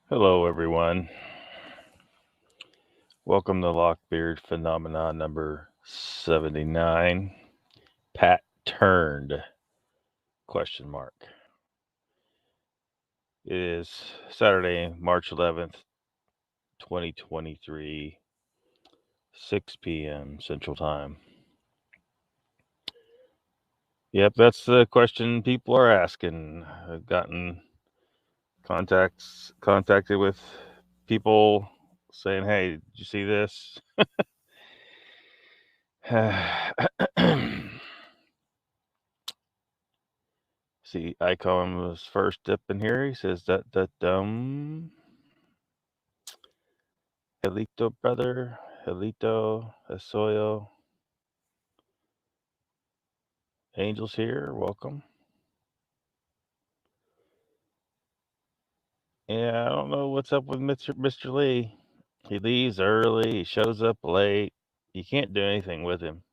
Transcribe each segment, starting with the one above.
Hello, everyone. Welcome to LOCKBEARD Phenomena number 79. Pat turned? Question mark. It is Saturday, March 11th, 2023, 6 p.m. Central Time. Yep, that's the question people are asking. I've gotten contacted with people saying, "Hey, did you see this?" See, Icon was first up in here. He says that Helito brother, Helito, Asoyo, Angel's here. Welcome. Yeah, I don't know what's up with Mr. Lee. He leaves early. He shows up late. You can't do anything with him.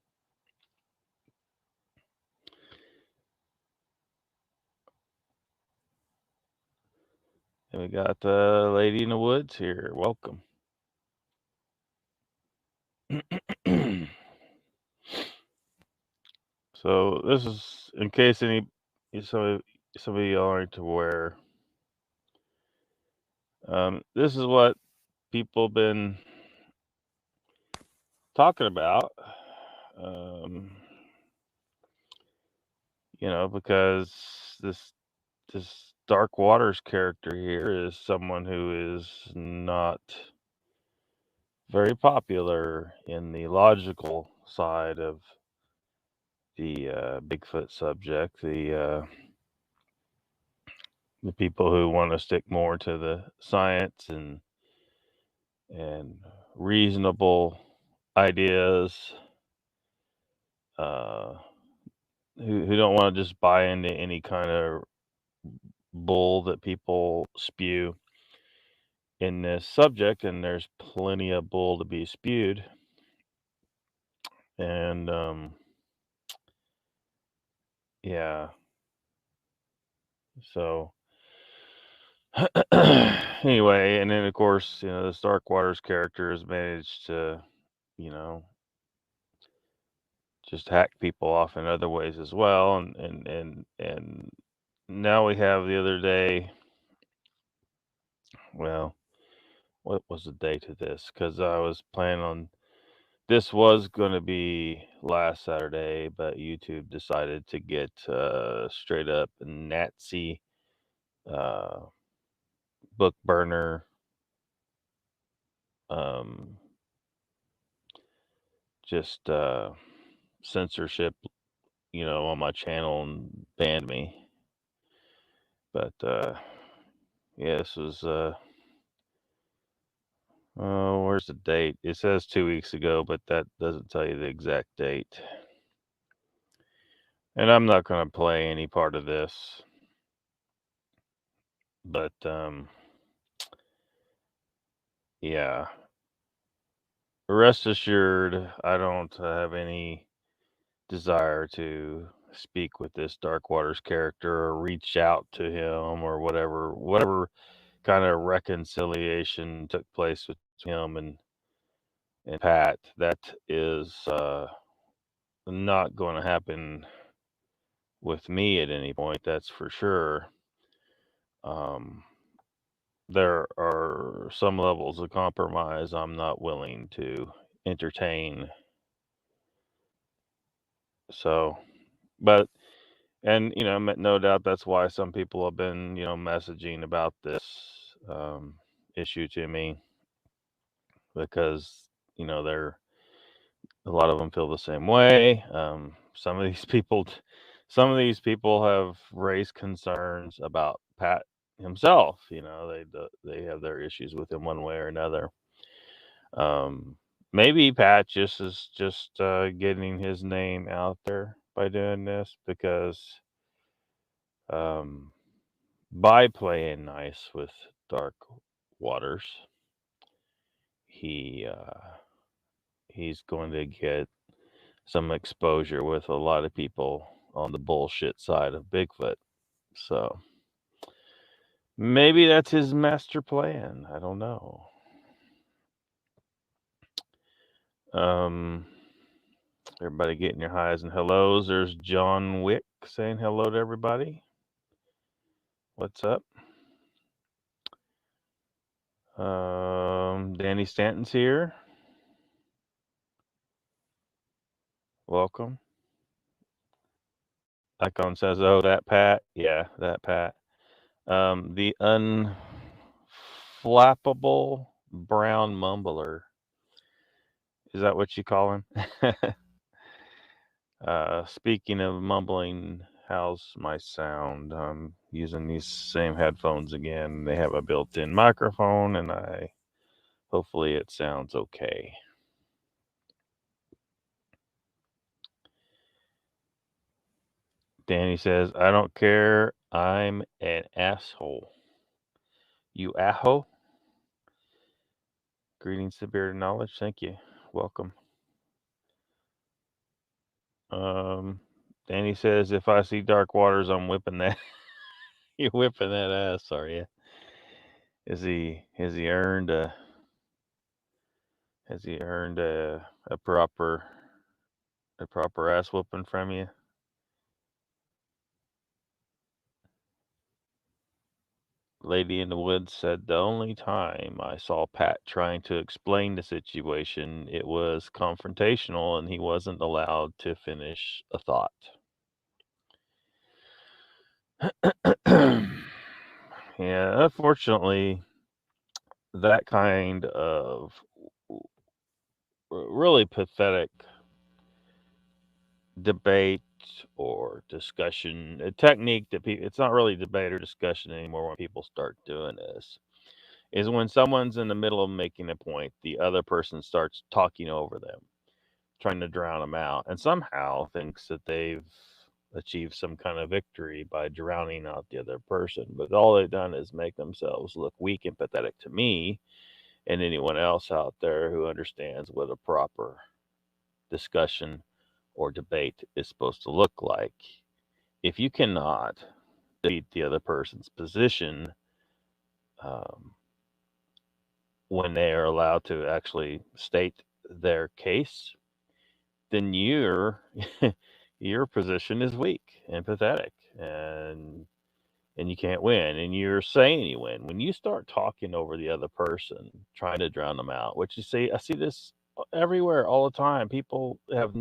And we got the lady in the woods here. Welcome. So this is in case some of y'all aren't aware. This is what people been talking about. Because this Dark Waters character here is someone who is not very popular in the logical side of the Bigfoot subject. The people who want to stick more to the science and reasonable ideas, who don't want to just buy into any kind of bull that people spew in this subject, and there's plenty of bull to be spewed. And yeah, so anyway, and then of course, the Dark Waters character has managed to, just hack people off in other ways as well. And now we have the other day, well, what was the date of this? Because I was planning on this was going to be last Saturday, but YouTube decided to get straight up Nazi book burner, just censorship, on my channel and banned me. But yeah, this was where's the date? It says 2 weeks ago, but that doesn't tell you the exact date. And I'm not going to play any part of this, but yeah, rest assured, I don't have any desire to speak with this Dark Waters character or reach out to him or whatever kind of reconciliation took place with him and Pat. That is not going to happen with me at any point, that's for sure. There are some levels of compromise I'm not willing to entertain. So, but, and, no doubt that's why some people have been, messaging about this issue to me, because, they're, a lot of them feel the same way. Some of these people have raised concerns about Pat himself. They have their issues with him one way or another. Maybe Pat is just getting his name out there by doing this, because by playing nice with Dark Waters, he's going to get some exposure with a lot of people on the bullshit side of Bigfoot. So, Maybe that's his master plan. I don't know. Everybody getting your highs and hellos. There's John Wick saying hello to everybody. What's up? Danny Stanton's here. Welcome. Icon says, "Oh, that Pat." Yeah, that Pat. The unflappable brown mumbler. Is that what you call him? Speaking of mumbling, how's my sound? I'm using these same headphones again. They have a built-in microphone, and hopefully it sounds okay. Danny says, "I don't care. I'm an asshole." You aho? Greetings to Bearded Knowledge. Thank you. Welcome. Danny says, "If I see dark waters, I'm whipping that." You whipping that ass, are you? Has he earned a a proper ass whooping from you? Lady in the Woods said, "The only time I saw Pat trying to explain the situation, it was confrontational and he wasn't allowed to finish a thought." Yeah, unfortunately, that kind of really pathetic debate or discussion, a technique that people, it's not really debate or discussion anymore when people start doing this, is when someone's in the middle of making a point, the other person starts talking over them, trying to drown them out, and somehow thinks that they've achieved some kind of victory by drowning out the other person. But all they've done is make themselves look weak and pathetic to me and anyone else out there who understands what a proper discussion or debate is supposed to look like. If you cannot defeat the other person's position um, when they are allowed to actually state their case, then your position is weak and pathetic, and you can't win. And you're saying you win when you start talking over the other person, trying to drown them out. Which I see this everywhere all the time. People have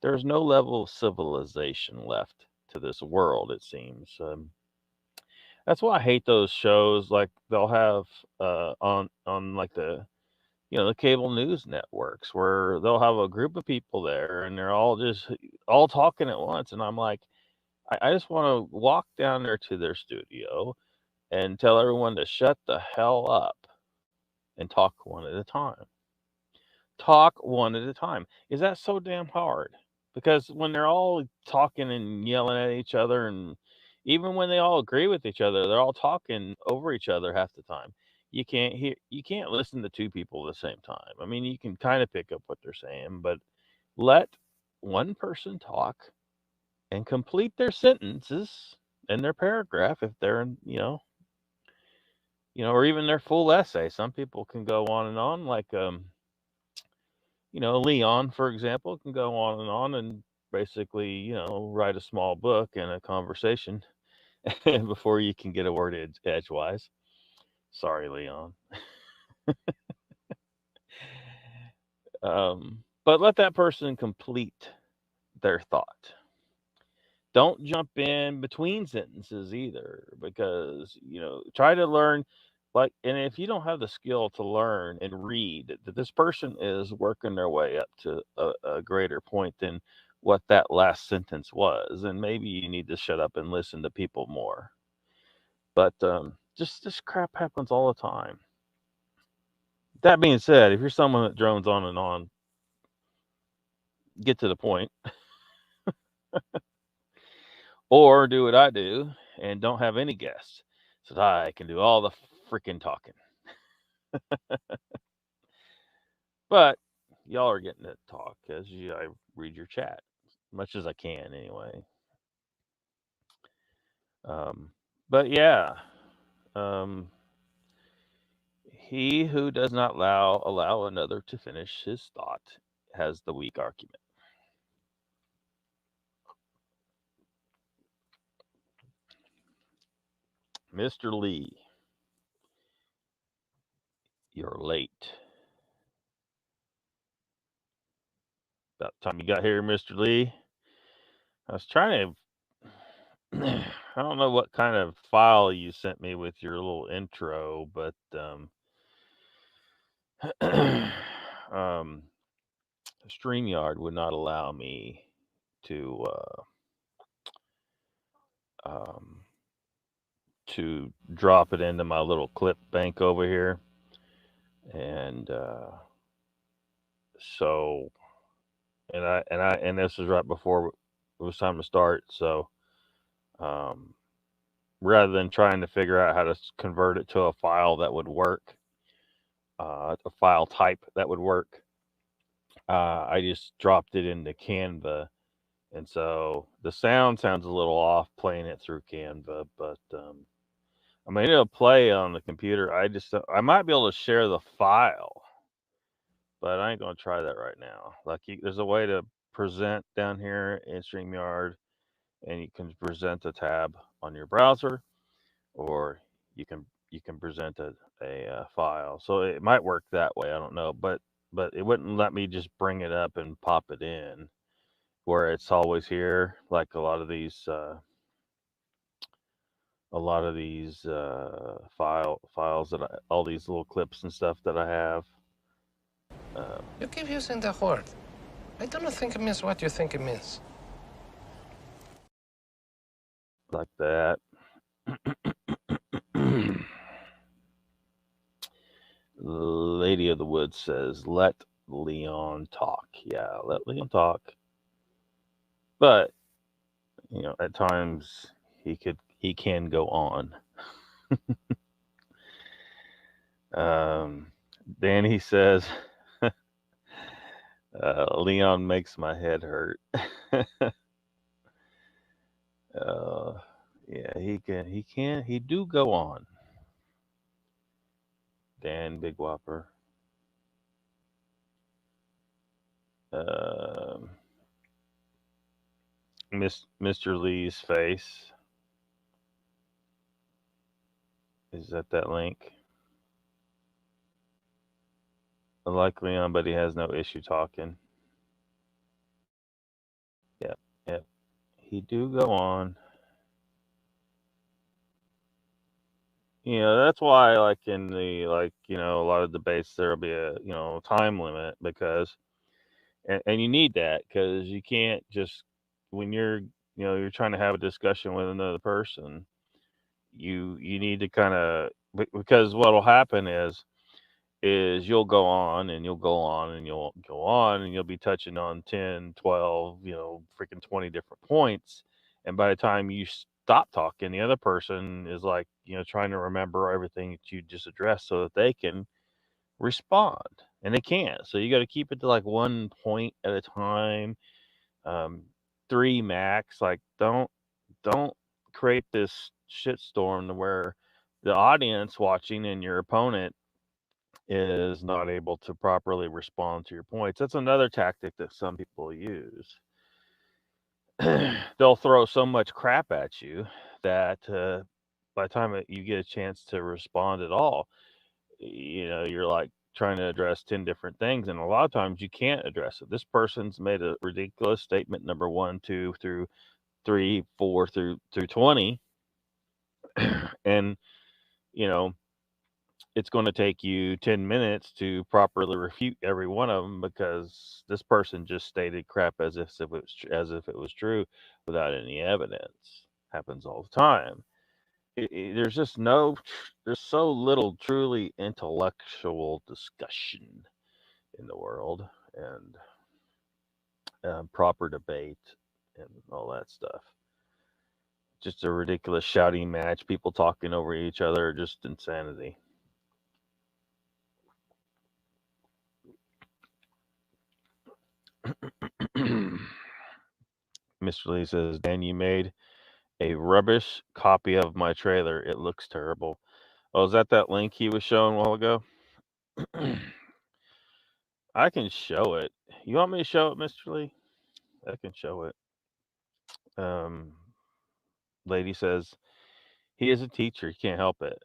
there's no level of civilization left to this world. It seems. That's why I hate those shows like they'll have on like the cable news networks where they'll have a group of people there and they're all just all talking at once, and I'm like, I just want to walk down there to their studio and tell everyone to shut the hell up and talk one at a time. Talk one at a time. Is that so damn hard? Because when they're all talking and yelling at each other, and even when they all agree with each other, they're all talking over each other half the time. You can't listen to two people at the same time. I mean, you can kind of pick up what they're saying, but let one person talk and complete their sentences and their paragraph if they're or even their full essay. Some people can go on and on, like Leon, for example, can go on and basically, write a small book and a conversation before you can get a word edgewise. Sorry, Leon. But let that person complete their thought. Don't jump in between sentences either, because try to learn, like, and if you don't have the skill to learn and read that this person is working their way up to a greater point than what that last sentence was, and maybe you need to shut up and listen to people more. But just this crap happens all the time. That being said, if you're someone that drones on and on, get to the point. Or do what I do and don't have any guests, so that I can do all the freaking talking. But y'all are getting to talk as I read your chat, much as I can anyway. But yeah, He who does not allow another to finish his thought has the weak argument. Mr. Lee, you're late. About the time you got here, Mr. Lee. I was trying to. I don't know what kind of file you sent me with your little intro, but StreamYard would not allow me to drop it into my little clip bank over here, and so and this was right before it was time to start. So rather than trying to figure out how to convert it to a file that would work, a file type that would work, I just dropped it into Canva. And so the sound sounds a little off playing it through Canva, but I mean, it'll play on the computer. I might be able to share the file, but I ain't gonna try that right now. Like, there's a way to present down here in StreamYard, and you can present a tab on your browser, or you can present a file. So it might work that way. I don't know, but it wouldn't let me just bring it up and pop it in where it's always here, like a lot of these files that all these little clips and stuff that I have. You keep using the word. I don't think it means what you think it means. Like that. Lady of the Woods says, "Let Leon talk." Yeah, let Leon talk. But at times he can go on. Danny says, Leon makes my head hurt. Yeah, he do go on. Dan Big Whopper. Mr. Lee's face is at that link. I like Leon, but he has no issue talking. Yep. He do go on. That's why, like in the a lot of debates, there'll be a time limit because, and you need that because you can't just when you're you're trying to have a discussion with another person, you need to kind of because what'll happen is you'll go on and you'll go on and you'll go on and you'll be touching on 10, 12, freaking 20 different points. And by the time you stop talking, the other person is like, trying to remember everything that you just addressed so that they can respond. And they can't. So you got to keep it to like 1 point at a time, 3 max. Like, don't create this shitstorm to where the audience watching and your opponent is not able to properly respond to your points. That's another tactic that some people use. They'll throw so much crap at you that by the time you get a chance to respond at all, you're like trying to address 10 different things. And a lot of times you can't address it. This person's made a ridiculous statement, number 1, 2 through 3, 4 through 20. And, it's going to take you 10 minutes to properly refute every one of them because this person just stated crap as if it was true without any evidence. Happens all the time. There's just there's so little truly intellectual discussion in the world and proper debate and all that stuff. Just a ridiculous shouting match, people talking over each other, just insanity. Mr. Lee says, Dan, you made a rubbish copy of my trailer. It looks terrible. Oh, is that link he was showing a while ago? I can show it. You want me to show it, Mr. Lee? I can show it. Lady says, he is a teacher. He can't help it.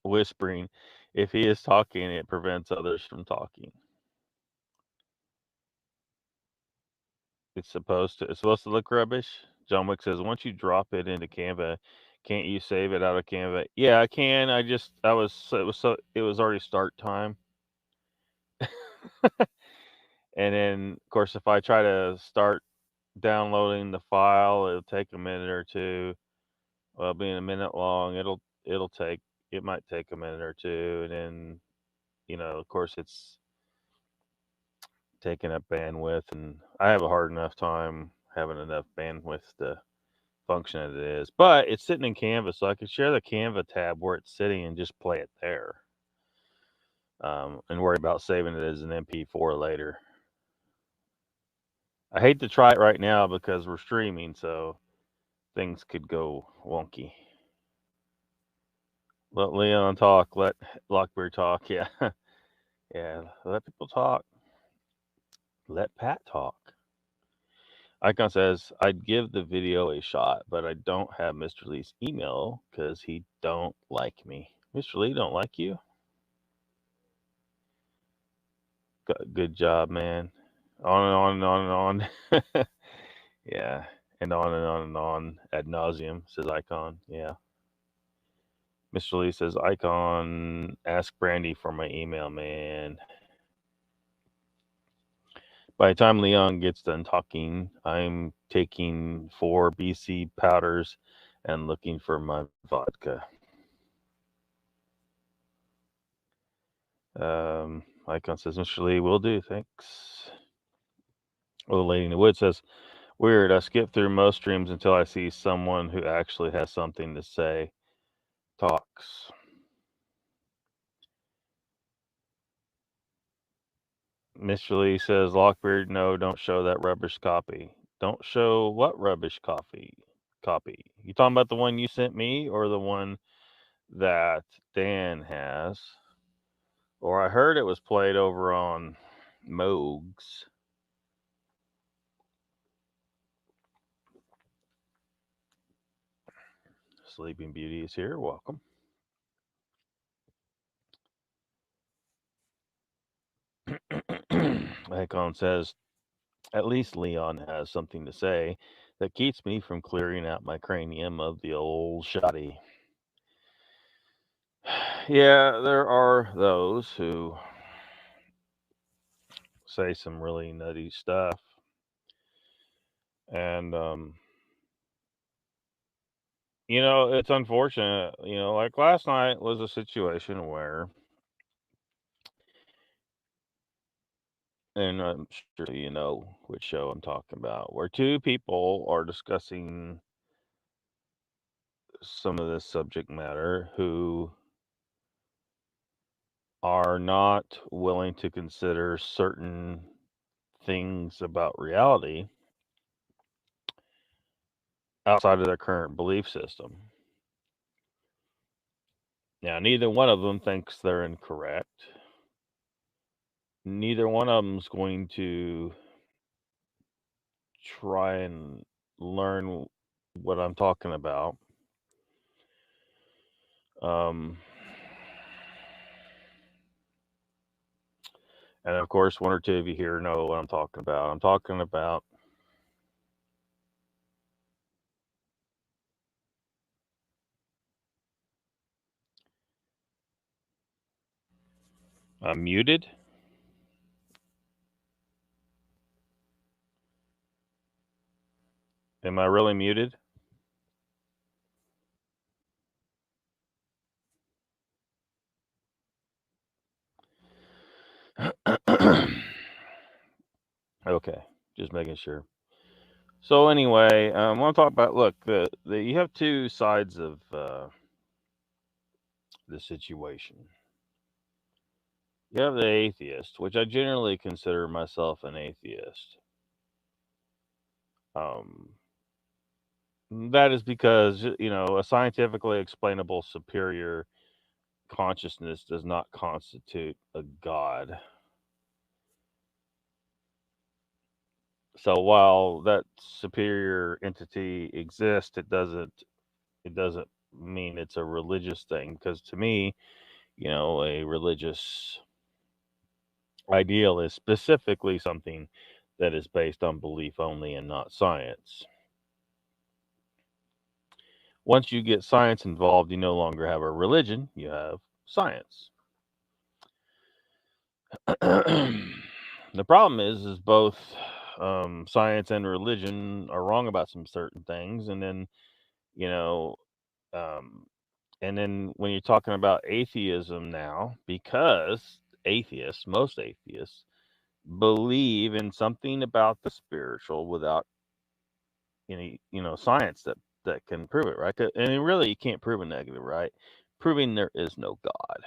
Whispering, if he is talking, it prevents others from talking. It's supposed to look rubbish. John Wick says, once you drop it into Canva, can't you save it out of Canva? Yeah, I can. It was already start time. And then, of course, if I try to start downloading the file, it'll take a minute or two. Well, being a minute long, it might take a minute or two, and then, of course, it's taking up bandwidth, and I have a hard enough time having enough bandwidth to function as it is. But it's sitting in Canva, so I can share the Canva tab where it's sitting and just play it there, and worry about saving it as an MP4 later. I hate to try it right now because we're streaming, so things could go wonky. Let Leon talk. Let Lockbeard talk. Yeah. Yeah. Let people talk. Let Pat talk. Icon says, I'd give the video a shot, but I don't have Mr. Lee's email because he don't like me. Mr. Lee don't like you? Good job, man. On and on and on and on. Yeah. And on and on and on ad nauseum, says Icon. Yeah. Mr. Lee says, Icon, ask Brandy for my email, man. By the time Leon gets done talking, I'm taking 4 BC powders and looking for my vodka. Icon says, Mr. Lee, will do. Thanks. Well, the lady in the woods says, weird. I skip through most streams until I see someone who actually has something to say. Talks. Mr. Lee says, Lockbeard, no, don't show that rubbish copy. Don't show what rubbish copy? You talking about the one you sent me or the one that Dan has? Or I heard it was played over on Moogs. Sleeping Beauty is here. Welcome. Icon says, at least Leon has something to say that keeps me from clearing out my cranium of the old shoddy. Yeah, there are those who say some really nutty stuff. And, it's unfortunate. Like last night was a situation where, and I'm sure you know which show I'm talking about, where two people are discussing some of this subject matter who are not willing to consider certain things about reality outside of their current belief system. Now, neither one of them thinks they're incorrect. Neither one of them's going to try and learn what I'm talking about. And of course, one or two of you here know what I'm talking about. I'm talking about I'm muted. Am I really muted? Okay, just making sure. So anyway, I want to talk about. Look, you have two sides of the situation. You have the atheist, which I generally consider myself an atheist. That is because a scientifically explainable superior consciousness does not constitute a god. So while that superior entity exists, it doesn't mean it's a religious thing, because to me, a religious ideal is specifically something that is based on belief only and not science. Once you get science involved, you no longer have a religion, you have science. The problem is both science and religion are wrong about some certain things, and then you know, um, and then when you're talking about atheism now, because most atheists, believe in something about the spiritual without any, science that can prove it, right? And really, you can't prove a negative, right? Proving there is no God.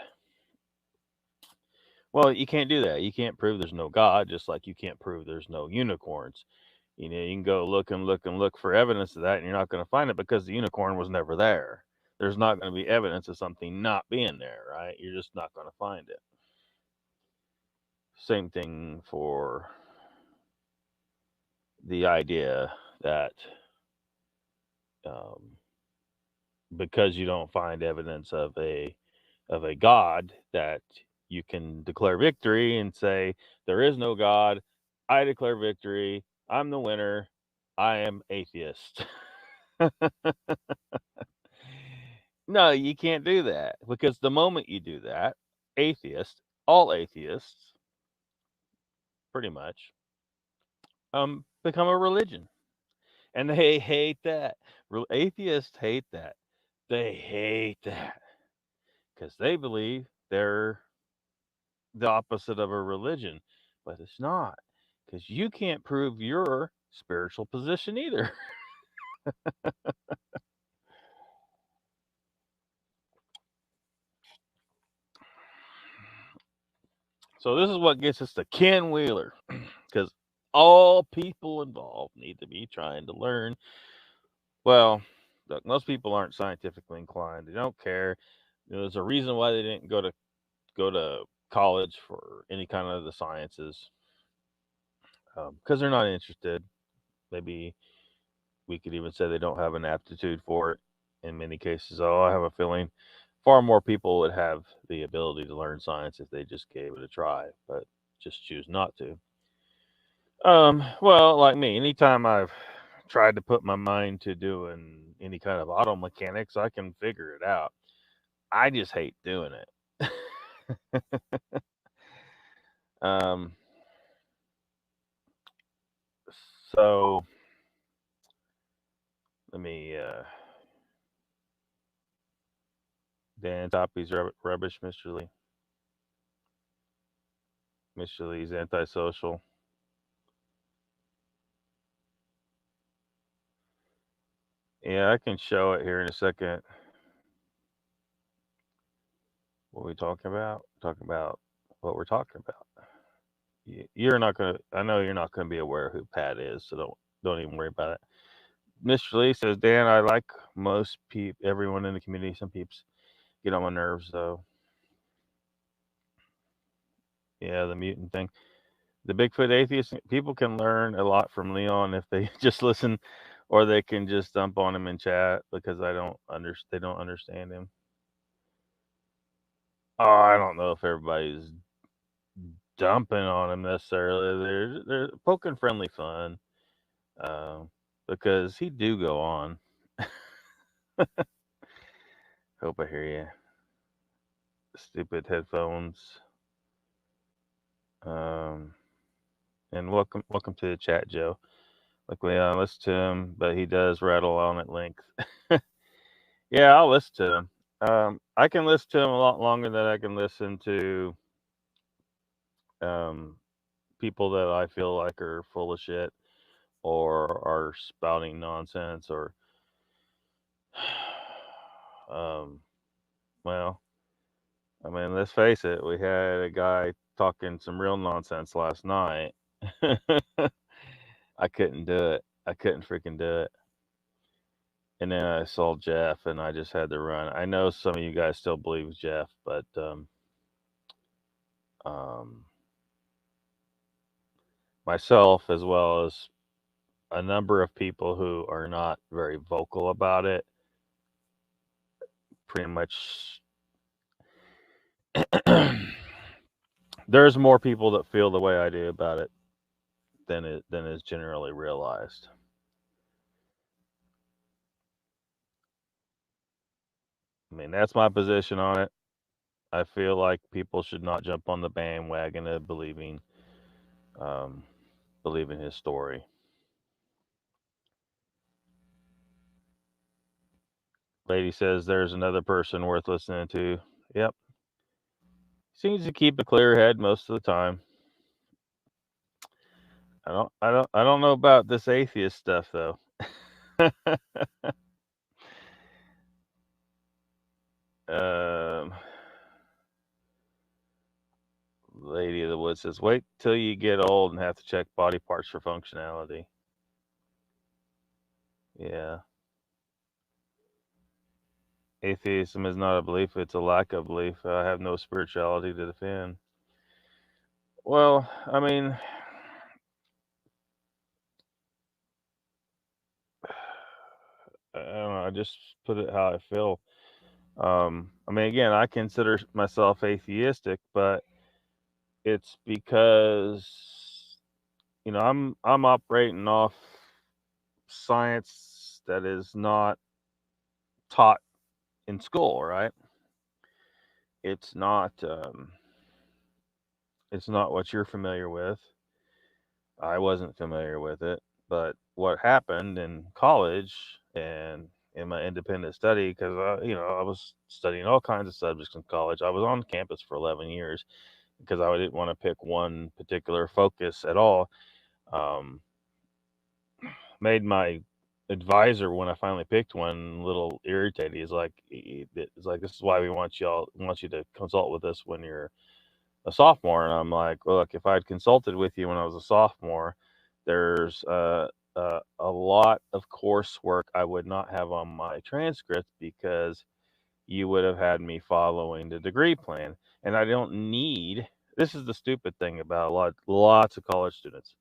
Well, you can't do that. You can't prove there's no God, just like you can't prove there's no unicorns. You can go look and look and look for evidence of that, and you're not going to find it because the unicorn was never there. There's not going to be evidence of something not being there, right? You're just not going to find it. Same thing for the idea that um, because you don't find evidence of a God, that you can declare victory and say there is no God. I declare victory. I'm the winner. I am atheist. No, you can't do that, because the moment you do that, all atheists, pretty much, become a religion, and they hate that. Atheists hate that. They hate that because they believe they're the opposite of a religion, but it's not, because you can't prove your spiritual position either. So this is what gets us to Ken Wheeler, because all people involved need to be trying to learn. Well, look, most people aren't scientifically inclined. They don't care. There's a reason why they didn't go to college for any kind of the sciences, because they're not interested. Maybe we could even say they don't have an aptitude for it in many cases. Oh, I have a feeling far more people would have the ability to learn science if they just gave it a try, but just choose not to. Well, like me, anytime I've tried to put my mind to doing any kind of auto mechanics, I can figure it out. I just hate doing it. um, so let me Dan Toppy's rubbish, Mr. Lee. Mr. Lee's antisocial. Yeah, I can show it here in a second. What are we talking about? Talking about what we're talking about. You're not gonna. I know you're not gonna be aware who Pat is, so don't even worry about it. Mr. Lee says, Dan, I like most everyone in the community. Some peeps get on my nerves though. Yeah, the mutant thing. The Bigfoot atheist people can learn a lot from Leon if they just listen, or they can just dump on him in chat, because they don't understand him. Oh, I don't know if everybody's dumping on him necessarily. They're poking friendly fun, uh, because he do go on. Hope I hear you. Stupid headphones. Um, and welcome to the chat, Joe. Like, listen to him, but he does rattle on at length. Yeah, I'll listen to him. I can listen to him a lot longer than I can listen to um, people that I feel like are full of shit or are spouting nonsense, or um, well, I mean, let's face it, we had a guy talking some real nonsense last night. I couldn't do it. I couldn't freaking do it. And then I saw Jeff, and I just had to run. I know some of you guys still believe Jeff, but myself, as well as a number of people who are not very vocal about it, pretty much there's more people that feel the way I do about it than is generally realized. I mean, that's my position on it. I feel like people should not jump on the bandwagon of um, believing his story. Lady says there's another person worth listening to. Yep, seems to keep a clear head most of the time. I don't know about this atheist stuff though. um, Lady of the Woods says, wait till you get old and have to check body parts for functionality. Yeah. Atheism is not a belief, it's a lack of belief. I have no spirituality to defend. Well, I mean, I don't know, I just put it how I feel. I mean, again, I consider myself atheistic, but it's because I'm operating off science that is not taught in school, right? It's not it's not what you're familiar with. I wasn't familiar with it, but what happened in college and in my independent study, because I was studying all kinds of subjects in college. I was on campus for 11 years because I didn't want to pick one particular focus at all. Um, Made my advisor, when I finally picked one, a little irritated. It's like, this is why we want you to consult with us when you're a sophomore. And I'm like, well, look, if I'd consulted with you when I was a sophomore, there's a lot of coursework I would not have on my transcript because you would have had me following the degree plan. And I don't need, this is the stupid thing about lots of college students.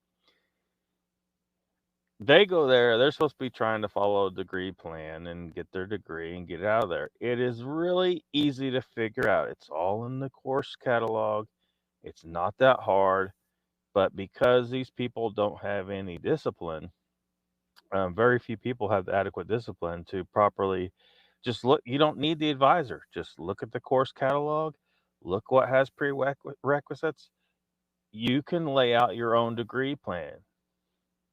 They go there, they're supposed to be trying to follow a degree plan and get their degree and get it out of there. It is really easy to figure out. It's all in the course catalog. It's not that hard, but because these people don't have any discipline, very few people have the adequate discipline to properly just look. You don't need the advisor. Just look at the course catalog, look what has prerequisites. You can lay out your own degree plan.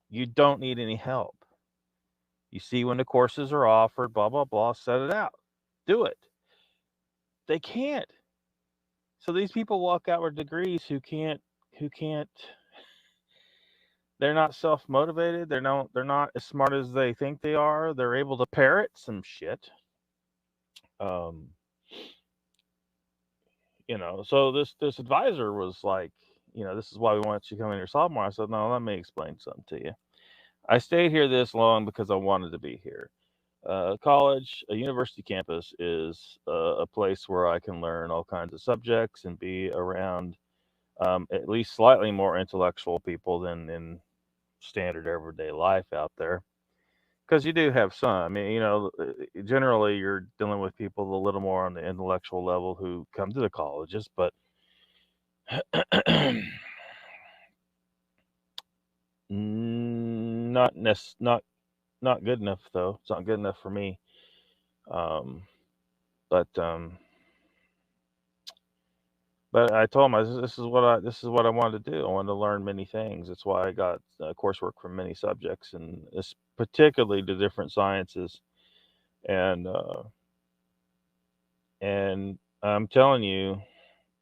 You don't need any help. You see when the courses are offered, blah, blah, blah, set it out. Do it. They can't. So these people walk out with degrees who can't they're not self motivated. They're not as smart as they think they are. They're able to parrot some shit. Um, so this advisor was like, this is why we want you to come in your sophomore. I said, no, let me explain something to you. I stayed here this long because I wanted to be here. College, a university campus, is a place where I can learn all kinds of subjects and be around at least slightly more intellectual people than in standard everyday life out there. Because you do have some. I mean, generally you're dealing with people a little more on the intellectual level who come to the colleges, but not not good enough though. It's not good enough for me. Um, but But I told him, this is what I wanted to do. I wanted to learn many things. That's why I got coursework from many subjects, and it's particularly the different sciences. And I'm telling you,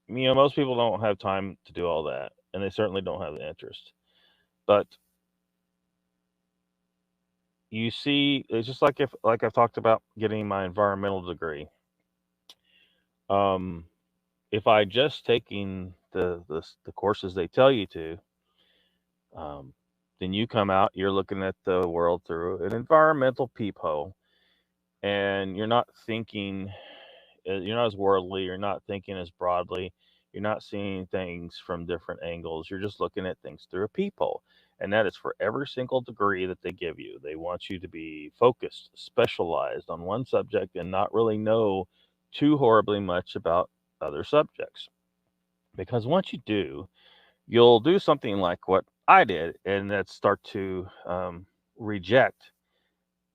most people don't have time to do all that, and they certainly don't have the interest. But you see, it's just like I've talked about getting my environmental degree. Um, if I just taking the courses they tell you to, um, then you come out, you're looking at the world through an environmental peephole. and you're not thinking, you're not as worldly, you're not thinking as broadly, you're not seeing things from different angles, you're just looking at things through a peephole. And that is for every single degree that they give you. They want you to be focused, specialized on one subject, and not really know too horribly much about other subjects. Because once you do, you'll do something like what I did, and that's start to reject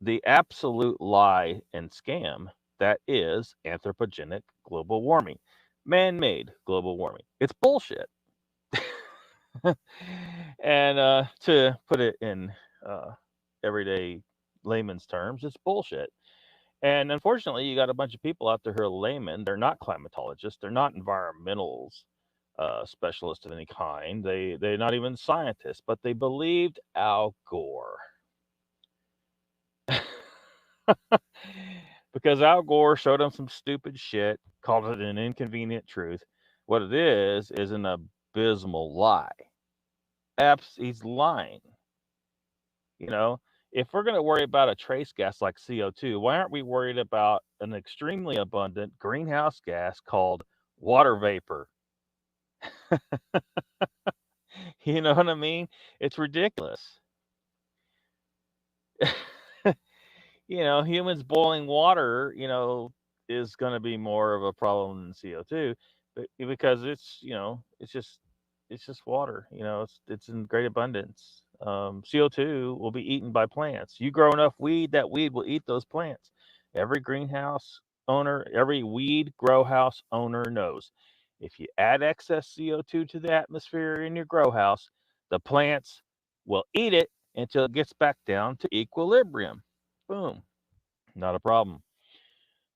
the absolute lie and scam that is anthropogenic global warming, man made global warming. It's bullshit. And to put it in uh, everyday layman's terms, it's bullshit. And unfortunately, you got a bunch of people out there who are laymen. They're not climatologists. They're not environmentals specialists of any kind. They're not even scientists, but they believed Al Gore. Because Al Gore showed them some stupid shit, called it an inconvenient truth. What it is an abysmal lie. He's lying. You know, if we're going to worry about a trace gas like CO2, why aren't we worried about an extremely abundant greenhouse gas called water vapor? You know what I mean? It's ridiculous. Humans boiling water, is going to be more of a problem than CO2, because it's just water. It's in great abundance. CO2 will be eaten by plants. You grow enough weed, that weed will eat those plants. Every greenhouse owner, every weed grow house owner knows if you add excess CO2 to the atmosphere in your grow house, the plants will eat it until it gets back down to equilibrium. Boom. Not a problem.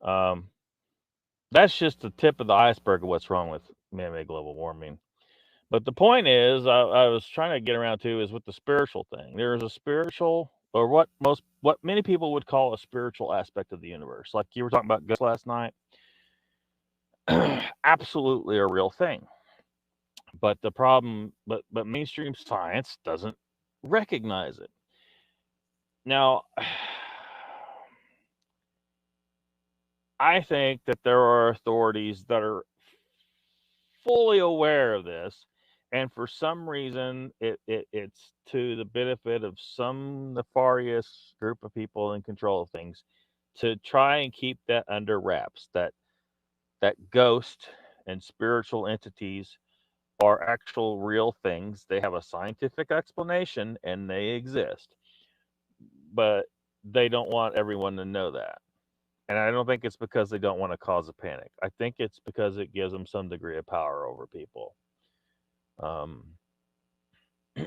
Um, that's just the tip of the iceberg of what's wrong with man-made global warming. But the point is, I was trying to get around to is with the spiritual thing. There is a spiritual, or what many people would call a spiritual aspect of the universe. Like you were talking about ghosts last night. Absolutely a real thing. But the problem, but mainstream science doesn't recognize it. Now, I think that there are authorities that are fully aware of this, and for some reason, it's to the benefit of some nefarious group of people in control of things to try and keep that under wraps. That ghost and spiritual entities are actual real things. They have a scientific explanation and they exist, but they don't want everyone to know that. And I don't think it's because they don't want to cause a panic. I think it's because it gives them some degree of power over people. Um,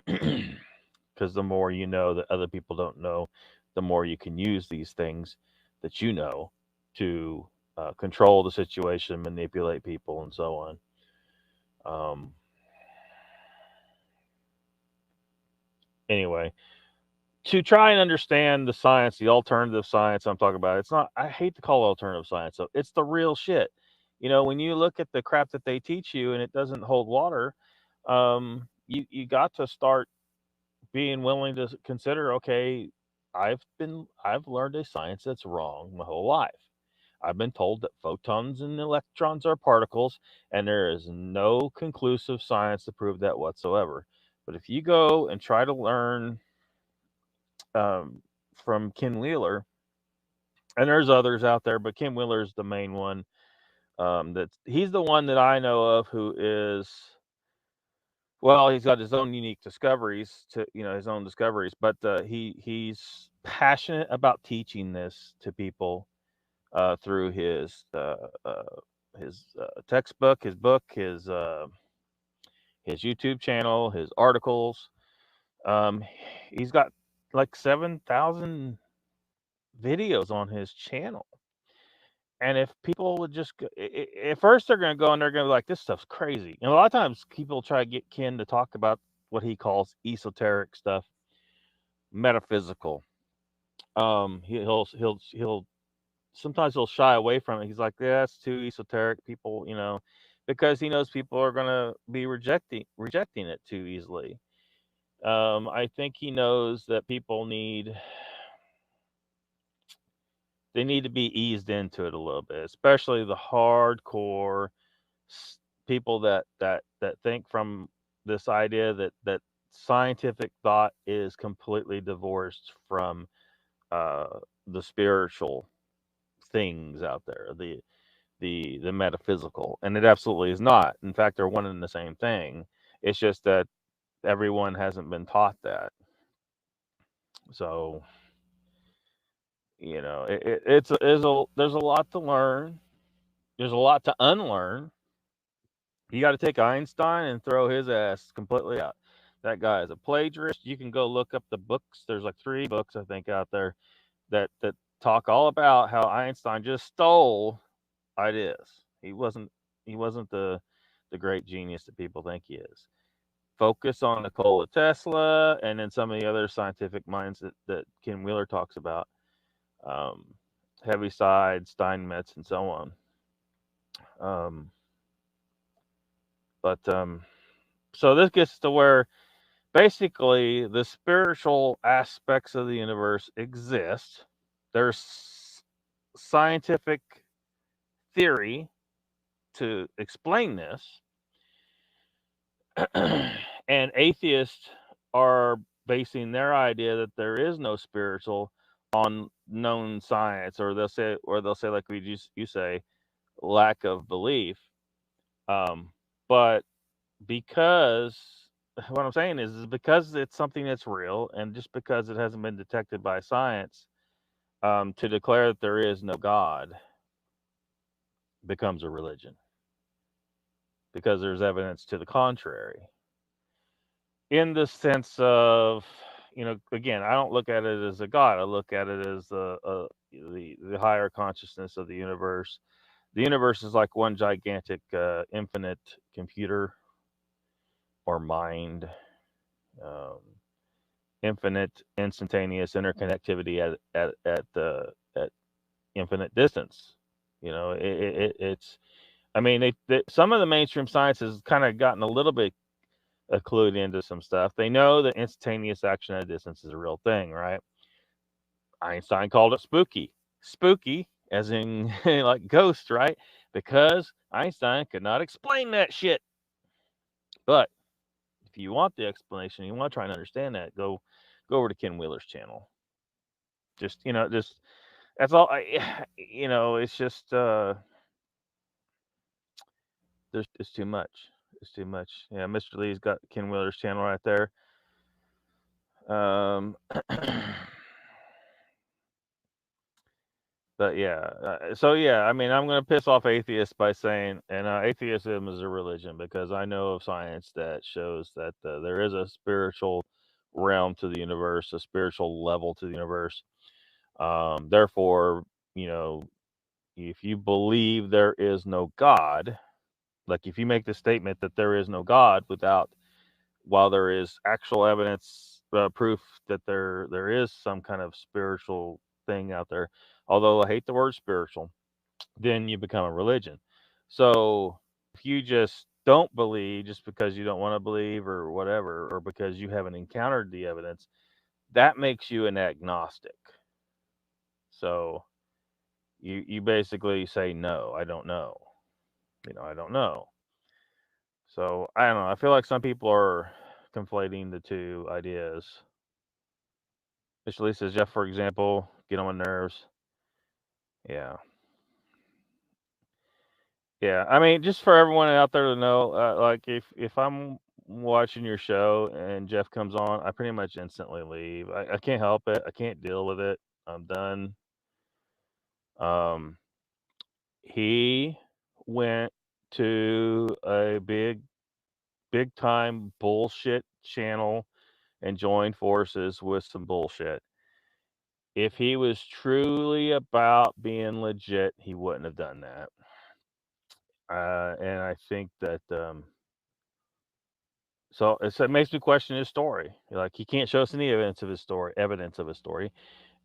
because the more you know that other people don't know, the more you can use these things that you know to control the situation, manipulate people, and so on. Um, anyway, to try and understand the science, the alternative science I'm talking about, it's not, I hate to call it alternative science, so it's the real shit. When you look at the crap that they teach you and it doesn't hold water, you got to start being willing to consider, okay, I've learned a science that's wrong my whole life. I've been told that photons and electrons are particles, and there is no conclusive science to prove that whatsoever. But if you go and try to learn um, from Ken Wheeler, and there's others out there, but Ken Wheeler is the main one. He's the one that I know of who is, well, he's got his own unique discoveries, his own discoveries, but he's passionate about teaching this to people through his textbook, his book, his YouTube channel, his articles. Um, he's got like 7,000 videos on his channel. And if people would just go, at first they're going to go and they're going to be like, this stuff's crazy. And a lot of times people try to get Ken to talk about what he calls esoteric stuff, metaphysical. He'll sometimes he'll shy away from it. He's like, yeah, that's too esoteric. People, because he knows people are going to be rejecting it too easily. I think he knows that people need they need to be eased into it a little bit, especially the hardcore people that think from this idea that scientific thought is completely divorced from uh, the spiritual things out there, the metaphysical, and it absolutely is not. In fact, they're one and the same thing. It's just that everyone hasn't been taught that. So there's a lot to learn. There's a lot to unlearn. You got to take Einstein and throw his ass completely out. That guy is a plagiarist. You can go look up the books. There's like 3 books I think out there that talk all about how Einstein just stole ideas. He wasn't the great genius that people think he is. Focus on Nikola Tesla and then some of the other scientific minds that Ken Wheeler talks about. Um, Heaviside, Steinmetz, and so on. Um, but so this gets to where basically the spiritual aspects of the universe exist. There's scientific theory to explain this, and atheists are basing their idea that there is no spiritual on known science, or they'll say like you say, lack of belief. But because what I'm saying is because it's something that's real, and just because it hasn't been detected by science, to declare that there is no God becomes a religion because there's evidence to the contrary. In the sense of, again, I don't look at it as a God. I look at it as the higher consciousness of the universe. The universe is like one gigantic, infinite computer or mind. Um, Infinite instantaneous interconnectivity at infinite distance. It's. I mean, some of the mainstream science has kind of gotten a little bit clued into some stuff. They know that instantaneous action at a distance is a real thing, right? Einstein called it spooky. Spooky, as in like ghosts, right? Because Einstein could not explain that shit. But if you want the explanation, you want to try and understand that, go over to Ken Wheeler's channel. Just that's all. It's just there's it's too much. It's too much. Yeah, Mr. Lee's got Ken Wheeler's channel right there. Um, but yeah, so yeah, I mean, I'm gonna piss off atheists by saying, and atheism is a religion because I know of science that shows that there is a spiritual realm to the universe, a spiritual level to the universe. Therefore, you know, if you believe there is no God, like if you make the statement that there is no God while there is actual evidence, proof that there is some kind of spiritual thing out there, although I hate the word spiritual, then you become a religion. So if you just don't believe just because you don't want to believe or whatever, or because you haven't encountered the evidence, that makes you an agnostic. So you basically say no, I don't know. I don't know. So I don't know. I feel like some people are conflating the two ideas. Mr. Lee says, Jeff, for example, get on my nerves. Yeah. Yeah. I mean, just for everyone out there to know, like if I'm watching your show and Jeff comes on, I pretty much instantly leave. I can't help it. I can't deal with it. I'm done. Um, he went to a big time bullshit channel and joined forces with some bullshit. If he was truly about being legit, he wouldn't have done that. And I think that so it makes me question his story. Like he can't show us any evidence of his story,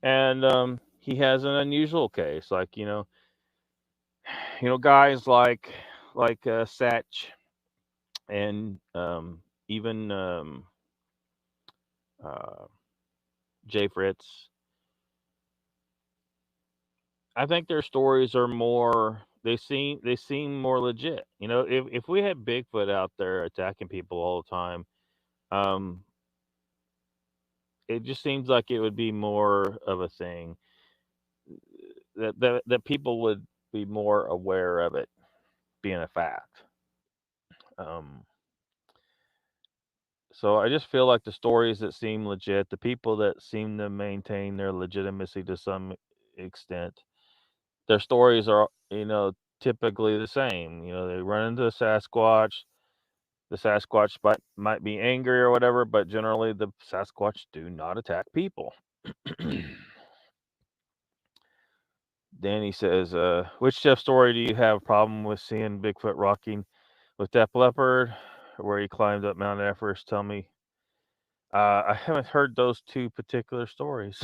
and he has an unusual case. Like guys like Satch and even uh, Jay Fritz. I think their stories are more. They seem more legit. You know, if we had Bigfoot out there attacking people all the time, um, it just seems like it would be more of a thing that people would be more aware of it being a fact. Um, so I just feel like the stories that seem legit, the people that seem to maintain their legitimacy to some extent, their stories are, typically the same. You know, they run into a Sasquatch. The Sasquatch might be angry or whatever, but generally the Sasquatch do not attack people. Danny says, which Jeff story do you have a problem with seeing Bigfoot rocking with Def Leppard, where he climbed up Mount Everest? Tell me. I haven't heard those two particular stories.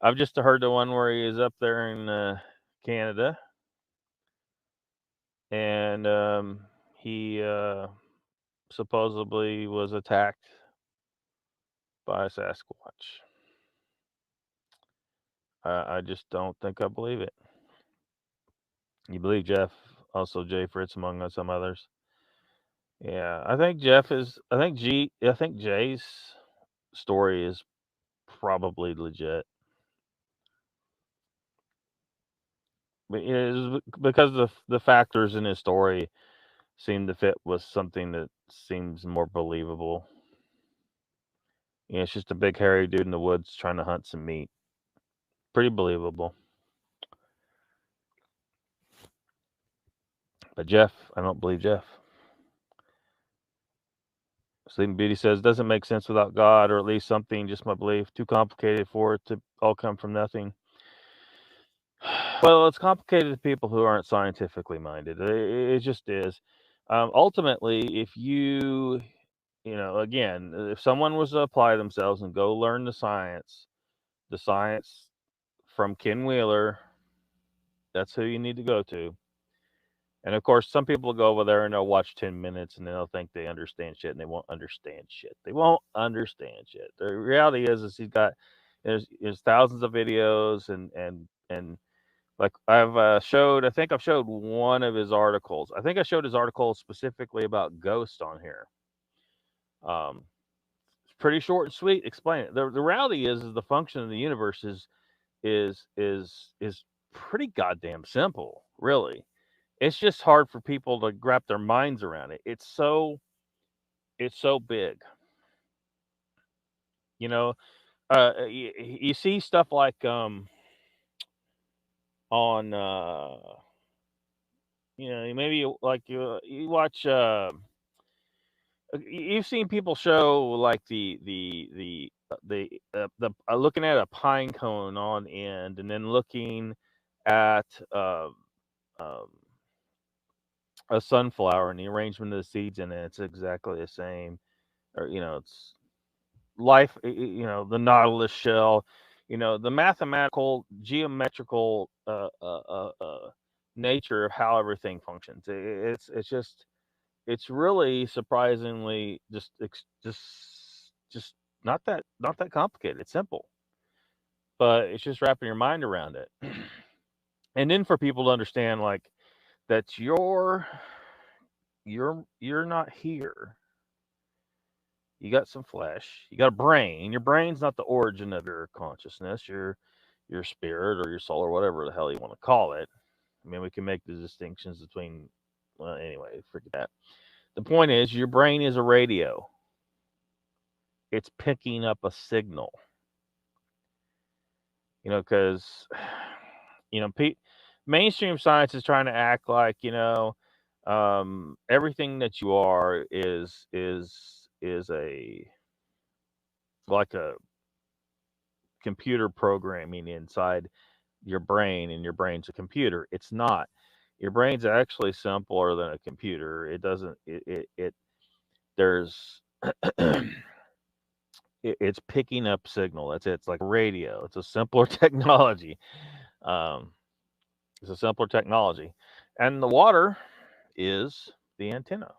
I've just heard the one where he is up there in Canada, and he supposedly was attacked by a Sasquatch. I just don't think I believe it. You believe Jeff, also Jay Fritz, among some others. Yeah, I think Jeff is. I think G. I think Jay's story is probably legit. But it is because the factors in his story seem to fit with something that seems more believable. Yeah, it's just a big hairy dude in the woods trying to hunt some meat. Pretty believable. But Jeff, I don't believe Jeff. Sleeping Beauty says, doesn't make sense without God, or at least something, just my belief. Too complicated for it to all come from nothing. Well, it's complicated to people who aren't scientifically minded. It just is. Ultimately, if again, if someone was to apply themselves and go learn the science from Ken Wheeler, that's who you need to go to. And of course, some people go over there and they'll watch 10 minutes and they'll think they understand shit and they won't understand shit. They won't understand shit. The reality is there's thousands of videos and like I think I've showed one of his articles. I think I showed his article specifically about ghosts on here. Um, it's pretty short and sweet. Explain it. The reality is the function of the universe is pretty goddamn simple, really. It's just hard for people to wrap their minds around it. It's so big. You know, you see stuff like on maybe you watch you've seen people show like the looking at a pine cone on end and then looking at um, a sunflower and the arrangement of the seeds in it. It's exactly the same. Or it's life. The nautilus shell. The mathematical, geometrical nature of how everything functions. It's really surprisingly just not that complicated. It's simple, but it's just wrapping your mind around it. And then for people to understand like that you're not here. You got some flesh, you got a brain. Your brain's not the origin of your consciousness, your spirit or your soul or whatever the hell you want to call it. I mean, we can make the distinctions between, well, anyway, forget that. The point is, your brain is a radio. It's picking up a signal. Because mainstream science is trying to act like everything that you are is a like a computer programming inside your brain, and your brain's a computer. It's not. Your brain's actually simpler than a computer. It doesn't. It there's it's picking up signal. That's it. It's like radio. It's a simpler technology. Um, it's a simpler technology, and the water is the antenna.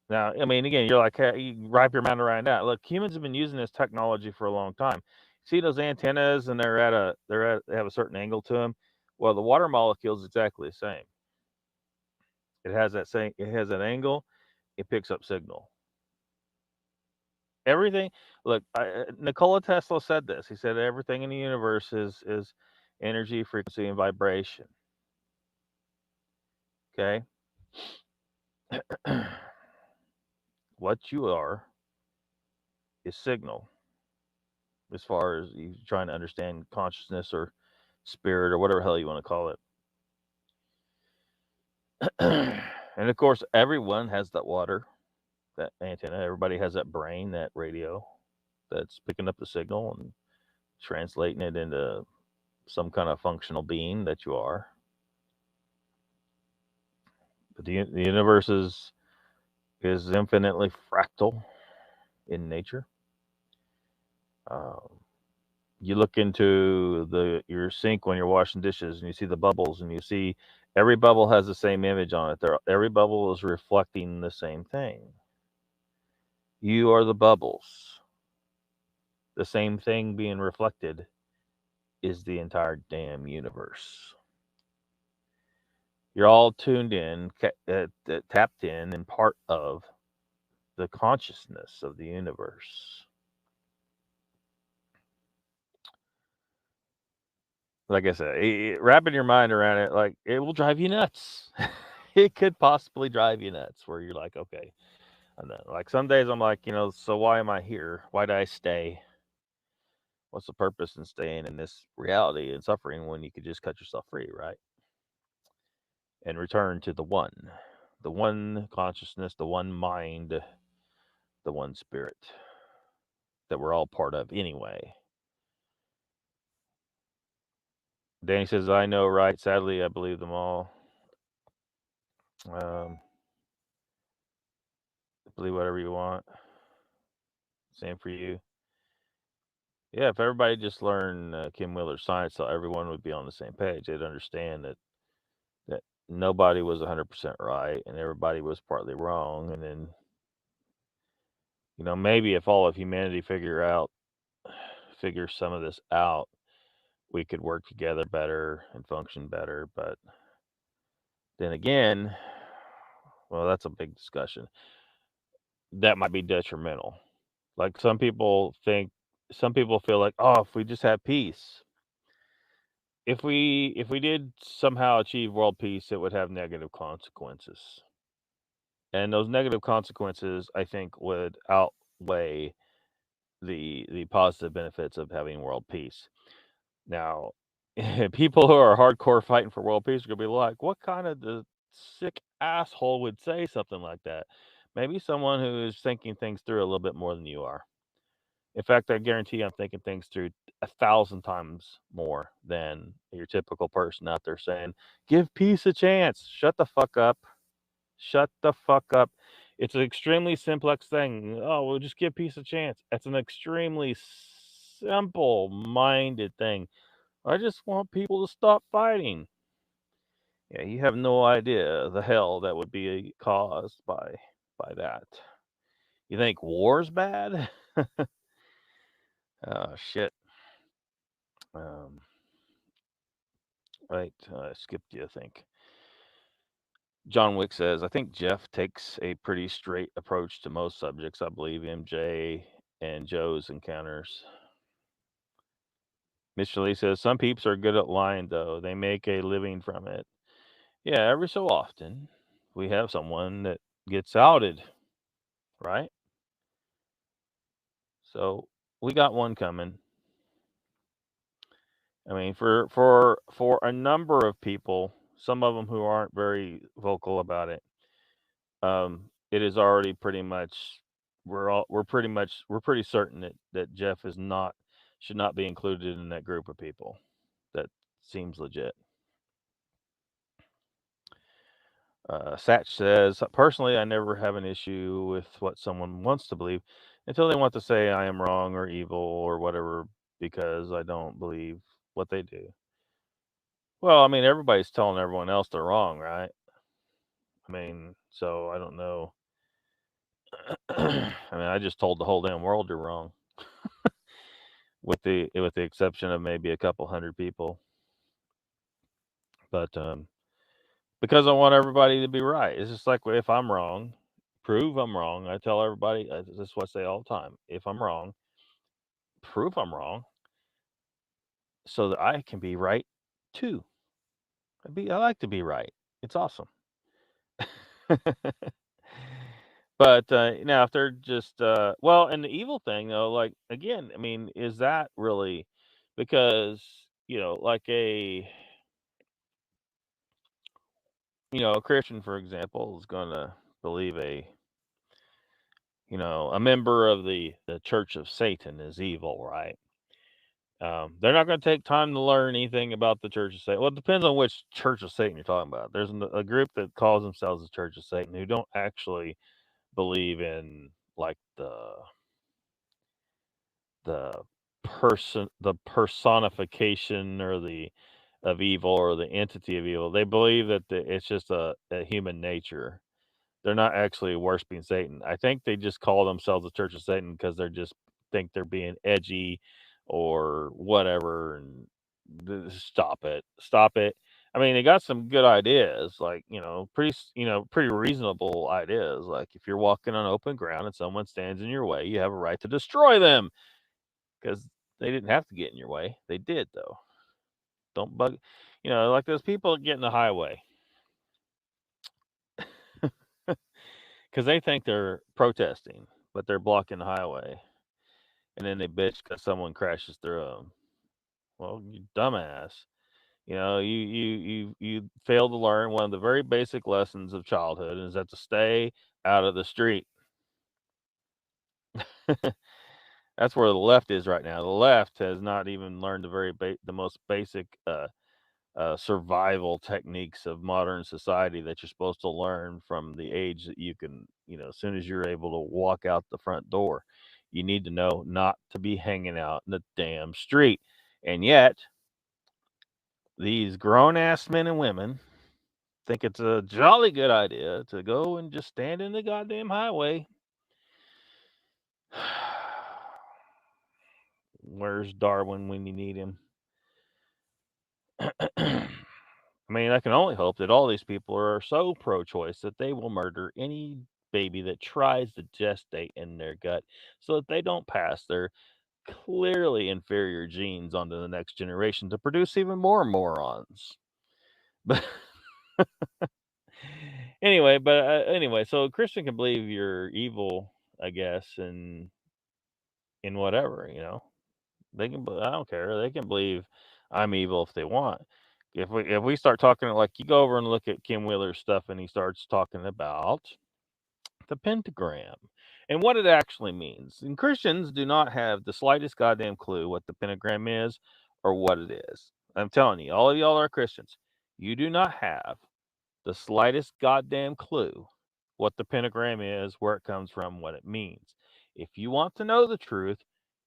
Now, I mean, again, you're like, hey, you wrap your mind around that. Look, humans have been using this technology for a long time. See those antennas, and they have a certain angle to them. Well, the water molecule is exactly the same. It has that angle. It picks up signal. Everything. Look, Nikola Tesla said this. He said everything in the universe is energy, frequency, and vibration. Okay. What you are is signal, as far as you trying to understand consciousness or spirit or whatever hell you want to call it. And of course, everyone has that water, that antenna. Everybody has that brain, that radio that's picking up the signal and translating it into some kind of functional being that you are. But the universe is infinitely fractal in nature. Um, you look into your sink when you're washing dishes, and you see the bubbles, and you see every bubble has the same image on it. Every bubble is reflecting the same thing. You are the bubbles. The same thing being reflected is the entire damn universe. You're all tuned in, tapped in, and part of the consciousness of the universe. Like I said, wrapping your mind around it, like, it will drive you nuts. It could possibly drive you nuts, where you're like, okay. And then, like, some days I'm like, so why am I here? Why do I stay? What's the purpose in staying in this reality and suffering when you could just cut yourself free, right? And return to the one consciousness, the one mind, the one spirit that we're all part of anyway. Danny says, I know, right? Sadly, I believe them all. Believe whatever you want. Same for you. Yeah, if everybody just learned Kim Wheeler's science, so everyone would be on the same page. They'd understand that nobody was 100% right and everybody was partly wrong. And then, maybe if all of humanity figure some of this out, we could work together better and function better. But then again, well, that's a big discussion. That might be detrimental. Like, some people feel like, oh, if we just have peace, if we did somehow achieve world peace, it would have negative consequences. And those negative consequences, I think, would outweigh the positive benefits of having world peace. Now, people who are hardcore fighting for world peace are gonna be like, what kind of the sick asshole would say something like that? Maybe someone who is thinking things through a little bit more than you are. In fact, I guarantee I'm thinking things through 1,000 times more than your typical person out there saying, give peace a chance. Shut the fuck up. Shut the fuck up. It's an extremely simplex thing. Oh, we'll just give peace a chance. It's an extremely simple minded thing. I just want people to stop fighting. Yeah, you have no idea the hell that would be caused by that. You think war's bad? Oh shit. Um, right. I skipped you, I think. John Wick says, I think Jeff takes a pretty straight approach to most subjects. I believe MJ and Joe's encounters. Mr. Lee says, some peeps are good at lying, though. They make a living from it. Yeah, every so often, we have someone that gets outed, right? So we got one coming. I mean, for a number of people, some of them who aren't very vocal about it, it is already pretty much we're pretty certain that Jeff should not be included in that group of people. That seems legit. Satch says, personally, I never have an issue with what someone wants to believe until they want to say I am wrong or evil or whatever because I don't believe what they do. Well, I mean, everybody's telling everyone else they're wrong, right? I mean, so I don't know. I mean, I just told the whole damn world you're wrong. with the exception of maybe a couple hundred people. But because I want everybody to be right. It's just like if I'm wrong, prove I'm wrong. I tell everybody, this is what I say all the time. If I'm wrong, prove I'm wrong so that I can be right too. I like to be right. It's awesome. But now if they're just well, and the evil thing though, like again, I mean, is that really because like a Christian, for example, is going to believe a member of the Church of Satan is evil, right? They're not going to take time to learn anything about the Church of Satan. Well, it depends on which Church of Satan you're talking about. There's a group that calls themselves the Church of Satan who don't actually believe in like the the personification or the of evil or the entity of evil. They believe that it's just a human nature. They're not actually worshiping Satan. I think they just call themselves the Church of Satan because they're just think they're being edgy or whatever. And stop it, stop it. I mean, they got some good ideas, like pretty reasonable ideas. Like if you're walking on open ground and someone stands in your way, you have a right to destroy them because they didn't have to get in your way. They did though. Don't bug, like those people that get in the highway because they think they're protesting, but they're blocking the highway, and then they bitch because someone crashes through them. Well, you dumbass. You fail to learn one of the very basic lessons of childhood is that to stay out of the street. That's where the left is right now. The left has not even learned the most basic survival techniques of modern society that you're supposed to learn from the age that you can, as soon as you're able to walk out the front door. You need to know not to be hanging out in the damn street. And yet, these grown ass men and women think it's a jolly good idea to go and just stand in the goddamn highway. Where's Darwin when you need him? I mean, I can only hope that all these people are so pro choice that they will murder any baby that tries to gestate in their gut so that they don't pass their clearly inferior genes onto the next generation to produce even more morons. But anyway, so a Christian can believe you're evil, I guess, in whatever, They can. I don't care. They can believe I'm evil if they want. If we start talking like you go over and look at Kim Wheeler's stuff and he starts talking about the pentagram and what it actually means. And Christians do not have the slightest goddamn clue what the pentagram is or what it is. I'm telling you, all of y'all are Christians. You do not have the slightest goddamn clue what the pentagram is, where it comes from, what it means. If you want to know the truth,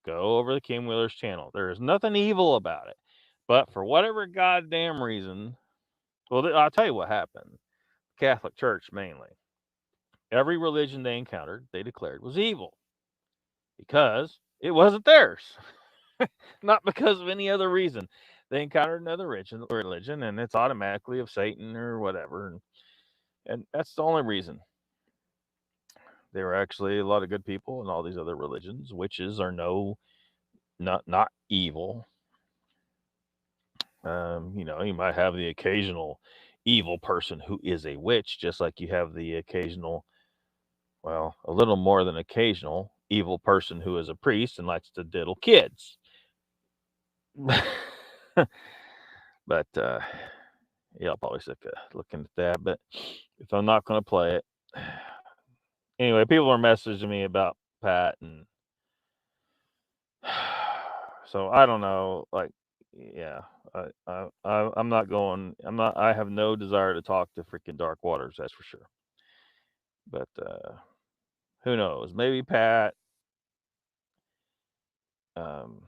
go over to Kim Wheeler's channel. There is nothing evil about it. But for whatever goddamn reason, well, I'll tell you what happened. Catholic Church mainly. Every religion they encountered, they declared was evil because it wasn't theirs, not because of any other reason. They encountered another religion, and it's automatically of Satan or whatever, and that's the only reason. There were actually a lot of good people in all these other religions. Witches are not evil. You might have the occasional evil person who is a witch, just like you have the occasional, well, a little more than occasional evil person who is a priest and likes to diddle kids. But yeah, I'll probably stick looking at that. But if I'm not going to play it, anyway, people are messaging me about Pat, and so I don't know. Like, yeah, I'm not going. I'm not. I have no desire to talk to freaking Dark Waters. That's for sure. But who knows? Maybe Pat. Um,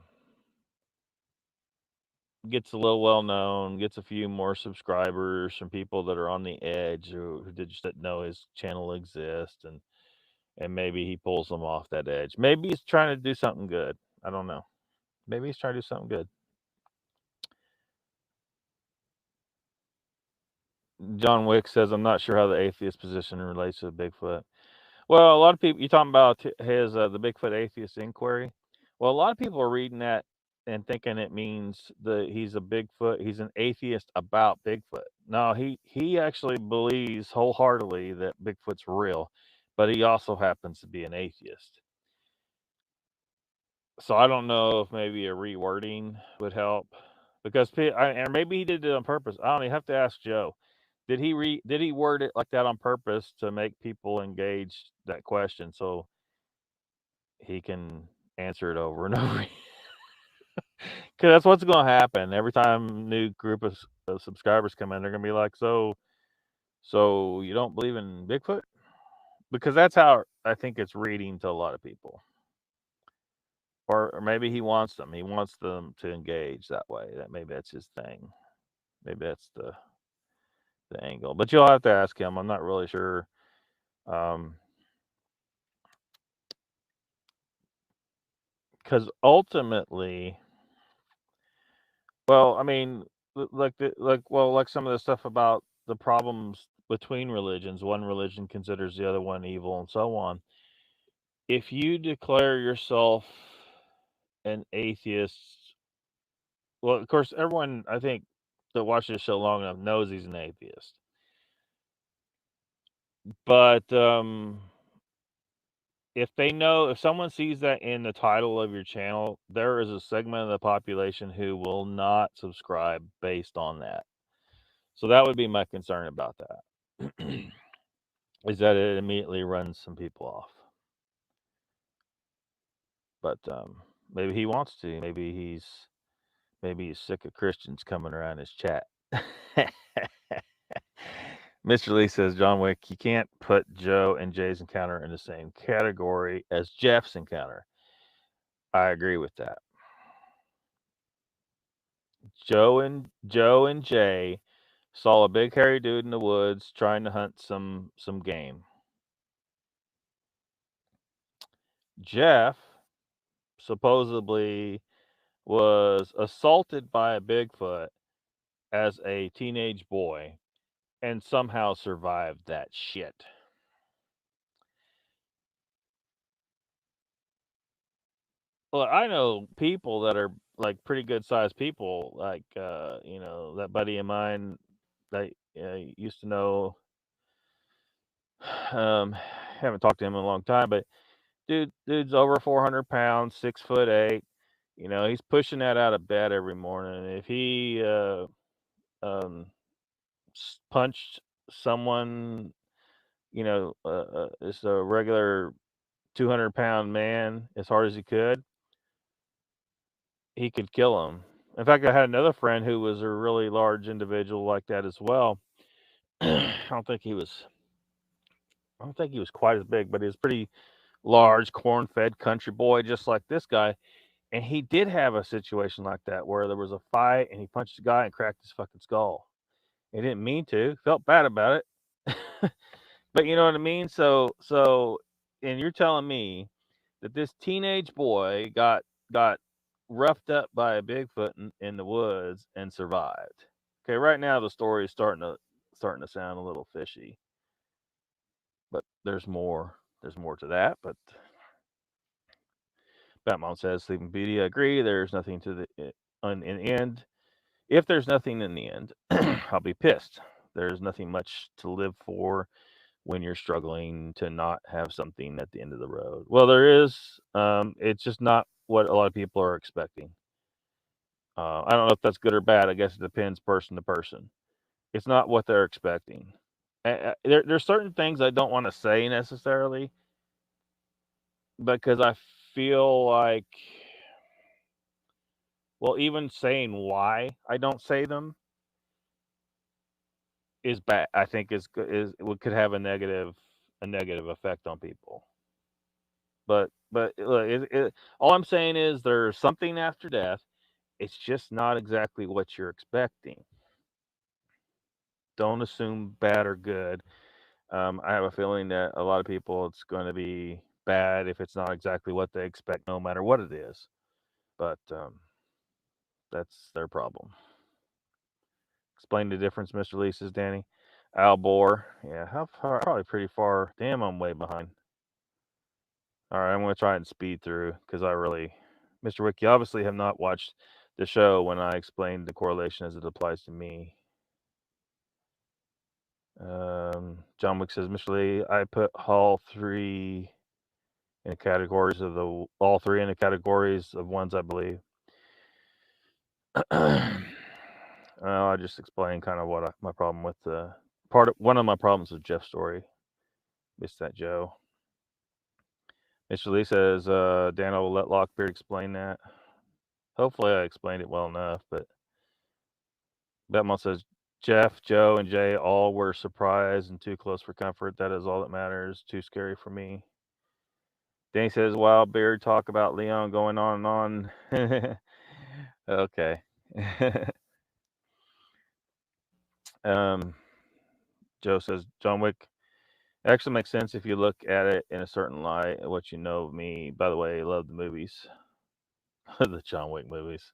gets a little well known, gets a few more subscribers from people that are on the edge who just didn't know his channel exists, and maybe he pulls them off that edge. Maybe he's trying to do something good. I don't know. Maybe he's trying to do something good. John Wick says, "I'm not sure how the atheist position relates to Bigfoot." Well, a lot of people, you're talking about his the Bigfoot atheist inquiry. Well, a lot of people are reading that and thinking it means he's a Bigfoot. He's an atheist about Bigfoot. No, he actually believes wholeheartedly that Bigfoot's real, but he also happens to be an atheist. So I don't know if maybe a rewording would help, because or maybe he did it on purpose. I don't know. You have to ask Joe. Did he word it like that on purpose to make people engage that question so he can answer it over and over? Because that's what's going to happen every time new group of subscribers come in. They're going to be like, so you don't believe in Bigfoot? Because that's how I think it's reading to a lot of people. Or maybe he wants them. He wants them to engage that way. That maybe that's his thing. Maybe that's the angle. But you'll have to ask him. I'm not really sure. Because ultimately, well, I mean, like some of the stuff about the problems between religions. One religion considers the other one evil, and so on. If you declare yourself an atheist, well, of course, everyone I think that watches this show long enough knows he's an atheist. But if someone sees that in the title of your channel, there is a segment of the population who will not subscribe based on that. So that would be my concern about that. Is that it immediately runs some people off. But maybe he wants to. Maybe he's sick of Christians coming around his chat. Mr. Lee says, John Wick, you can't put Joe and Jay's encounter in the same category as Jeff's encounter. I agree with that. Joe and Jay saw a big hairy dude in the woods trying to hunt some game. Jeff supposedly was assaulted by a Bigfoot as a teenage boy and somehow survived that shit. Well, I know people that are like pretty good sized people, like that buddy of mine that used to know. Haven't talked to him in a long time, but dude's over 400 pounds, 6'8". He's pushing that out of bed every morning. If he um, punched someone, it's a regular 200-pound man as hard as he could kill him. In fact, I had another friend who was a really large individual like that as well. I don't think he was quite as big, but he was pretty large, corn-fed country boy, just like this guy. And he did have a situation like that where there was a fight and he punched the guy and cracked his fucking skull. He didn't mean to, felt bad about it. But you know what I mean? And you're telling me that this teenage boy got roughed up by a Bigfoot in the woods and survived. Okay, right now the story is starting to sound a little fishy. But there's more. There's more to that, but Batmom says, Sleeping Beauty, I agree. There's nothing to the in the end. If there's nothing in the end, I'll be pissed. There's nothing much to live for when you're struggling to not have something at the end of the road. Well, there is. It's just not what a lot of people are expecting. I don't know if that's good or bad. I guess it depends person to person. It's not what they're expecting. There's certain things I don't want to say necessarily because I feel like, well, even saying why I don't say them is bad. I think could have a negative effect on people. But look, all I'm saying is there's something after death. It's just not exactly what you're expecting. Don't assume bad or good. I have a feeling that a lot of people, it's going to be bad if it's not exactly what they expect, no matter what it is. but that's their problem. Explain the difference, Mr. Lee, says Danny. Al Bohr. Yeah, how far? Probably pretty far. Damn, I'm way behind. All right, I'm going to try and speed through because I really. Mr. Wick, you obviously have not watched the show when I explained the correlation as it applies to me. John Wick says, Mr. Lee, I put all three in the categories of the all three in the categories of ones I believe. Well, I just explained kind of what my problem with the one of my problems with Jeff's story. Missed that, Joe. Mr. Lee says, Dan will let Lockbeard explain that. Hopefully, I explained it well enough. But Betmont says, Jeff, Joe, and Jay all were surprised and too close for comfort. That is all that matters. Too scary for me. Danny says, Wild Beard talk about Leon going on and on. Okay. Joe says, John Wick actually makes sense if you look at it in a certain light. What you know of me. By the way, I love the movies. The John Wick movies.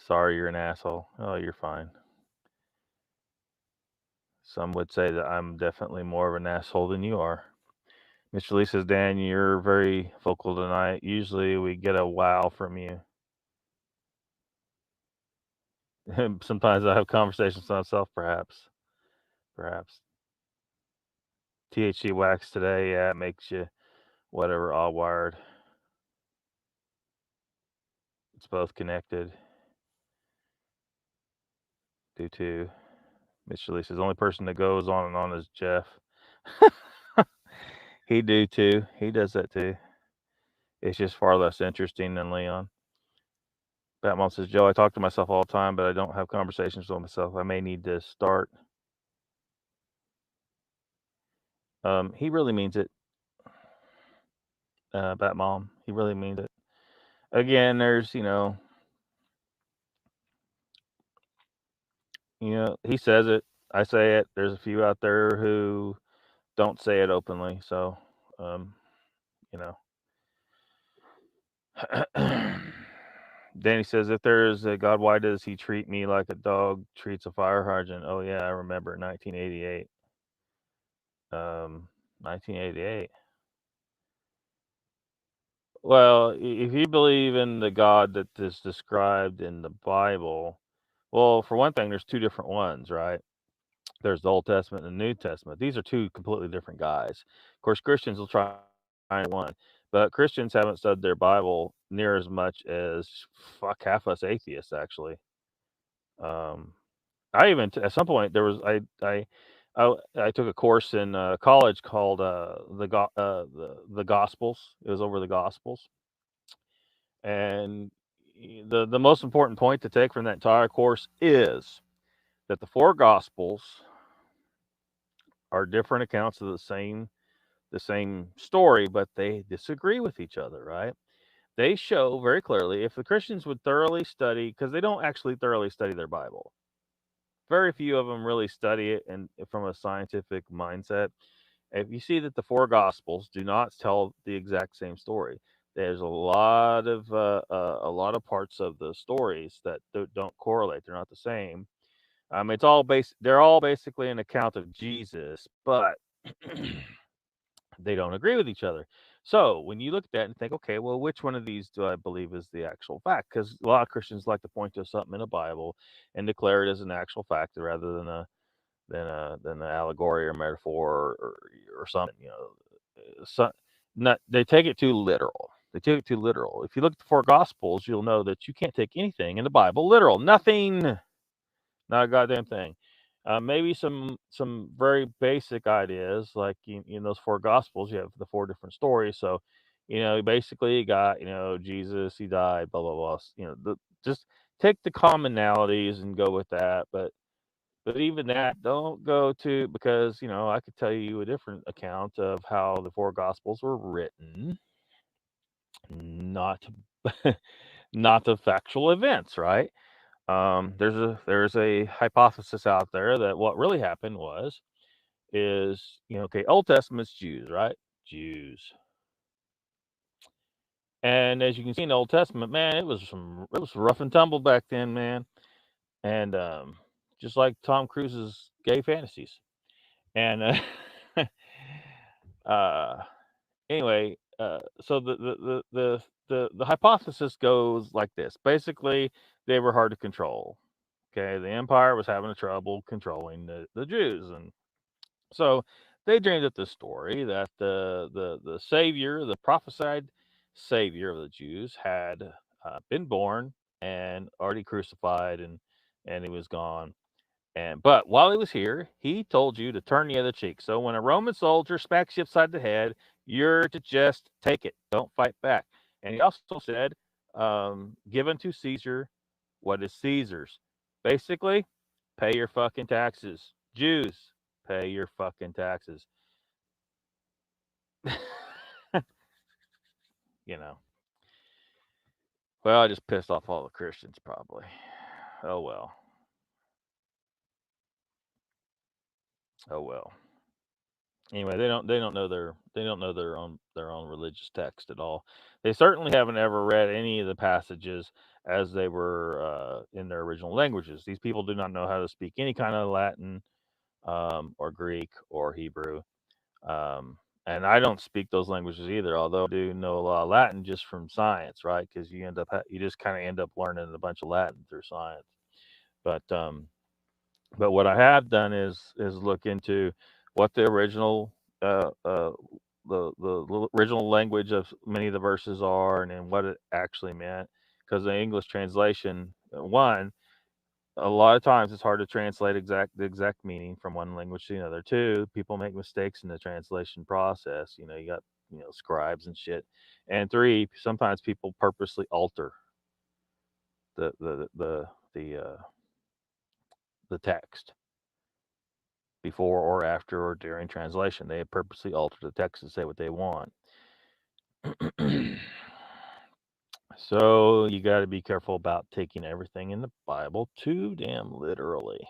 Sorry, you're an asshole. Oh, you're fine. Some would say that I'm definitely more of an asshole than you are. Mr. Lee says, Dan, you're very vocal tonight. Usually we get a wow from you. Sometimes I have conversations with myself, perhaps. Perhaps. THC wax today, yeah, it makes you whatever, all wired. It's both connected. Do too. Mr. Lee says, the only person that goes on and on is Jeff. He do too. He does that too. It's just far less interesting than Leon. Batmom says, Joe, I talk to myself all the time, but I don't have conversations with myself. I may need to start. He really means it. Batmom, he really means it. Again, there's, he says it. I say it. There's a few out there who don't say it openly. So, you know. Danny says, if there's a God, why does he treat me like a dog treats a fire hydrant? Oh, yeah, I remember 1988. 1988. Well, if you believe in the God that is described in the Bible, well, for one thing, there's two different ones, right? There's the Old Testament and the New Testament. These are two completely different guys. Of course, Christians will try one, but Christians haven't studied their Bible near as much as fuck half us atheists, actually. I even at some point there was I took a course in college called the Gospels. It was over the Gospels, and the most important point to take from that entire course is that the four Gospels are different accounts of the same story, but they disagree with each other, right? They show very clearly if the Christians would thoroughly study, because they don't actually thoroughly study their Bible. Very few of them really study it and from a scientific mindset. If you see that the four Gospels do not tell the exact same story, there's a lot of parts of the stories that don't correlate. They're not the same. It's all they're all basically an account of Jesus, but they don't agree with each other. So when you look at that and think, okay, well, which one of these do I believe is the actual fact? Because a lot of Christians like to point to something in the Bible and declare it as an actual fact rather than an allegory or metaphor or something. They take it too literal. They take it too literal. If you look at the four Gospels, you'll know that you can't take anything in the Bible literal. Nothing. Not a goddamn thing. Maybe some very basic ideas like in those four Gospels, you have the four different stories. So, basically you got Jesus, he died, blah blah blah. Just take the commonalities and go with that. But even that, don't go to because I could tell you a different account of how the four Gospels were written, not not the factual events, right? There's a hypothesis out there that what really happened is okay, Old Testament's Jews, right? Jews. And as you can see in the Old Testament, man, it was rough and tumble back then, man. And just like Tom Cruise's gay fantasies. And uh, anyway, so the hypothesis goes like this. Basically, they were hard to control. Okay, the empire was having trouble controlling the Jews, and so they dreamed up this story that the savior, the prophesied savior of the Jews, had been born and already crucified, and he was gone. And but while he was here, he told you to turn the other cheek. So when a Roman soldier smacks you upside the head, you're to just take it. Don't fight back. And he also said, "Give unto Caesar what is Caesar's." Basically, pay your fucking taxes. Jews, pay your fucking taxes. you know. Well, I just pissed off all the Christians, probably. Oh well. Oh well. Anyway, they don't know their own religious text at all. They certainly haven't ever read any of the passages as they were in their original languages. These people do not know how to speak any kind of Latin or Greek or Hebrew. Um, and I don't speak those languages either, although I do know a lot of Latin just from science, right? Because you just kind of end up learning a bunch of Latin through science. But but what I have done is look into what the original uh, uh, the original language of many of the verses are, and then what it actually meant. Because the English translation, one, a lot of times it's hard to translate the exact meaning from one language to another. Two, people make mistakes in the translation process. You got scribes and shit. And three, sometimes people purposely alter the the the the uh, the text before or after or during translation. They purposely alter the text to say what they want. So you got to be careful about taking everything in the Bible too damn literally.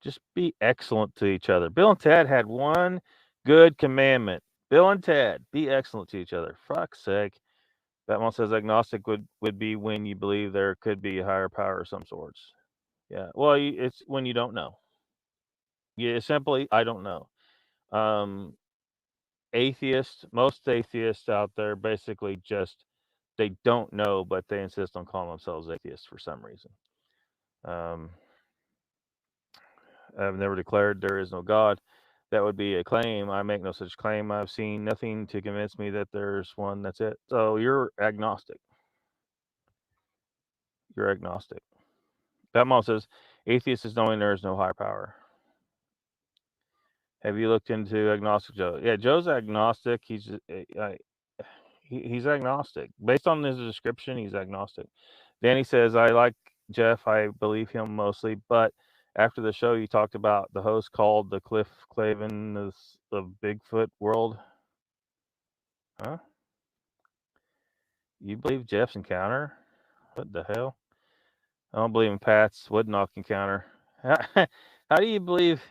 Just be excellent to each other. Bill and Ted had one good commandment. Bill and Ted, be excellent to each other. Fuck's sake. Batman says agnostic would be when you believe there could be a higher power of some sorts. Yeah. Well, it's when you don't know. Yeah, simply, I don't know. Um, most atheists out there basically just they don't know, but they insist on calling themselves atheists for some reason. Um, I've never declared there is no God. That would be a claim. I make no such claim. I've seen nothing to convince me that there's one. That's it. So you're agnostic. You're agnostic. That mom says atheist is knowing there is no higher power. Have you looked into agnostic Joe? Yeah, Joe's agnostic. He's agnostic. Based on his description, he's agnostic. Danny says, I like Jeff. I believe him mostly. But after the show, you talked about the host called the Cliff Clavin of Bigfoot World. Huh? You believe Jeff's encounter? What the hell? I don't believe in Pat's wood knock encounter. How do you believe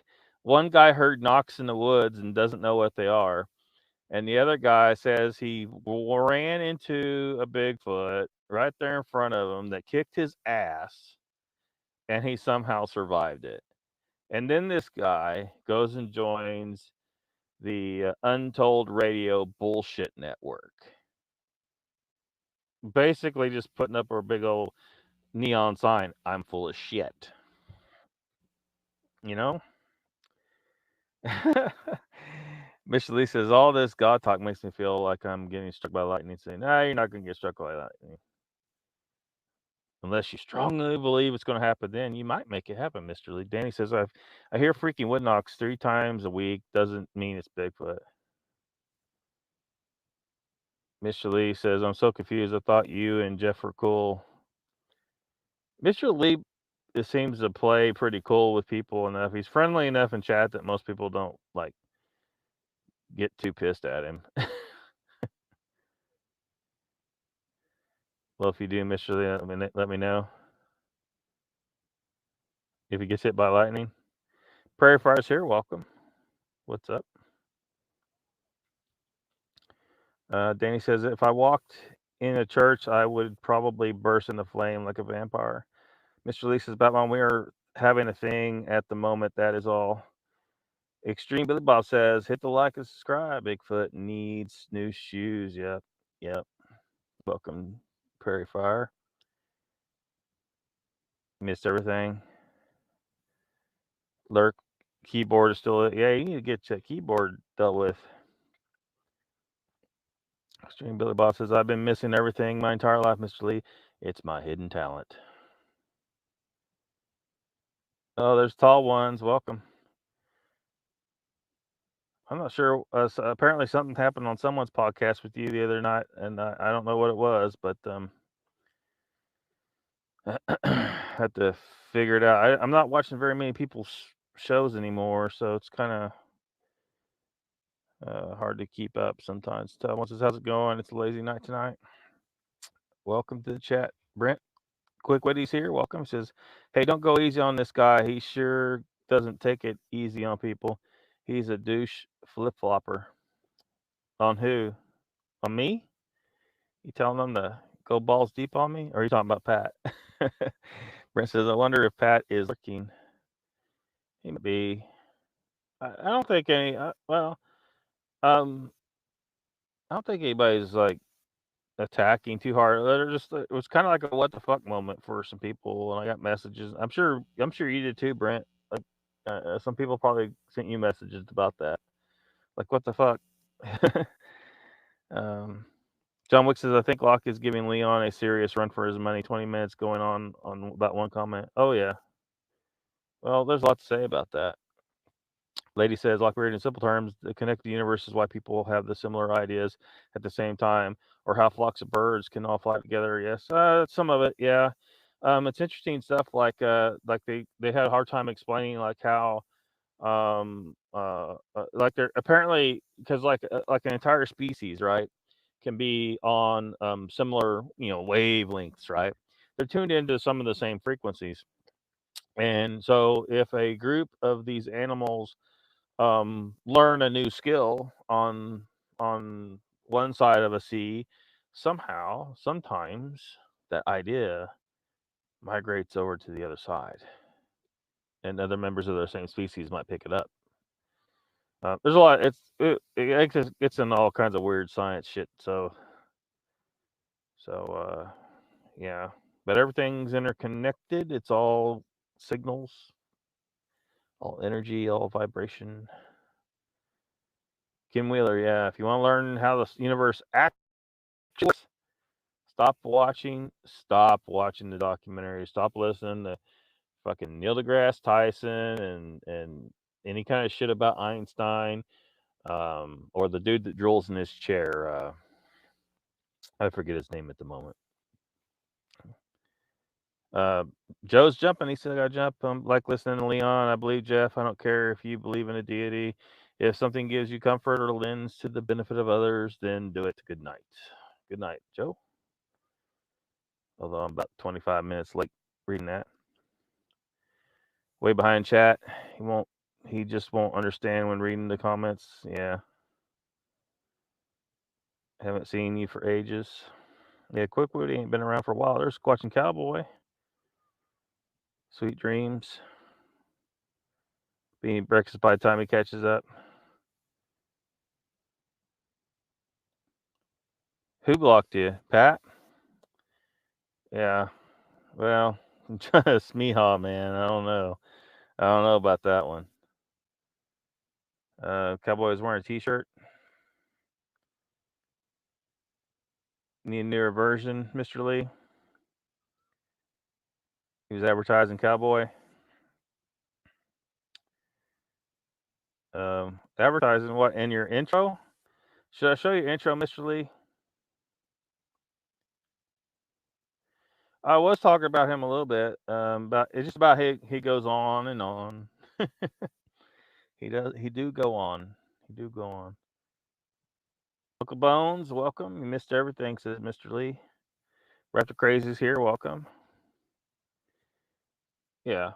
one guy heard knocks in the woods and doesn't know what they are? And the other guy says he ran into a Bigfoot right there in front of him that kicked his ass and he somehow survived it. And then this guy goes and joins the Untold Radio bullshit network. Basically, just putting up a big old neon sign, I'm full of shit. You know? Mr. Lee says, all this God talk makes me feel like I'm getting struck by lightning. Saying, nah, you're not going to get struck by lightning. Unless you strongly believe it's going to happen, then you might make it happen, Mr. Lee. Danny says, I hear freaking wood knocks 3 times a week. Doesn't mean it's Bigfoot. Mr. Lee says, I'm so confused. I thought you and Jeff were cool. Mr. Lee seems to play pretty cool with people enough. He's friendly enough in chat that most people don't like get too pissed at him. Well, if you do, Mr. Lee, let me know. If he gets hit by lightning. Prairie Fire's here. Welcome. What's up? Danny says, if I walked in a church, I would probably burst into flame like a vampire. Mr. Lee says, Batman, we are having a thing at the moment. That is all. Extreme Billy Bob says, hit the like and subscribe. Bigfoot needs new shoes. Yep. Yep. Welcome, Prairie Fire. Missed everything. Lurk keyboard is still. Yeah, you need to get your keyboard dealt with. Extreme Billy Bob says, I've been missing everything my entire life, Mr. Lee. It's my hidden talent. Oh, there's tall ones. Welcome. I'm not sure. So apparently, something happened on someone's podcast with you the other night, and I don't know what it was, but had to figure it out. I'm not watching very many people's shows anymore, so it's kind of hard to keep up sometimes. One says, how's it going? It's a lazy night tonight. Welcome to the chat. Brent Quick Witty's here. Welcome. He says, hey, don't go easy on this guy. He sure doesn't take it easy on people. He's a douche flip-flopper. On who? On me? You telling them to go balls deep on me? Or are you talking about Pat? Brent says, I wonder if Pat is lurking. He might be. I don't think any. Um, I don't think anybody's like attacking too hard. They're just. It was kind of like a what the fuck moment for some people, and I got messages. I'm sure you did too, Brent. Like, some people probably sent you messages about that. Like, what the fuck? um, John Wick says, I think Locke is giving Leon a serious run for his money. 20 minutes going on that one comment. Oh yeah. Well, there's a lot to say about that. Lady says, Lockbeard, in simple terms, the connected universe is why people have the similar ideas at the same time, or how flocks of birds can all fly together. Yes, some of it, yeah. It's interesting stuff like they had a hard time explaining like how like they're apparently because like an entire species, right, can be on similar wavelengths, right? They're tuned into some of the same frequencies, and so if a group of these animals learn a new skill on one side of a sea, sometimes that idea migrates over to the other side, and other members of the same species might pick it up. There's a lot. It's in all kinds of weird science shit. So yeah, but everything's interconnected. It's all signals, all energy, all vibration. Kim Wheeler, yeah. If you want to learn how the universe actually works, stop watching the documentary. Stop listening to fucking Neil deGrasse Tyson and any kind of shit about Einstein, or the dude that drills in his chair. I forget his name at the moment. Joe's jumping. He said, I got to jump. I'm like listening to Leon. I believe Jeff. I don't care if you believe in a deity. If something gives you comfort or lends to the benefit of others, then do it. Good night. Good night, Joe. Although I'm about 25 minutes late reading that. Way behind chat. He just won't understand when reading the comments. Yeah. Haven't seen you for ages. Yeah, Quickwood ain't been around for a while. There's Squatching Cowboy. Sweet dreams. Being breakfast by the time he catches up. Who blocked you? Pat? Yeah. Well, just Meehaw, man. I don't know. I don't know about that one. Cowboy was wearing a t-shirt. Need a newer version, Mr. Lee? He was advertising Cowboy. Advertising what in your intro? Should I show you intro, Mr. Lee? I was talking about him a little bit. But it's just about he goes on and on. He do go on. He do go on. Uncle Bones, welcome. You missed everything, says Mr. Lee. Raptor Crazy's here, welcome. Yeah.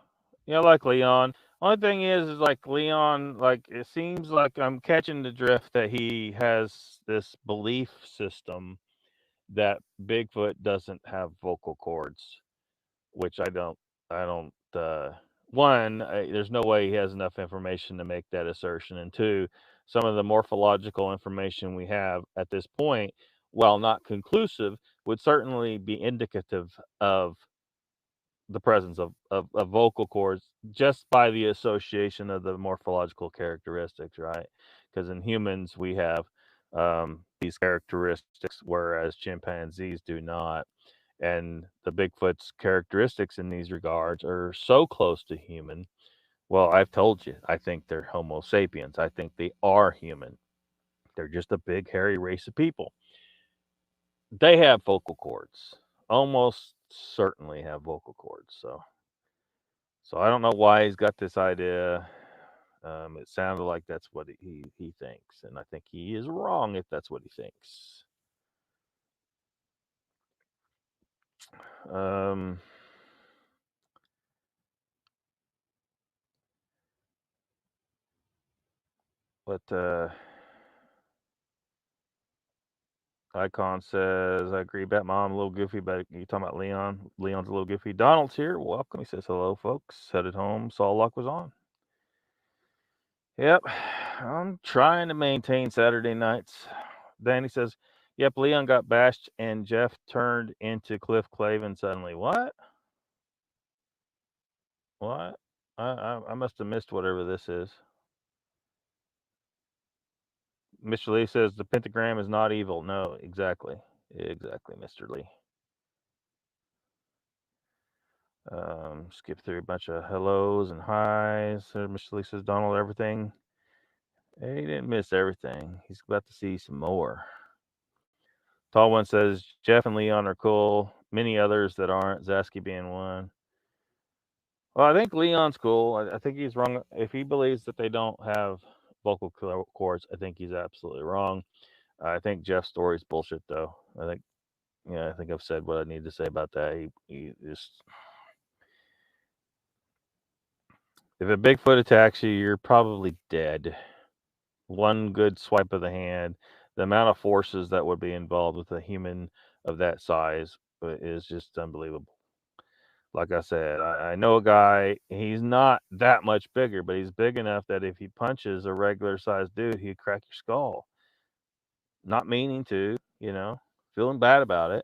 Yeah, like Leon. Only thing is like Leon, like it seems like I'm catching the drift that he has this belief system that Bigfoot doesn't have vocal cords, which I don't. One, there's no way he has enough information to make that assertion, and two, some of the morphological information we have at this point, while not conclusive, would certainly be indicative of the presence of vocal cords just by the association of the morphological characteristics, right? Because in humans we have these characteristics, whereas chimpanzees do not. And the Bigfoot's characteristics in these regards are so close to human. Well, I've told you, I think they're Homo sapiens. I think they are human. They're just a big, hairy race of people. They have vocal cords. Almost certainly have vocal cords. So I don't know why he's got this idea. It sounded like that's what he thinks, and I think he is wrong if that's what he thinks. Um, but Icon says, I agree. Bet Mom, a little goofy, but you talking about Leon? Leon's a little goofy. Donald's here. Welcome. He says, hello, folks. Headed home. Saw luck was on. Yep. I'm trying to maintain Saturday nights. Danny says, yep, Leon got bashed and Jeff turned into Cliff Clavin suddenly. What? What? I must have missed whatever this is. Mr. Lee says the pentagram is not evil. No, exactly. Exactly, Mr. Lee. Skip through a bunch of hellos and highs. Mr. Lee says, Donald, everything. Hey, he didn't miss everything. He's about to see some more. Tall one says, Jeff and Leon are cool. Many others that aren't, Zasky being one. Well, I think Leon's cool. I think he's wrong. If he believes that they don't have vocal cords, I think he's absolutely wrong. I think Jeff's story's bullshit, though. I think I've said what I need to say about that. He just, if a Bigfoot attacks you, you're probably dead. One good swipe of the hand, the amount of forces that would be involved with a human of that size is just unbelievable. Like I said, I know a guy, he's not that much bigger, but he's big enough that if he punches a regular sized dude, he'd crack your skull. Not meaning to, feeling bad about it.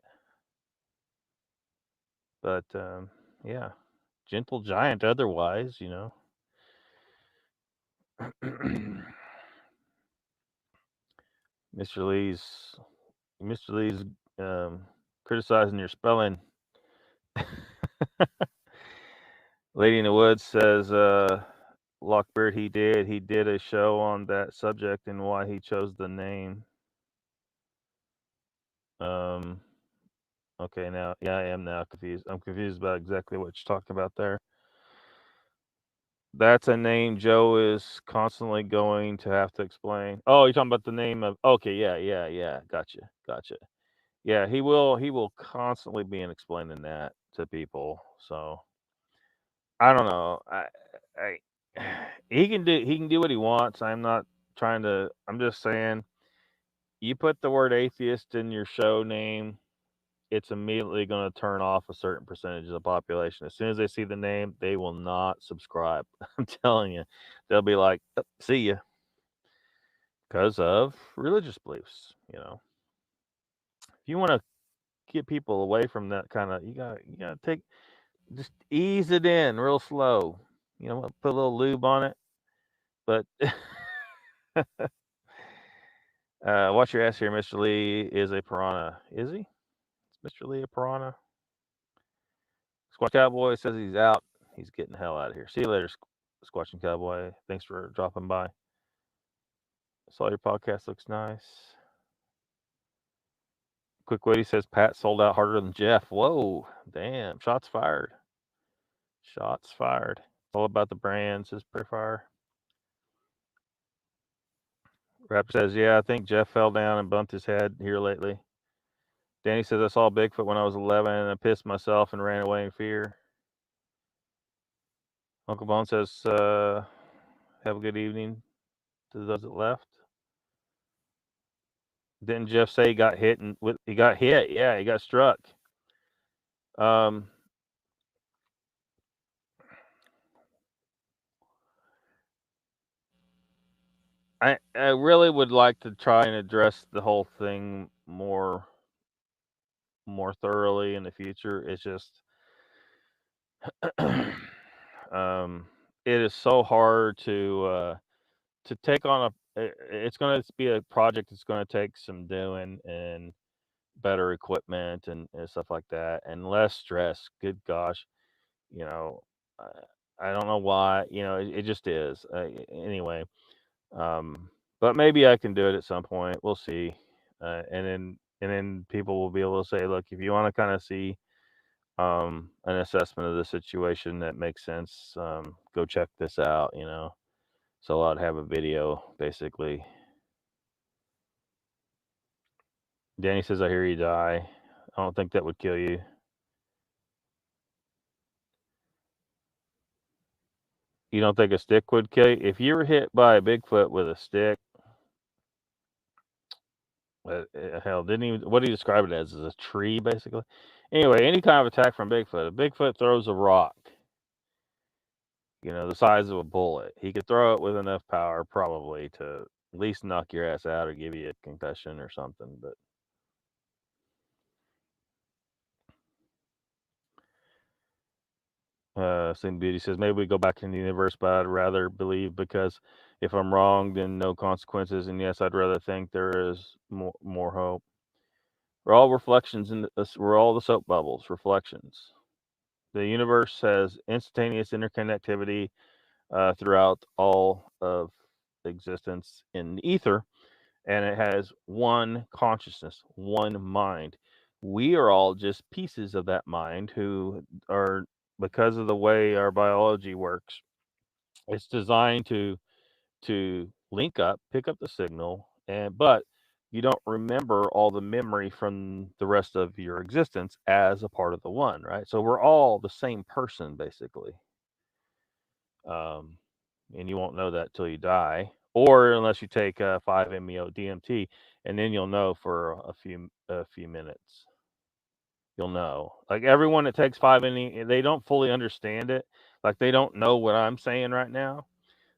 But yeah, gentle giant otherwise. Mr. Lee's Mr. Lee's criticizing your spelling. Lady in the Woods says, Lockbeard, he did a show on that subject and why he chose the name. Um, okay, now, yeah, I am now confused. I'm confused about exactly what you're talking about there. That's a name Joe is constantly going to have to explain. Oh, you're talking about the name of. Okay, yeah. Gotcha. Yeah, he will constantly be explaining that to people. So I don't know. I he can do what he wants. I'm not trying to. I'm just saying, you put the word atheist in your show name, it's immediately going to turn off a certain percentage of the population. As soon as they see the name, they will not subscribe. I'm telling you, they'll be like, "Oh, see ya," because of religious beliefs. If you want to get people away from that kind of, you gotta take, just ease it in real slow. Put a little lube on it, but watch your ass here. Mr. Lee is a piranha. Is he? Is Mr. Lee a piranha? Squatch Cowboy says he's out. He's getting the hell out of here. See you later, Squatching Cowboy. Thanks for dropping by. Saw your podcast looks nice. Quick Witty says Pat sold out harder than Jeff. Whoa, damn! Shots fired. Shots fired. It's all about the brand, says Prefire. Rapper says, yeah, I think Jeff fell down and bumped his head here lately. Danny says, I saw Bigfoot when I was 11 and I pissed myself and ran away in fear. Uncle Bone says, "Have a good evening to those that left." Didn't Jeff say he got hit? He got hit. Yeah, he got struck. Um, I really would like to try and address the whole thing more thoroughly in the future. It's just it is so hard to take on it's going to be a project that's going to take some doing and better equipment and stuff like that and less stress. Good gosh, you know, I don't know why, it just is. Anyway, but maybe I can do it at some point. We'll see. And then people will be able to say, look, if you want to kind of see an assessment of the situation that makes sense, go check this out, So I'd have a video basically. Danny says, I hear you die. I don't think that would kill you. You don't think a stick would kill you? If you were hit by a Bigfoot with a stick, hell, didn't even, what do you describe it as? As a tree, basically? Anyway, any kind of attack from Bigfoot. If Bigfoot throws a rock, the size of a bullet, he could throw it with enough power probably to at least knock your ass out or give you a concussion or something. But Sleeping Beauty says, maybe we go back in the universe, but I'd rather believe because if I'm wrong, then no consequences. And yes, I'd rather think there is more hope. We're all reflections we're all the soap bubbles, reflections. The universe has instantaneous interconnectivity throughout all of existence in the ether, and it has one consciousness, one mind. We are all just pieces of that mind who are, because of the way our biology works, it's designed to link up, pick up the signal, but you don't remember all the memory from the rest of your existence as a part of the one, right? So we're all the same person basically. And you won't know that till you die, or unless you take 5-MeO DMT, and then you'll know for a few minutes. You'll know. Like everyone that takes 5-MeO, they don't fully understand it. Like they don't know what I'm saying right now.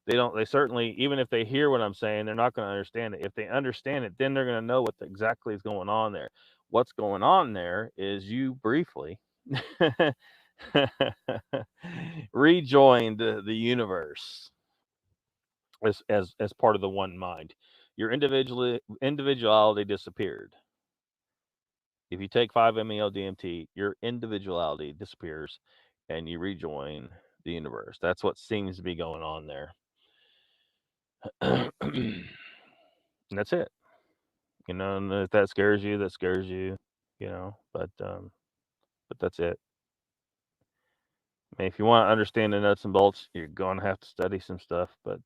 They don't. They certainly, even if they hear what I'm saying, they're not going to understand it. If they understand it, then they're going to know what exactly is going on there. What's going on there is you briefly rejoined the universe as part of the one mind. Your individuality disappeared. If you take 5-MeO DMT, your individuality disappears, and you rejoin the universe. That's what seems to be going on there. And that's it. And if that scares you, that scares you. But that's it. I mean, if you want to understand the nuts and bolts, you're going to have to study some stuff. But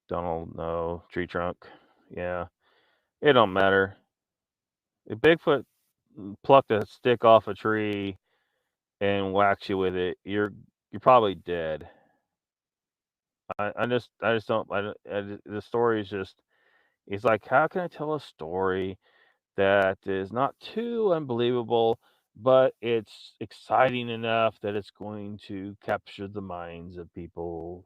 Donald, no, tree trunk, yeah, it don't matter. If Bigfoot plucked a stick off a tree and whacks you with it, you're probably dead. I just don't. The story is just. It's like, how can I tell a story that is not too unbelievable, but it's exciting enough that it's going to capture the minds of people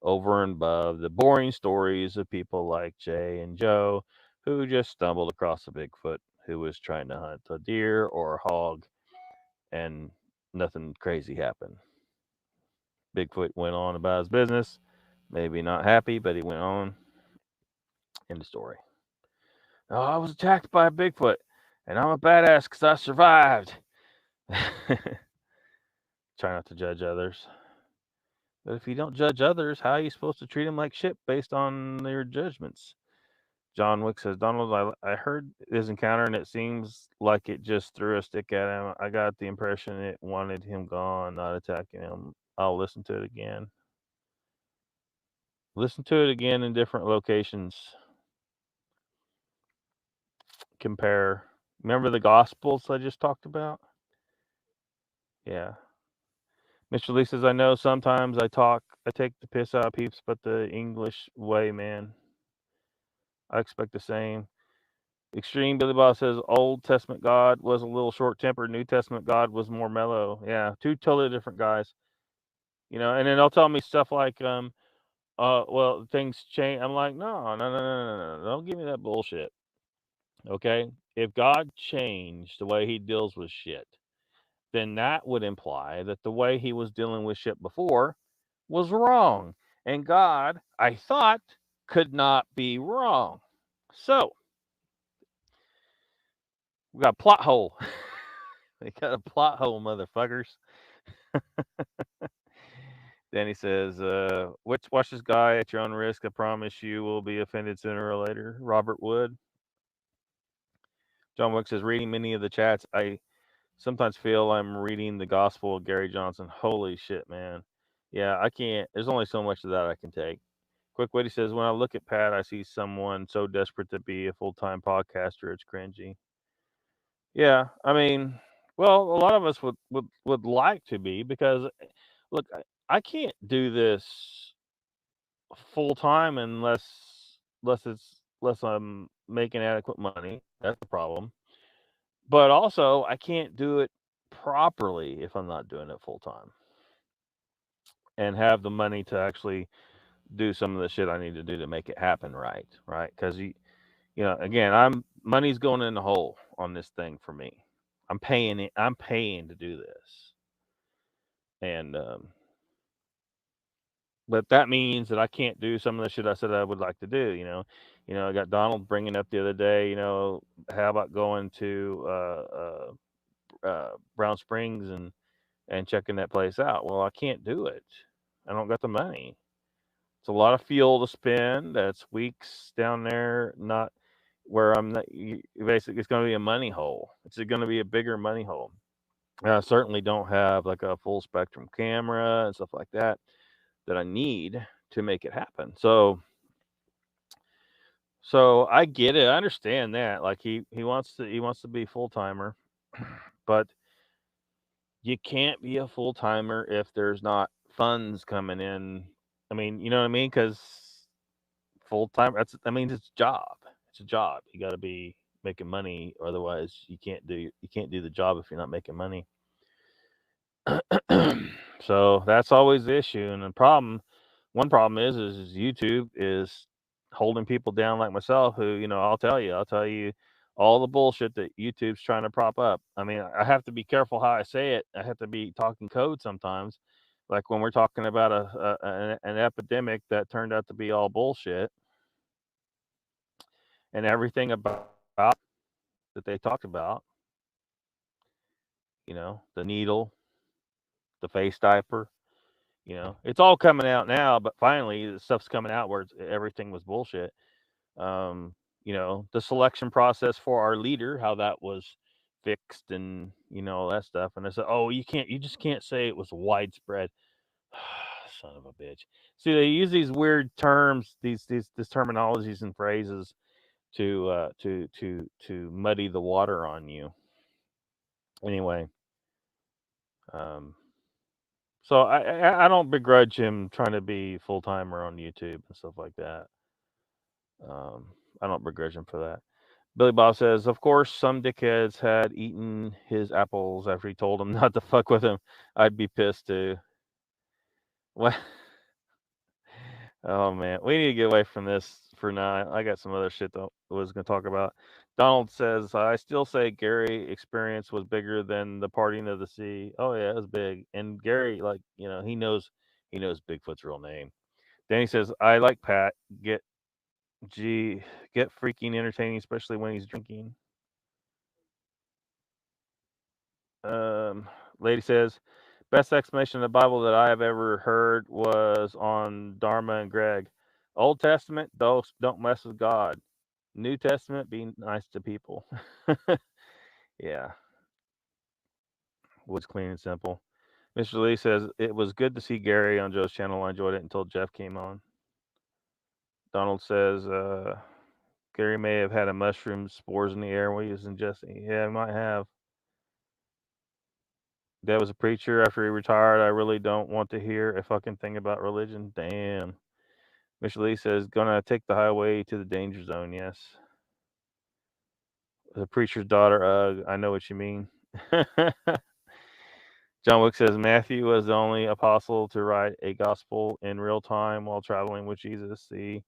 over and above the boring stories of people like Jay and Joe, who just stumbled across a Bigfoot who was trying to hunt a deer or a hog, and nothing crazy happened. Bigfoot went on about his business, maybe not happy, but he went on. End of story. Oh, I was attacked by a Bigfoot, and I'm a badass because I survived. Try not to judge others. But if you don't judge others, how are you supposed to treat them like shit based on their judgments? John Wick says, Donald, I heard his encounter and it seems like it just threw a stick at him. I got the impression it wanted him gone, not attacking him. I'll listen to it again. Listen to it again in different locations. Compare. Remember the Gospels I just talked about? Yeah. Mr. Lee says, I know sometimes I take the piss out of peeps, but the English way, man. I expect the same. Extreme Billy Bob says, Old Testament God was a little short tempered. New Testament God was more mellow. Yeah, two totally different guys. And then they'll tell me stuff like, well, things change. I'm like, no, no, no, no, no, no, no. Don't give me that bullshit. Okay? If God changed the way he deals with shit, then that would imply that the way he was dealing with shit before was wrong. And God, I thought, could not be wrong. So, we got a plot hole. We got a plot hole, motherfuckers. Danny says, watch this guy at your own risk. I promise you will be offended sooner or later. Robert Wood. John Wick says, reading many of the chats, I sometimes feel I'm reading the Gospel of Gary Johnson. Holy shit, man. Yeah, I can't. There's only so much of that I can take. Quick Witty says, when I look at Pat, I see someone so desperate to be a full time podcaster, it's cringy. Yeah, I mean, well, a lot of us would like to be because, look, I can't do this full time unless I'm making adequate money. That's the problem. But also, I can't do it properly if I'm not doing it full time and have the money to actually do some of the shit I need to do to make it happen right? Because again, money's going in the hole on this thing for me. I'm paying it. I'm paying to do this, and but that means that I can't do some of the shit I said I would like to do. I got Donald bringing up the other day. How about going to Brown Springs and checking that place out? Well, I can't do it. I don't got the money. It's a lot of fuel to spend. That's weeks down there, not where I'm not. Basically, it's going to be a money hole. It's going to be a bigger money hole. I certainly don't have like a full spectrum camera and stuff like that I need to make it happen. So I get it. I understand that. Like he wants to be full timer, but you can't be a full timer if there's not funds coming in. I mean, you know what I mean? Because full time, that means it's a job. It's a job. You got to be making money, otherwise you can't do the job if you're not making money. So that's always the issue. And one problem is YouTube is holding people down like myself who, I'll tell you all the bullshit that YouTube's trying to prop up. I mean, I have to be careful how I say it. I have to be talking code sometimes. Like when we're talking about an epidemic that turned out to be all bullshit, and everything about that they talked about, the needle, the face diaper, it's all coming out now, but finally the stuff's coming out where everything was bullshit. The selection process for our leader, how that was fixed, and all that stuff. And I said, oh, you just can't say it was widespread. Son of a bitch. See, they use these weird terms, these terminologies and phrases to muddy the water on you. Anyway, um, so I don't begrudge him trying to be full timer on YouTube and stuff like that. Um, I don't begrudge him for that. Billy Bob says, of course, some dickheads had eaten his apples after he told them not to fuck with him. I'd be pissed too. What? Oh man, we need to get away from this for now. I got some other shit that I was going to talk about. Donald says, I still say Gary experience was bigger than the parting of the sea. Oh yeah, it was big. And Gary, like, he knows Bigfoot's real name. Danny says, I like Pat. Get G get freaking entertaining, especially when he's drinking. Um, Lady says, best explanation of the Bible that I have ever heard was on Dharma and Greg. Old Testament, don't mess with God. New Testament, be nice to people. Yeah, was clean and simple. Mr. Lee says it was good to see Gary on Joe's channel. I enjoyed it until Jeff came on. Donald says Gary may have had a mushroom spores in the air when he was ingesting. Yeah, he might have. Dad was a preacher after he retired. I really don't want to hear a fucking thing about religion. Damn. Mr. Lee says, gonna take the highway to the danger zone. Yes. The preacher's daughter. I know what you mean. John Wick says Matthew was the only apostle to write a gospel in real time while traveling with Jesus. The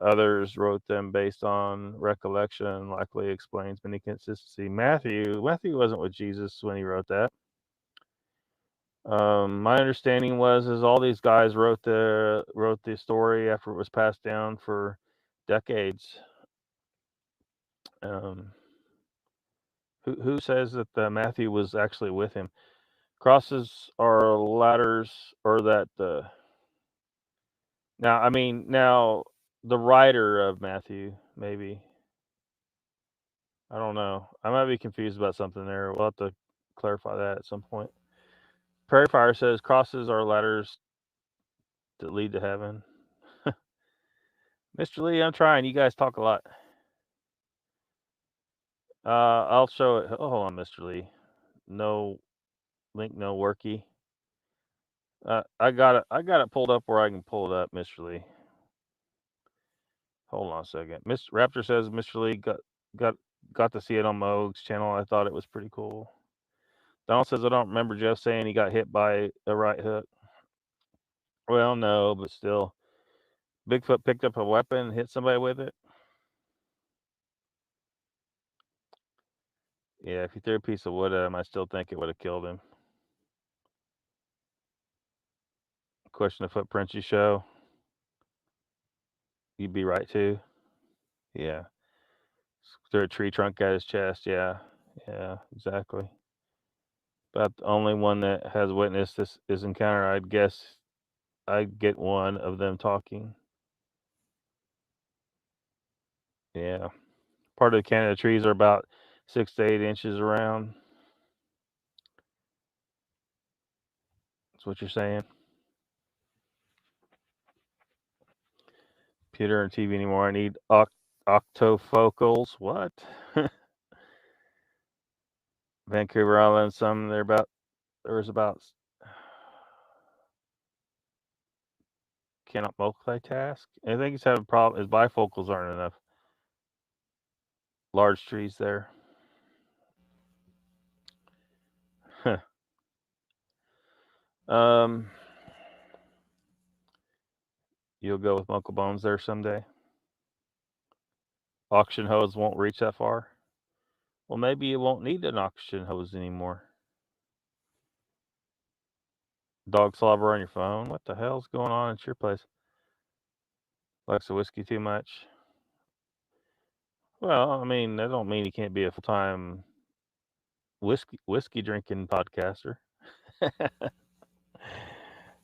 others wrote them based on recollection. Likely explains many consistency. Matthew wasn't with Jesus when he wrote that. My understanding was is all these guys wrote the story after it was passed down for decades. Um, who says that Matthew was actually with him? Crosses are ladders, or that now the writer of Matthew maybe. I don't know. I might be confused about something there. We'll have to clarify that at some point. Prairie Fire says crosses are ladders that lead to heaven. Mr. Lee, I'm trying. You guys talk a lot. I'll show it. Oh, hold on, Mr. Lee. No link, no worky. I got it. I got it pulled up where I can pull it up, Mr. Lee. Hold on a second. Miss Raptor says Mr. Lee got got to see it on Moog's channel. I thought it was pretty cool. Donald says I don't remember Jeff saying he got hit by a right hook. Well, no, but still, Bigfoot picked up a weapon and hit somebody with it. Yeah, if he threw a piece of wood at him, I still think it would have killed him. Question of footprints you show. You'd be right too. Yeah. Threw a tree trunk at his chest. Yeah. Yeah, exactly. About the only one that has witnessed this encounter. I'd guess I'd get one of them talking. Yeah. Part of the Canada trees are about 6 to 8 inches around. That's what you're saying. Computer and TV anymore. I need octofocals. What? Vancouver Island. There's about cannot multitask. I think he's having a problem. His bifocals aren't enough. Large trees there. um, you'll go with Uncle Bones there someday. Auction hose won't reach that far. Well, maybe you won't need an auction hose anymore. Dog slobber on your phone. What the hell's going on at your place? Likes the whiskey too much. Well, I mean, that don't mean he can't be a full time whiskey drinking podcaster.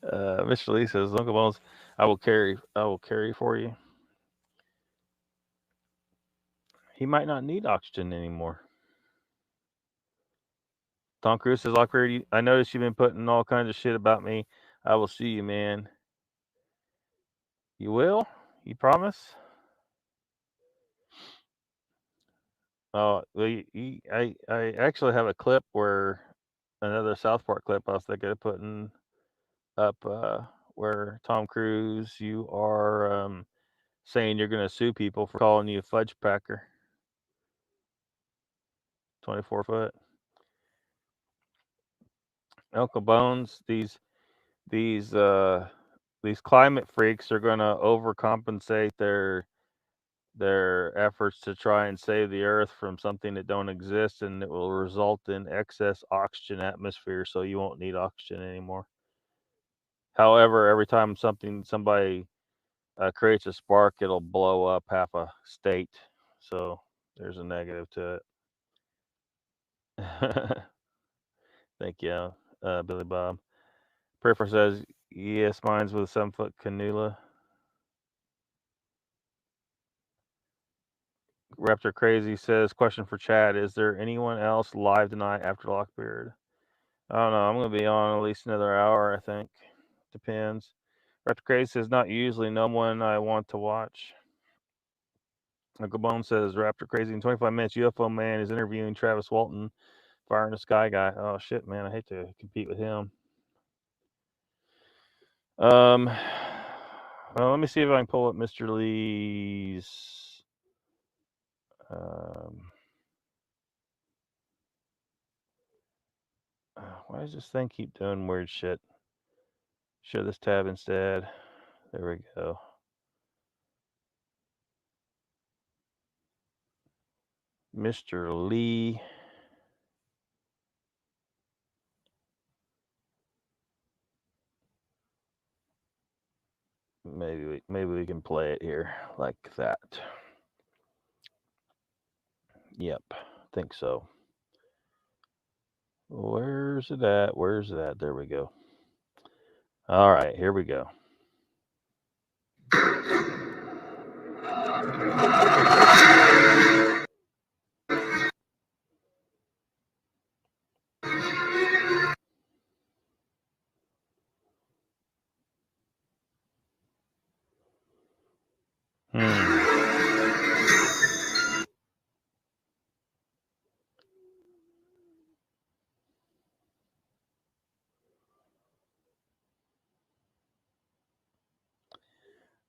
Mr. Lee says, Uncle Bones, I will carry for you. He might not need oxygen anymore. Tom Cruise says, Lockbeard, I noticed you've been putting all kinds of shit about me. I will see you, man. You will? You promise? Oh, well, I actually have a clip where another South Park clip I was thinking of putting up where Tom Cruise, you are saying you're going to sue people for calling you a fudge packer. 24 foot. Uncle Bones, these climate freaks are going to overcompensate their efforts to try and save the earth from something that don't exist, and it will result in excess oxygen atmosphere, so you won't need oxygen anymore. However, every time somebody creates a spark, it'll blow up half a state, so there's a negative to it. Thank you, Billy Bob. Peripher says, yes, mine's with a 7-foot cannula. Raptor Crazy says, question for Chad. Is there anyone else live tonight after Lockbeard? I don't know. I'm going to be on at least another hour, I think. Depends. Raptor Crazy says, not usually. No one I want to watch. Uncle Bone says, Raptor Crazy, in 25 minutes, UFO Man is interviewing Travis Walton Fire in the Sky guy. Oh shit, man, I hate to compete with him. Well, let me see if I can pull up Mr. Lee's. Why does this thing keep doing weird shit? Show this tab instead. There we go. Mr. Lee. Maybe we can play it here like that. Yep, think so. Where's it at? Where's it at? There we go. All right, here we go.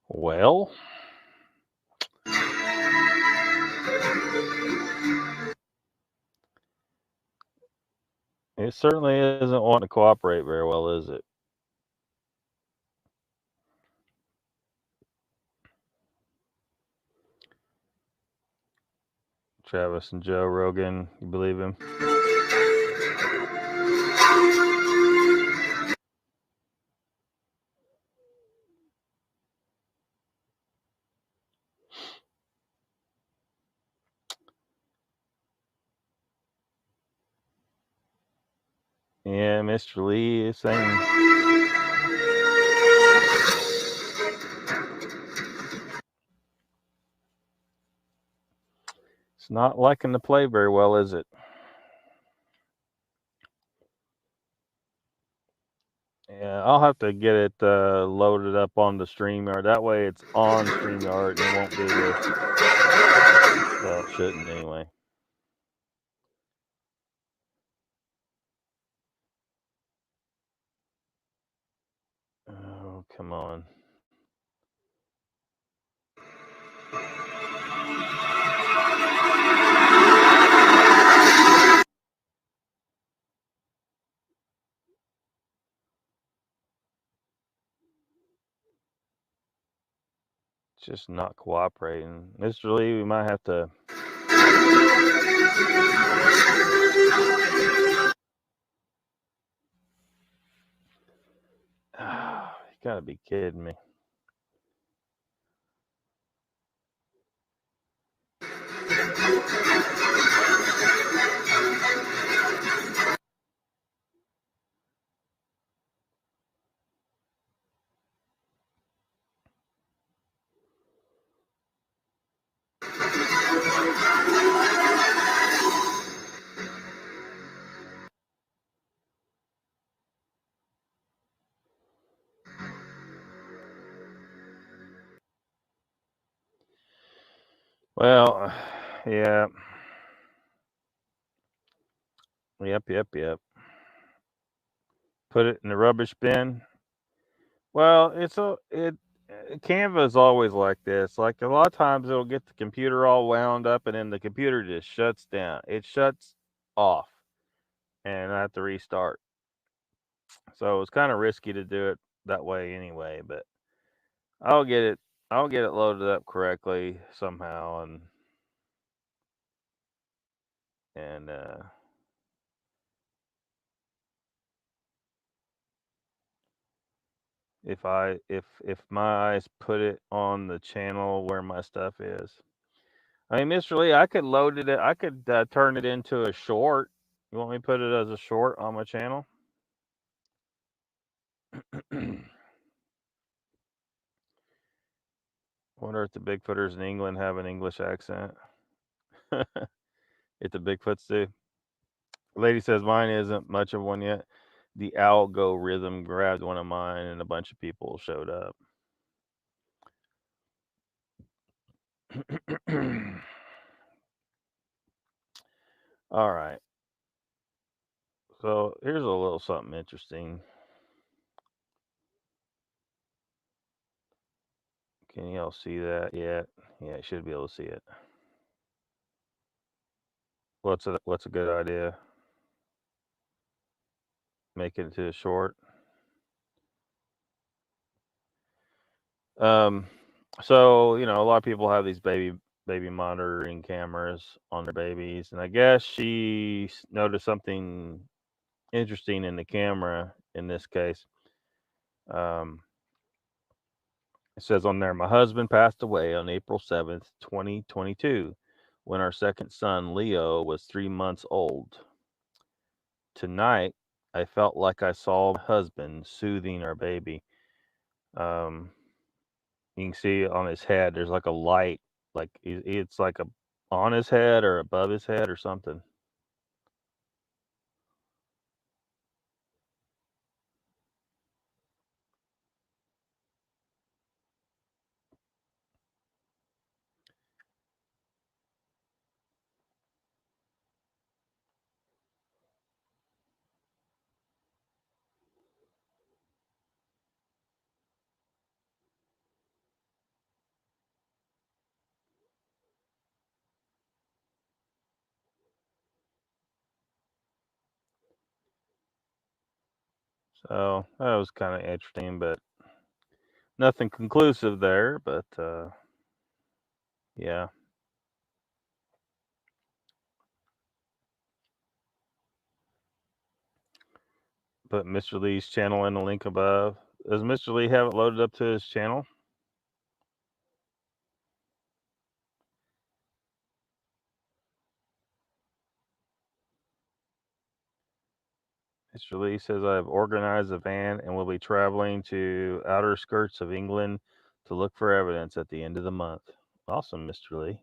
Well, it certainly isn't wanting to cooperate very well, is it? Travis and Joe Rogan, you believe him? Yeah, Mr. Lee is saying it's not liking to play very well, is it? Yeah, I'll have to get it loaded up on the StreamYard. That way it's on StreamYard and it won't be with... Well, it shouldn't anyway. Oh, come on. It's just not cooperating. Mr. Lee, we might have to... You gotta be kidding me. Well, yeah. Yep. Put it in the rubbish bin. Well, Canva is always like this. Like a lot of times it'll get the computer all wound up and then the computer just shuts down. It shuts off and I have to restart. So it's kind of risky to do it that way anyway, but I'll get it loaded up correctly somehow and if my eyes put it on the channel where my stuff is. I mean, Mr. Lee, I could load it. I could turn it into a short. You want me to put it as a short on my channel? Wonder if the Bigfooters in England have an English accent. If the Bigfoots do. Lady says mine isn't much of one yet. The algorithm grabbed one of mine and a bunch of people showed up. All right. So here's a little something interesting. Can y'all see that yet? Yeah, you should be able to see it. What's a good idea? Make it into a short. So a lot of people have these baby monitoring cameras on their babies, and I guess she noticed something interesting in the camera in this case. Um, it says on there, my husband passed away on April 7th, 2022, when our second son, Leo, was 3 months old. Tonight, I felt like I saw my husband soothing our baby. Um, you can see on his head, there's like a light, like it's like on his head or above his head or something. So that was kind of interesting, but nothing conclusive there. But yeah. Put Mr. Lee's channel in the link above. Does Mr. Lee have it loaded up to his channel? Mr. Lee says, I have organized a van and will be traveling to outer skirts of England to look for evidence at the end of the month. Awesome, Mr. Lee.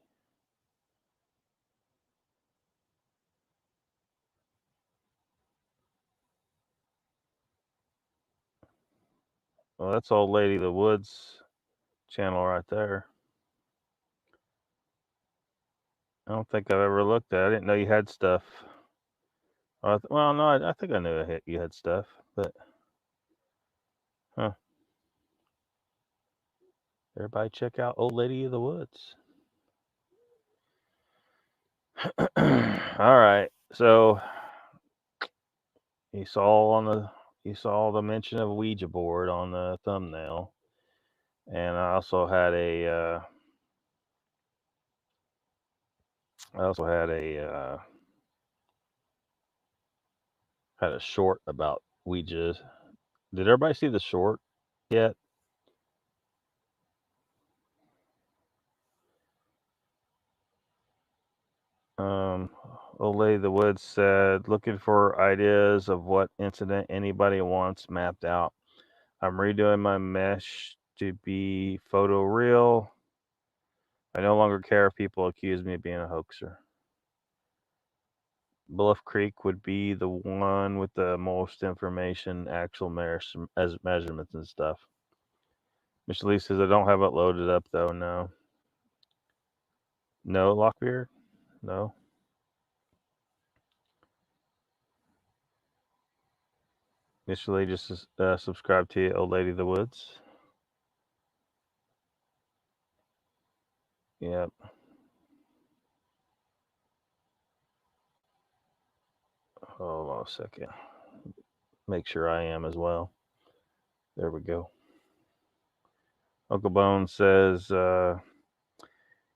Well, that's Old Lady the Woods channel right there. I don't think I've ever looked at it. I didn't know you had stuff. Well, no, I think I knew you had stuff, but huh. Everybody check out Old Lady of the Woods. All right. So you saw the mention of Ouija board on the thumbnail, and I also had a short about Ouija. Did everybody see the short yet? Old Lady of the Woods said, looking for ideas of what incident anybody wants mapped out. I'm redoing my mesh to be photo real. I no longer care if people accuse me of being a hoaxer. Bluff Creek would be the one with the most information, actual measurements and stuff. Mr. Lee says, I don't have it loaded up though, no. No, Lockbeard? No. Mr. Lee just subscribed to you, Old Lady of the Woods. Yep. Hold on a second. Make sure I am as well. There we go. Uncle Bone says,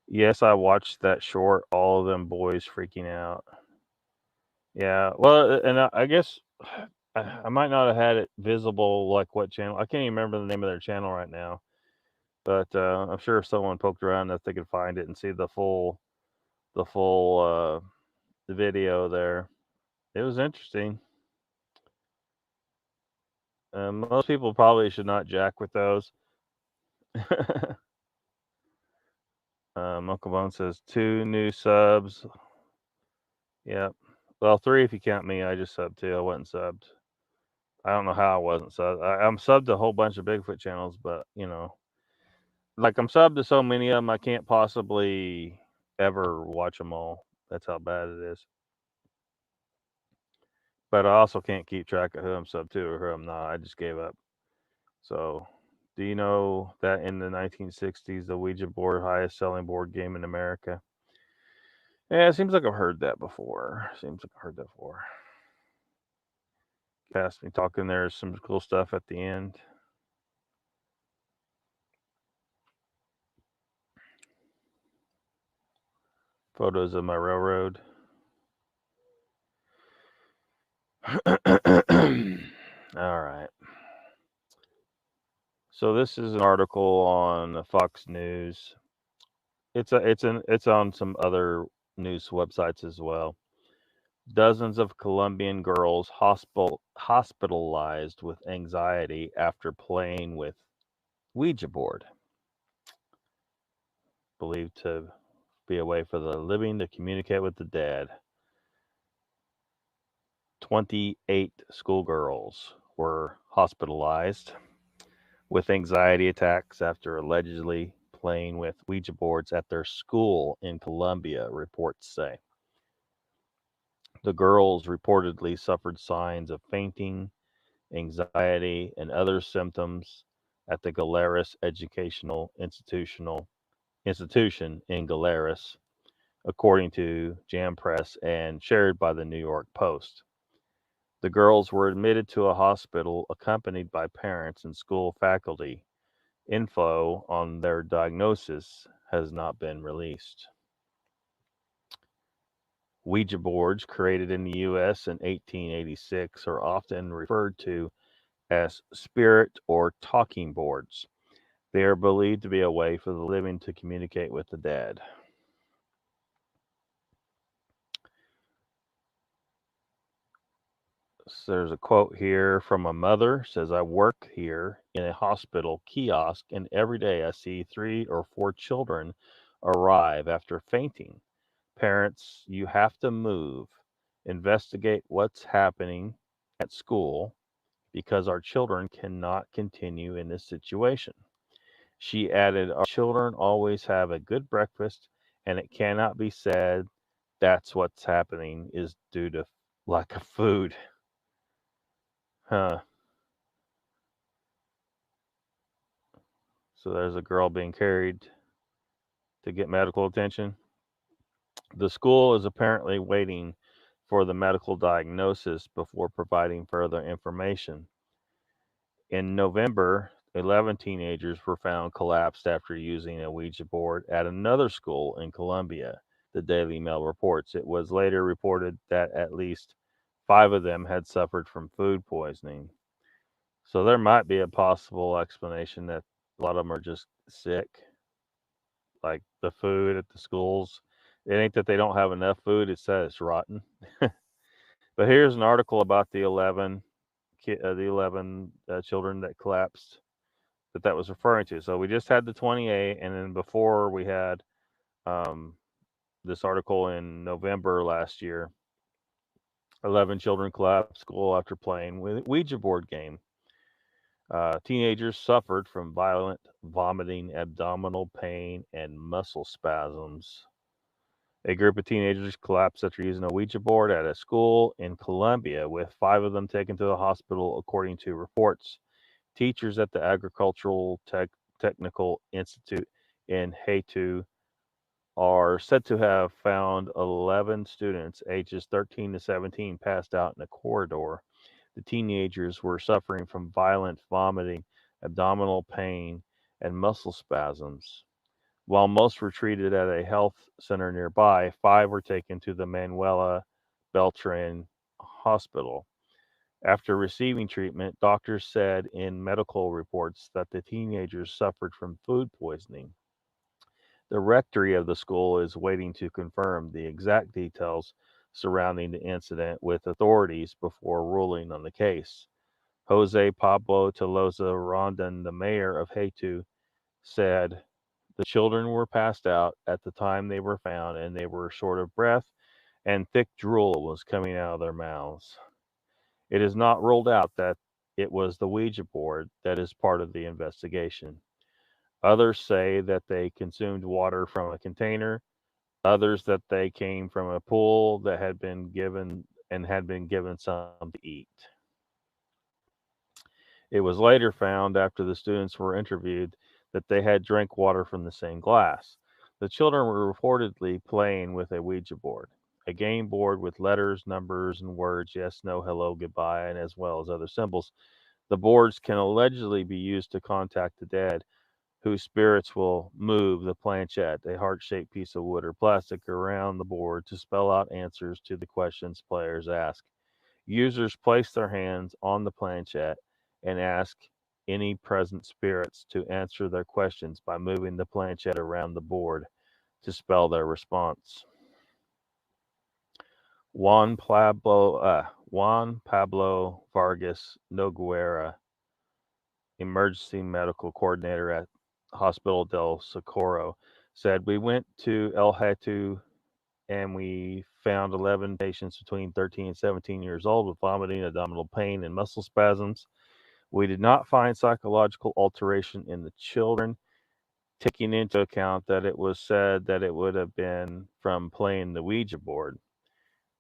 yes, I watched that short. All of them boys freaking out. Yeah. Well, and I guess I might not have had it visible, like what channel. I can't even remember the name of their channel right now. But I'm sure if someone poked around that they could find it and see the full video there. It was interesting. Most people probably should not jack with those. Uncle Bone says 2 new subs. Yep. Well, 3 if you count me. I just subbed 2. I wasn't subbed. I don't know how I wasn't subbed. I'm subbed to a whole bunch of Bigfoot channels, but like I'm subbed to so many of them, I can't possibly ever watch them all. That's how bad it is. but I also can't keep track of who I'm sub to or who I'm not. I just gave up. So, do you know that in the 1960s, the Ouija board highest selling board game in America? Yeah, it seems like I've heard that before. Seems like I've heard that before. Past me talking, there's some cool stuff at the end. Photos of my railroad. All right. So this is an article on Fox News. It's on some other news websites as well. Dozens of Colombian girls hospitalized with anxiety after playing with Ouija board, believed to be a way for the living to communicate with the dead. 28 schoolgirls were hospitalized with anxiety attacks after allegedly playing with Ouija boards at their school in Colombia, reports say. The girls reportedly suffered signs of fainting, anxiety, and other symptoms at the Galeras Educational Institution in Galeras, according to Jam Press and shared by the New York Post. The girls were admitted to a hospital accompanied by parents and school faculty. Info on their diagnosis has not been released. Ouija boards, created in the U.S. in 1886, are often referred to as spirit or talking boards. They are believed to be a way for the living to communicate with the dead. So there's a quote here from a mother, says, I work here in a hospital kiosk, and every day I see 3 or 4 children arrive after fainting. Parents, you have to move, investigate what's happening at school, because our children cannot continue in this situation. She added, our children always have a good breakfast, and it cannot be said that's what's happening is due to lack of food. Huh. So there's a girl being carried to get medical attention. The school is apparently waiting for the medical diagnosis before providing further information. In November, 11 teenagers were found collapsed after using a Ouija board at another school in Colombia, the Daily Mail reports. It was later reported that at least 5 of them had suffered from food poisoning. So there might be a possible explanation that a lot of them are just sick, like the food at the schools. It ain't that they don't have enough food, it's that it's rotten. But here's an article about the 11 children that collapsed that was referring to. So we just had the 28, and then before we had um, this article in November last year. 11 children collapsed school after playing with Ouija board game. Teenagers suffered from violent vomiting, abdominal pain, and muscle spasms. A group of teenagers collapsed after using a Ouija board at a school in Colombia, with 5 of them taken to the hospital, according to reports. Teachers at the Agricultural Technical Institute in Haiti are said to have found 11 students ages 13 to 17 passed out in a corridor. The teenagers were suffering from violent vomiting, abdominal pain, and muscle spasms. While most were treated at a health center nearby, 5 were taken to the Manuela Beltran Hospital. After receiving treatment, doctors said in medical reports that the teenagers suffered from food poisoning. The rectory of the school is waiting to confirm the exact details surrounding the incident with authorities before ruling on the case. Jose Pablo Tolosa Rondon, the mayor of Haiti, said the children were passed out at the time they were found, and they were short of breath, and thick drool was coming out of their mouths. It is not ruled out that it was the Ouija board that is part of the investigation. Others say that they consumed water from a container, others that they came from a pool that had been given and had been given some to eat. It was later found after the students were interviewed that they had drank water from the same glass. The children were reportedly playing with a Ouija board, a game board with letters, numbers, and words yes, no, hello, goodbye, and as well as other symbols. The boards can allegedly be used to contact the dead, whose spirits will move the planchette, a heart shaped piece of wood or plastic, around the board to spell out answers to the questions players ask. Users place their hands on the planchette and ask any present spirits to answer their questions by moving the planchette around the board to spell their response. Juan Pablo Vargas Noguera, emergency medical coordinator at Hospital del Socorro, said, "We went to El Hatu and we found 11 patients between 13 and 17 years old with vomiting, abdominal pain, and muscle spasms. We did not find psychological alteration in the children, taking into account that it was said that it would have been from playing the Ouija board.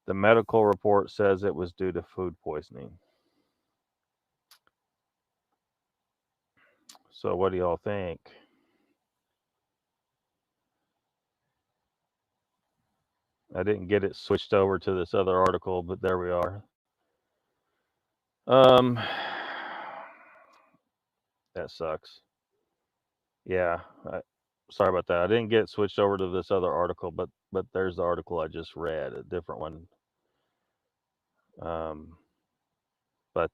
The medical report says it was due to food poisoning." So, what do y'all think? I didn't get it switched over to this other article, but there we are. Um, that sucks. Yeah, sorry about that. I didn't get switched over to this other article, but there's the article I just read, a different one. Um, but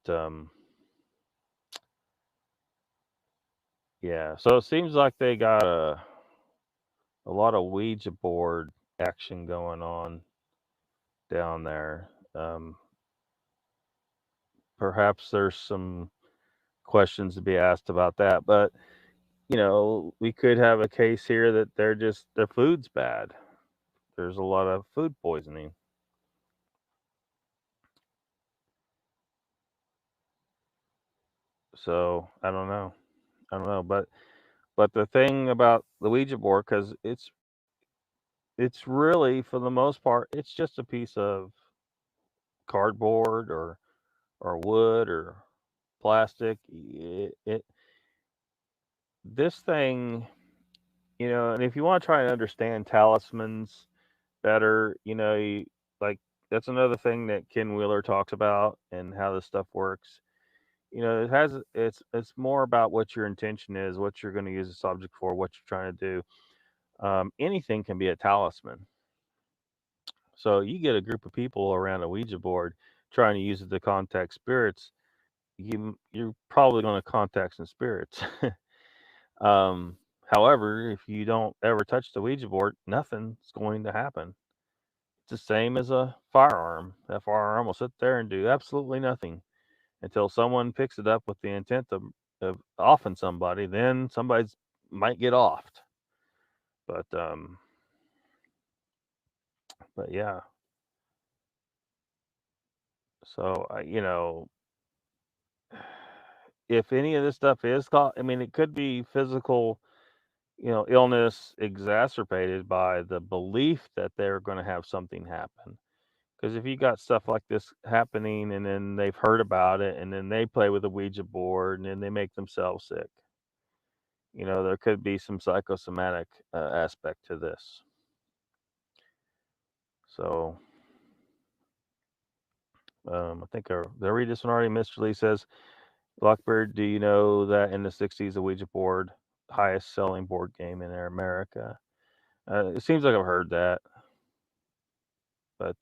yeah, so it seems like they got a lot of Ouija board action going on down there. Perhaps there's some questions to be asked about that, but we could have a case here that their food's bad. There's a lot of food poisoning. So I don't know, but the thing about the Ouija board, because it's really for the most part, it's just a piece of cardboard or wood or plastic. This thing, and if you want to try and understand talismans better, like that's another thing that Ken Wheeler talks about and how this stuff works. It's more about what your intention is, what you're going to use this object for, what you're trying to do. Anything can be a talisman. So you get a group of people around a Ouija board trying to use it to contact spirits. You're probably going to contact some spirits. um, However, if you don't ever touch the Ouija board, nothing's going to happen. It's the same as a firearm. That firearm will sit there and do absolutely nothing until someone picks it up with the intent of offing somebody. Then somebody's might get offed. But but yeah. So if any of this stuff is caught, I mean, it could be physical, illness exacerbated by the belief that they're going to have something happen. Because if you got stuff like this happening and then they've heard about it and then they play with a Ouija board and then they make themselves sick, there could be some psychosomatic aspect to this. So I think I read this one already. Mr. Lee says, "Lockbeard, do you know that in the 60s, the Ouija board, highest selling board game in America?" It seems like I've heard that, but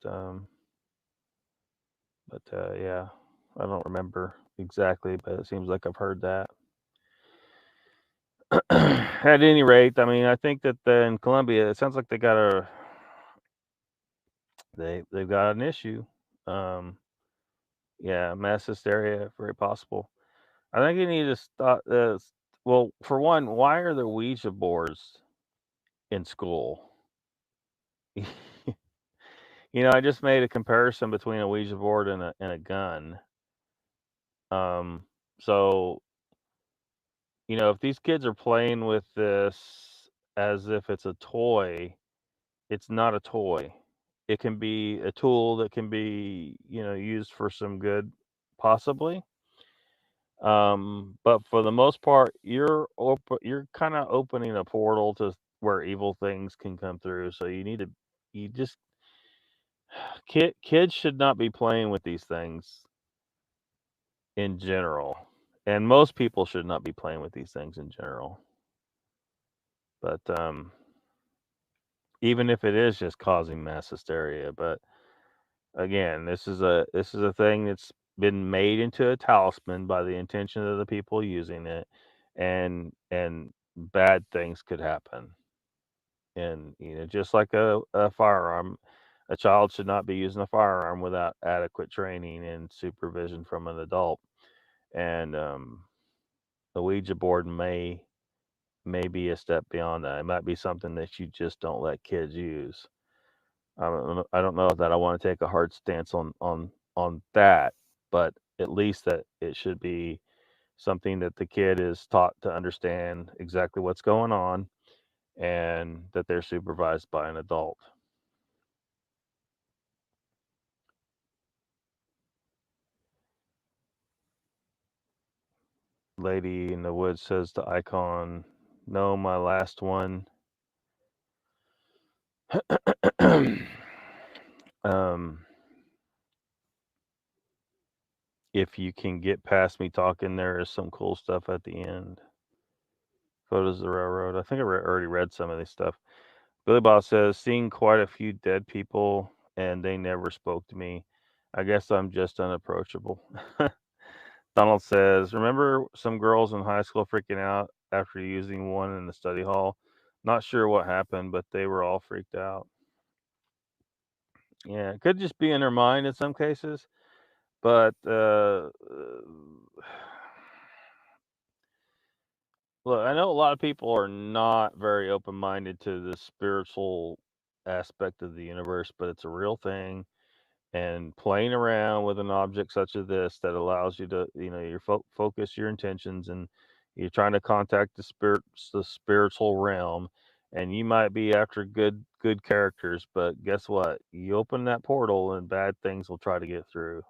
yeah, I don't remember exactly, but it seems like I've heard that. At any rate, I mean, I think that in Colombia, it sounds like they've got an issue. Um, yeah, mass hysteria, very possible. I think you need to stop. Well, for one, why are there Ouija boards in school? I just made a comparison between a Ouija board and a gun. So if these kids are playing with this as if it's a toy, it's not a toy. it can be a tool that can be, used for some good, possibly. But for the most part, you're kind of opening a portal to where evil things can come through. So you just kids should not be playing with these things in general, and most people should not be playing with these things in general. But even if it is just causing mass hysteria, but again, this is a thing that's been made into a talisman by the intention of the people using it, and bad things could happen. And just like a firearm, a child should not be using a firearm without adequate training and supervision from an adult. And the Ouija board may be a step beyond that. It might be something that you just don't let kids use. I don't know that I want to take a hard stance on that, but at least that it should be something that the kid is taught to understand exactly what's going on, and that they're supervised by an adult. Lady in the woods says to Icon, "No, my last one." um, if you can get past me talking, there is some cool stuff at the end. Photos of the railroad. I think I already read some of this stuff. Billy Bob says, "Seeing quite a few dead people, and they never spoke to me. I guess I'm just unapproachable." Donald says, "Remember some girls in high school freaking out after using one in the study hall? Not sure what happened, but they were all freaked out." Yeah, it could just be in their mind in some cases, but look, I know a lot of people are not very open minded to the spiritual aspect of the universe, but it's a real thing. And playing around with an object such as this that allows you to, your focus your intentions, and you're trying to contact the spiritual realm, and you might be after good characters, but guess what? You open that portal and bad things will try to get through.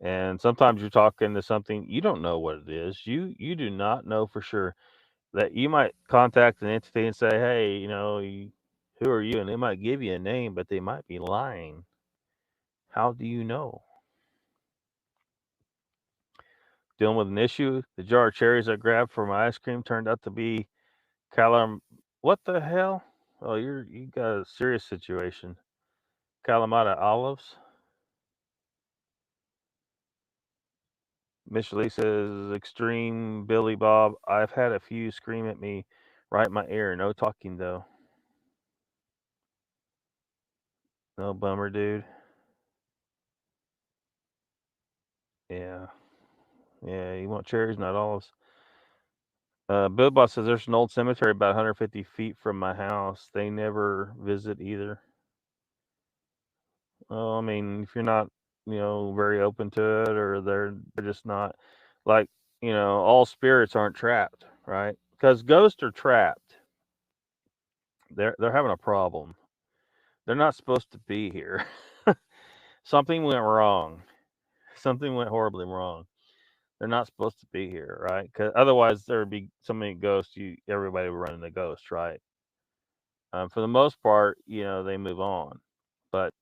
And sometimes you're talking to something you don't know what it is. You do not know for sure that you might contact an entity and say, "Hey, who are you?" And they might give you a name, but they might be lying. How do you know? Dealing with an issue. The jar of cherries I grabbed for my ice cream turned out to be calam. What the hell? Oh, you got a serious situation. Kalamata olives. Miss Lee says, "Extreme Billy Bob. I've had a few scream at me right in my ear. No talking though. No bummer, dude." Yeah, yeah. You want cherries, not olives. Bill Boss says there's an old cemetery about 150 feet from my house. They never visit either. Well, I mean, if you're not, very open to it, or they're just not like, all spirits aren't trapped, right? Because ghosts are trapped. They're having a problem. They're not supposed to be here. Something went wrong. Something went horribly wrong. They're not supposed to be here, right? Because otherwise there would be so many ghosts. Everybody would run into ghosts, right? For the most part, they move on, but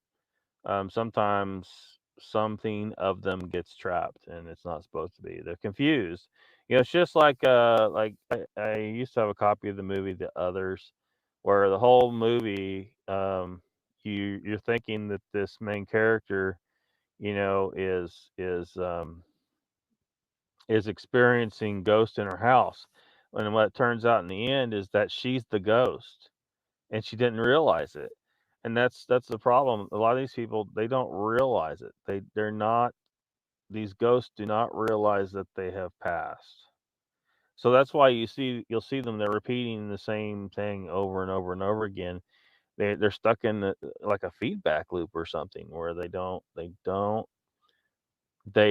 sometimes something of them gets trapped and it's not supposed to be. They're confused. It's just like I used to have a copy of the movie The Others, where the whole movie, you're thinking that this main character, is experiencing ghosts in her house, and what it turns out in the end is that she's the ghost, and she didn't realize it. And that's the problem. A lot of these people, they don't realize it. They're not These ghosts do not realize that they have passed. So that's why you'll see them, they're repeating the same thing over and over and over again. They're stuck in like a feedback loop or something, where they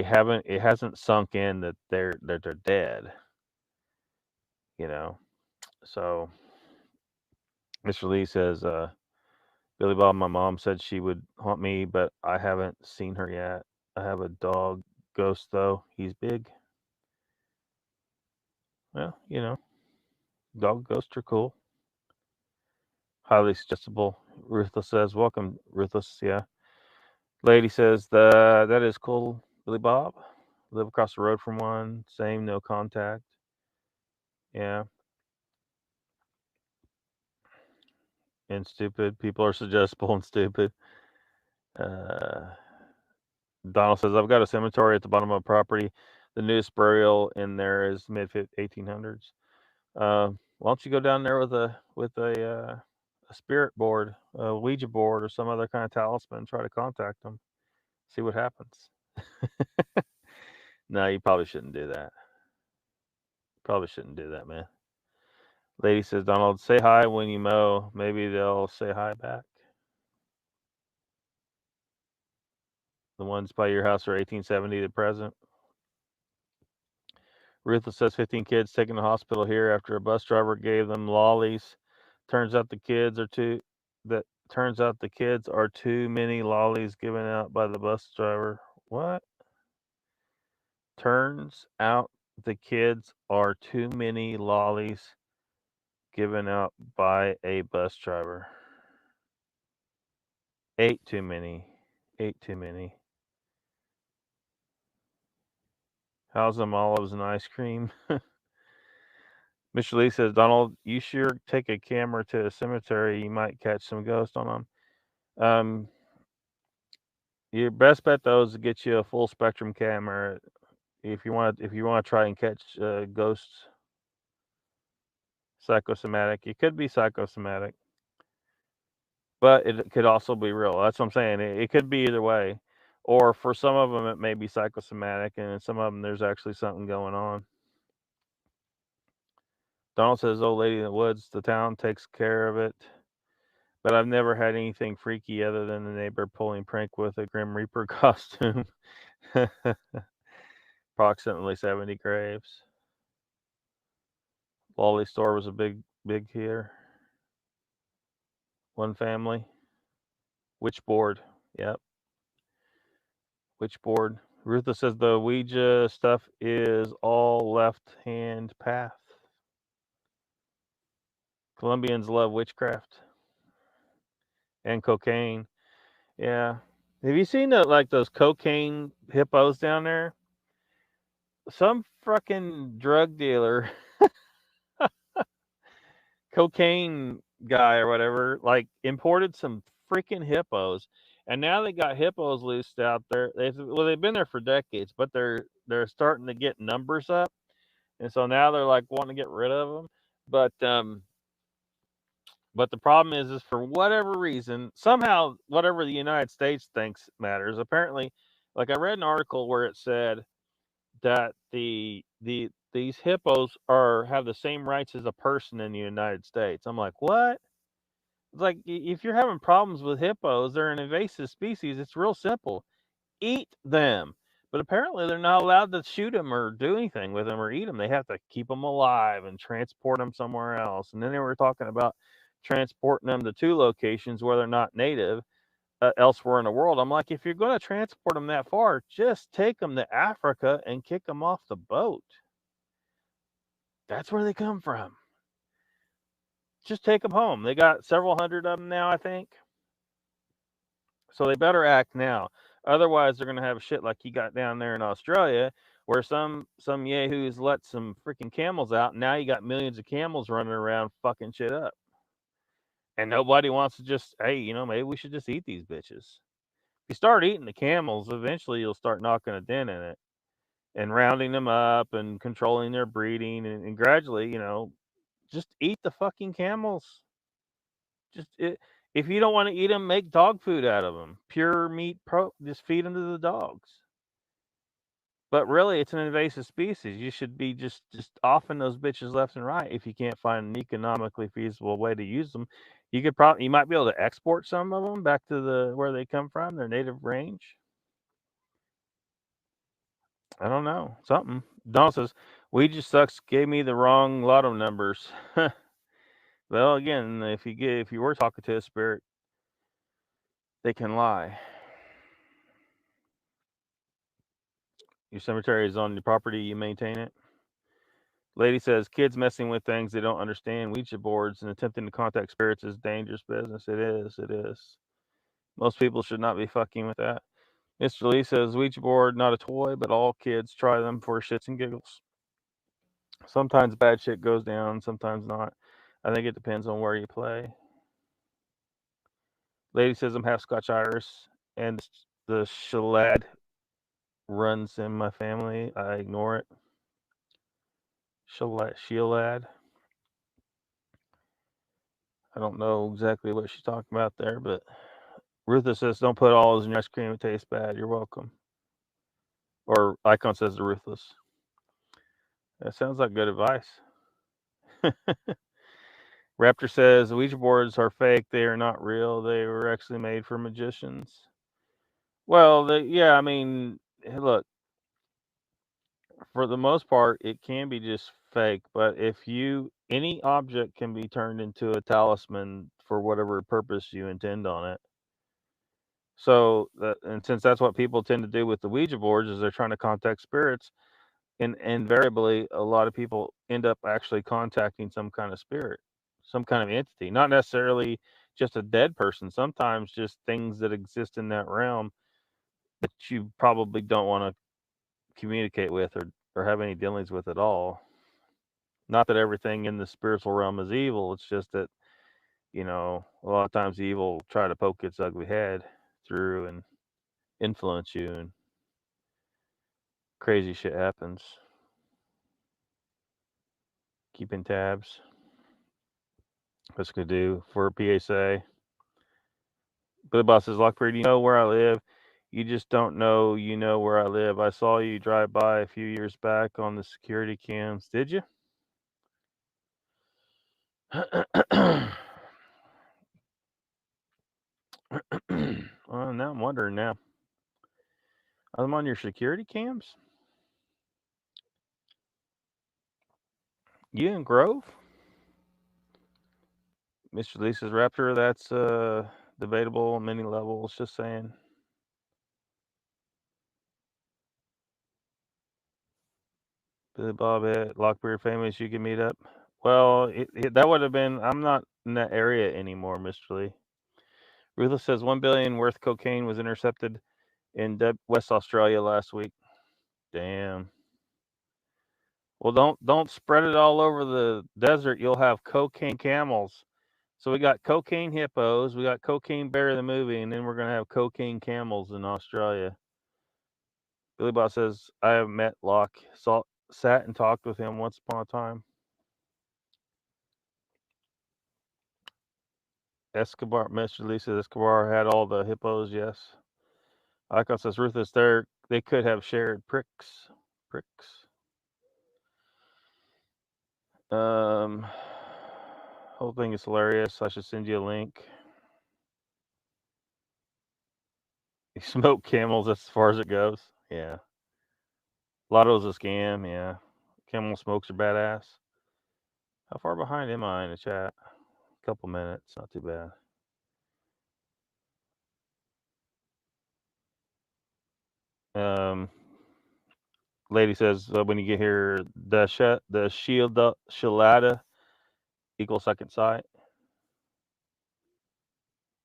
haven't it hasn't sunk in that they're dead, you know. So Mr. Lee says, Billy Bob, my mom said she would haunt me, but I haven't seen her yet. I have a dog ghost, though. He's big. Well, dog ghosts are cool. Highly suggestible. Ruthless says, welcome, Ruthless. Yeah. Lady says, that is cool, Billy Bob. Live across the road from one. Same, no contact. Yeah. And stupid. People are suggestible and stupid. Donald says, I've got a cemetery at the bottom of a property. The newest burial in there is mid 1800s. Why don't you go down there with a spirit board, a Ouija board, or some other kind of talisman, and try to contact them, see what happens. No, you probably shouldn't do that. Probably shouldn't do that, man. Lady says, Donald, say hi when you mow. Maybe they'll say hi back. The ones by your house are 1870 to present. Ruthless says 15 kids taken to the hospital here after a bus driver gave them lollies. Turns out the kids are too many lollies given out by the bus driver. What? Turns out the kids are too many lollies given out by a bus driver. Ate too many. How's them olives and ice cream? Mr. Lee says, Donald, you sure take a camera to a cemetery, you might catch some ghosts on them. Your best bet though is to get you a full spectrum camera if you want to try and catch ghosts. Psychosomatic. It could be psychosomatic, but it could also be real. That's what I'm saying. It could be either way, or for some of them it may be psychosomatic, and in some of them there's actually something going on. Donald says, old lady in the woods, the town takes care of it. But I've never had anything freaky other than the neighbor pulling prank with a Grim Reaper costume. Approximately 70 graves. Lolly store was a big here. One family. Which board? Yep. Which board? Rutha says the Ouija stuff is all left-hand path. Colombians love witchcraft and cocaine. Yeah. Have you seen those cocaine hippos down there? Some fucking drug dealer, cocaine guy or whatever, imported some freaking hippos, and now they got hippos loosed out there. They've been there for decades, but they're starting to get numbers up, and so now they're wanting to get rid of them. But the problem is for whatever reason, somehow whatever the United States thinks matters. Apparently, I read an article where it said that these hippos have the same rights as a person in the United States. I'm like, what? It's if you're having problems with hippos, they're an invasive species. It's real simple. Eat them. But apparently they're not allowed to shoot them or do anything with them or eat them. They have to keep them alive and transport them somewhere else. And then they were talking about transporting them to 2 locations where they're not native. Elsewhere in the world. I'm like, if you're going to transport them that far, just take them to Africa and kick them off the boat. That's where they come from. Just take them home. They got several hundred of them now, I think. So they better act now. Otherwise, they're going to have shit like you got down there in Australia, where some yahoos let some freaking camels out. And now you got millions of camels running around fucking shit up. And nobody wants to just, hey, maybe we should just eat these bitches. If you start eating the camels, eventually you'll start knocking a dent in it and rounding them up and controlling their breeding and gradually, just eat the fucking camels. If you don't want to eat them, make dog food out of them. Pure meat, just feed them to the dogs. But really, it's an invasive species. You should be just offing those bitches left and right if you can't find an economically feasible way to use them. You might be able to export some of them back to where they come from, their native range. I don't know. Something. Donald says, Ouija sucks gave me the wrong lotto numbers. Well, again, if you were talking to a spirit, they can lie. Your cemetery is on your property, you maintain it. Lady says kids messing with things they don't understand, Ouija boards, and attempting to contact spirits is dangerous business. It is. It is. Most people should not be fucking with that. Mr. Lee says Ouija board not a toy, but all kids try them for shits and giggles. Sometimes bad shit goes down, sometimes not. I think it depends on where you play. Lady says I'm half Scotch Irish, and the Shalad runs in my family. I ignore it. Shalad. I don't know exactly what she's talking about there, but Ruthless says don't put olives in your ice cream. It tastes bad. You're welcome. Or Icon says the Ruthless. That sounds like good advice. Raptor says the Ouija boards are fake. They are not real. They were actually made for magicians. Well, yeah, I mean, look, for the most part, it can be just fake. But any object can be turned into a talisman for whatever purpose you intend on it. So, and since that's what people tend to do with the Ouija boards, is they're trying to contact spirits, and invariably, a lot of people end up actually contacting some kind of spirit, some kind of entity, not necessarily just a dead person. Sometimes just things that exist in that realm that you probably don't want to communicate with or have any dealings with at all. Not that everything in the spiritual realm is evil. It's just that a lot of times the evil try to poke its ugly head through and influence you, and crazy shit happens. Keeping tabs. What's gonna do for a PSA? Billy Boss says, Lockbeard, you know where I live. You just don't know you know where I live. I saw you drive by a few years back on the security cams. Did you? Well, now I'm wondering now. I'm on your security cams? You in Grove? Mr. Lisa's Raptor, that's debatable on many levels, just saying. Billy Bob at Lockbeard Famous, you can meet up. Well, that would have been. I'm not in that area anymore, Mr. Lee. Ruthless says 1 billion worth cocaine was intercepted in West Australia last week. Damn. Well, don't spread it all over the desert. You'll have cocaine camels. So we got cocaine hippos, we got cocaine bear the movie, and then we're gonna have cocaine camels in Australia. Billy Bob says I have met Locke, sat and talked with him once upon a time. Escobar, Mr. Lisa Escobar had all the hippos. Yes. Icon says Ruthless. They could have shared pricks. Whole thing is hilarious. I should send you a link. You smoke camels. That's as far as it goes. Yeah. Lotto's a scam. Yeah. Camel smokes are badass. How far behind am I in the chat? A couple minutes. Not too bad. Lady says when you get here, the Shilada equals second sight.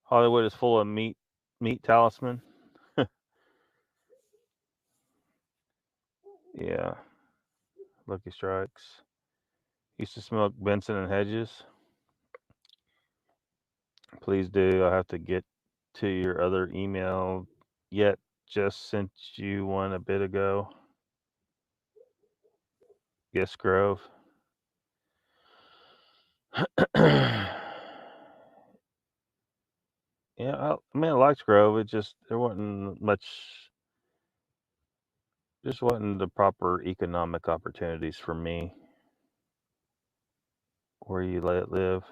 Hollywood is full of meat talisman. Yeah. Lucky Strikes. Used to smoke Benson and Hedges. Please do. I have to get to your other email. Yet just sent you one a bit ago. Yes, Grove. Yeah, I mean, I liked Grove. There wasn't much. Just wasn't the proper economic opportunities for me. Where you live,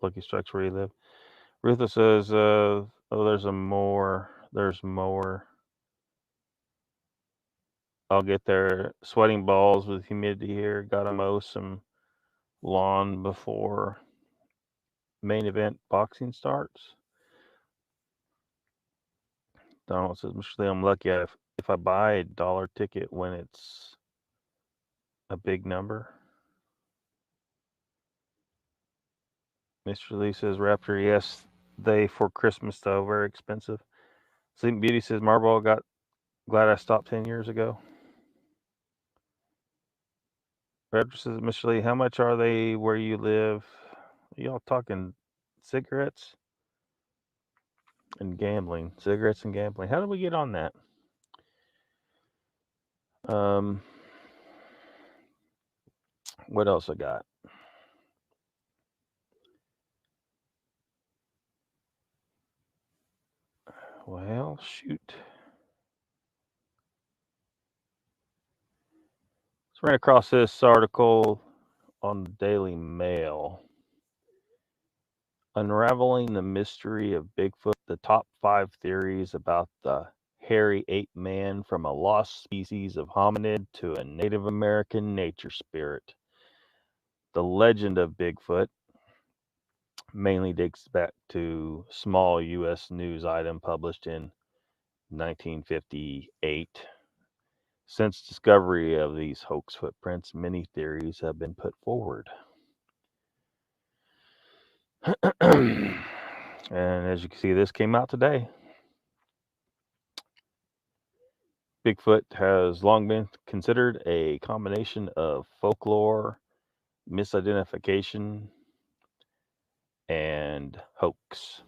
Lucky Strikes where you live. Ruthless says, "Oh, there's more. There's more. I'll get there. Sweating balls with humidity here. Gotta mow some lawn before main event boxing starts." Donald says, Mr. Lee, I'm lucky if I buy a dollar ticket when it's a big number. Mr. Lee says, Raptor, yes, they for Christmas though, very expensive. Sleeping Beauty says, Marble got glad I stopped 10 years ago. Raptor says, Mr. Lee, how much are they where you live? Are y'all talking cigarettes and gambling? Cigarettes and gambling. How did we get on that? What else I got? Well, shoot. So ran across this article on the Daily Mail. Unraveling the mystery of Bigfoot, the top 5 theories about the hairy ape man from a lost species of hominid to a Native American nature spirit. The legend of Bigfoot mainly dates back to a small U.S. news item published in 1958. Since discovery of these hoax footprints, many theories have been put forward. And as you can see, this came out today. Bigfoot has long been considered a combination of folklore, misidentification, and hoax.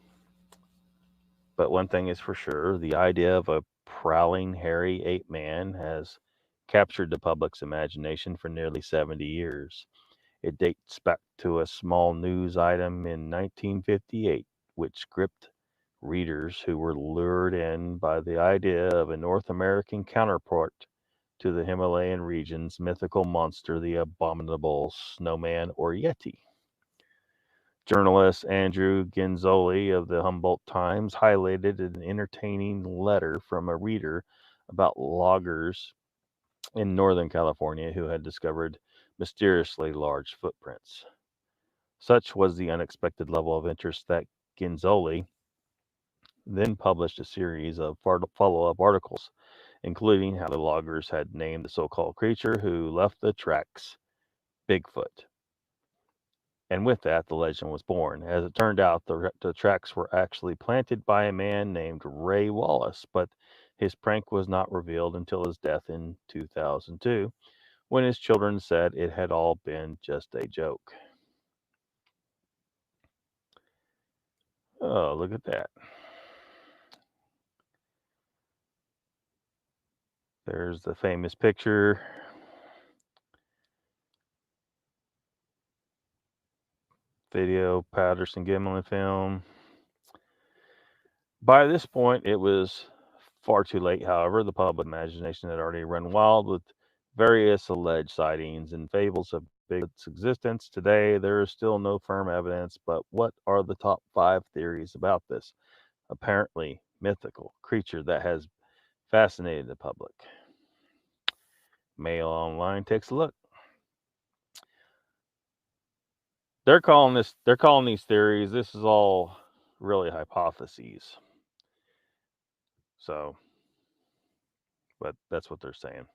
But one thing is for sure, the idea of a prowling, hairy ape man has captured the public's imagination for nearly 70 years. It dates back to a small news item in 1958, which gripped readers who were lured in by the idea of a North American counterpart to the Himalayan region's mythical monster, the abominable snowman or Yeti. Journalist Andrew Genzoli of the Humboldt Times highlighted an entertaining letter from a reader about loggers in Northern California who had discovered mysteriously large footprints. Such was the unexpected level of interest that Genzoli then published a series of follow-up articles, including how the loggers had named the so-called creature who left the tracks Bigfoot. And with that, the legend was born. As it turned out, the tracks were actually planted by a man named Ray Wallace, but his prank was not revealed until his death in 2002, when his children said it had all been just a joke. Oh, look at that. There's the famous picture. Video, Patterson Gimlin film. By this point, it was far too late, however. The public imagination had already run wild with various alleged sightings and fables of Bigfoot's existence. Today, there is still no firm evidence, but what are the top 5 theories about this apparently mythical creature that has fascinated the public? Mail Online takes a look. They're calling these theories, this is all really hypotheses. So, but that's what they're saying.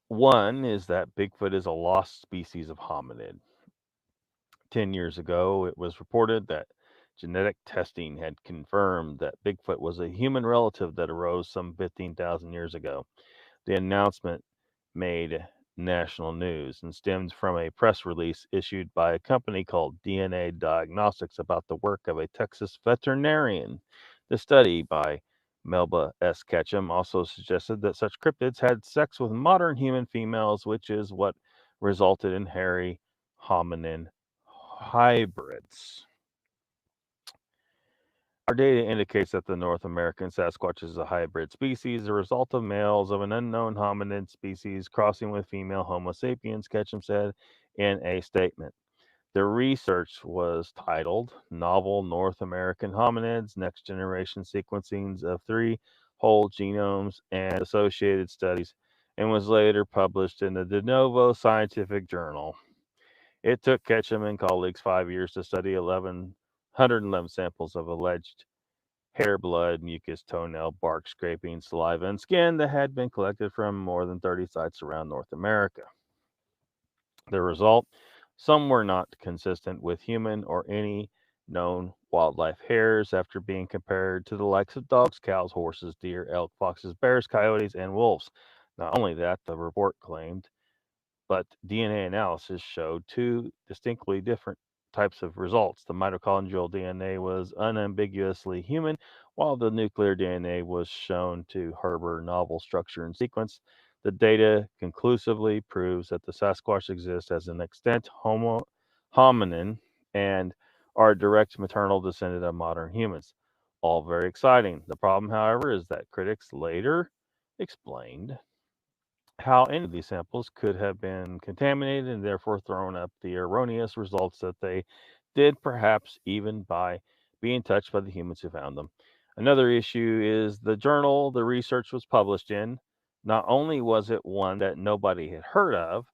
One is that Bigfoot is a lost species of hominid. 10 years ago, it was reported that genetic testing had confirmed that Bigfoot was a human relative that arose some 15,000 years ago. The announcement made national news and stemmed from a press release issued by a company called DNA Diagnostics about the work of a Texas veterinarian. The study by Melba S. Ketchum also suggested that such cryptids had sex with modern human females, which is what resulted in hairy hominin hybrids. Our data indicates that the North American Sasquatch is a hybrid species, a result of males of an unknown hominid species crossing with female Homo sapiens, Ketchum said in a statement. The research was titled Novel North American Hominids, Next Generation Sequencings of 3 Whole Genomes and Associated Studies, and was later published in the De Novo Scientific Journal. It took Ketchum and colleagues 5 years to study 111 samples of alleged hair, blood, mucus, toenail, bark, scraping, saliva, and skin that had been collected from more than 30 sites around North America. The result, some were not consistent with human or any known wildlife hairs after being compared to the likes of dogs, cows, horses, deer, elk, foxes, bears, coyotes, and wolves. Not only that, the report claimed, but DNA analysis showed two distinctly different types of results. The mitochondrial DNA was unambiguously human, while the nuclear DNA was shown to harbor novel structure and sequence. The data conclusively proves that the Sasquatch exists as an extant homo hominin and are a direct maternal descendant of modern humans. All very exciting. The problem, however, is that critics later explained how any of these samples could have been contaminated and therefore thrown up the erroneous results that they did, perhaps even by being touched by the humans who found them. Another issue is the journal the research was published in. Not only was it one that nobody had heard of,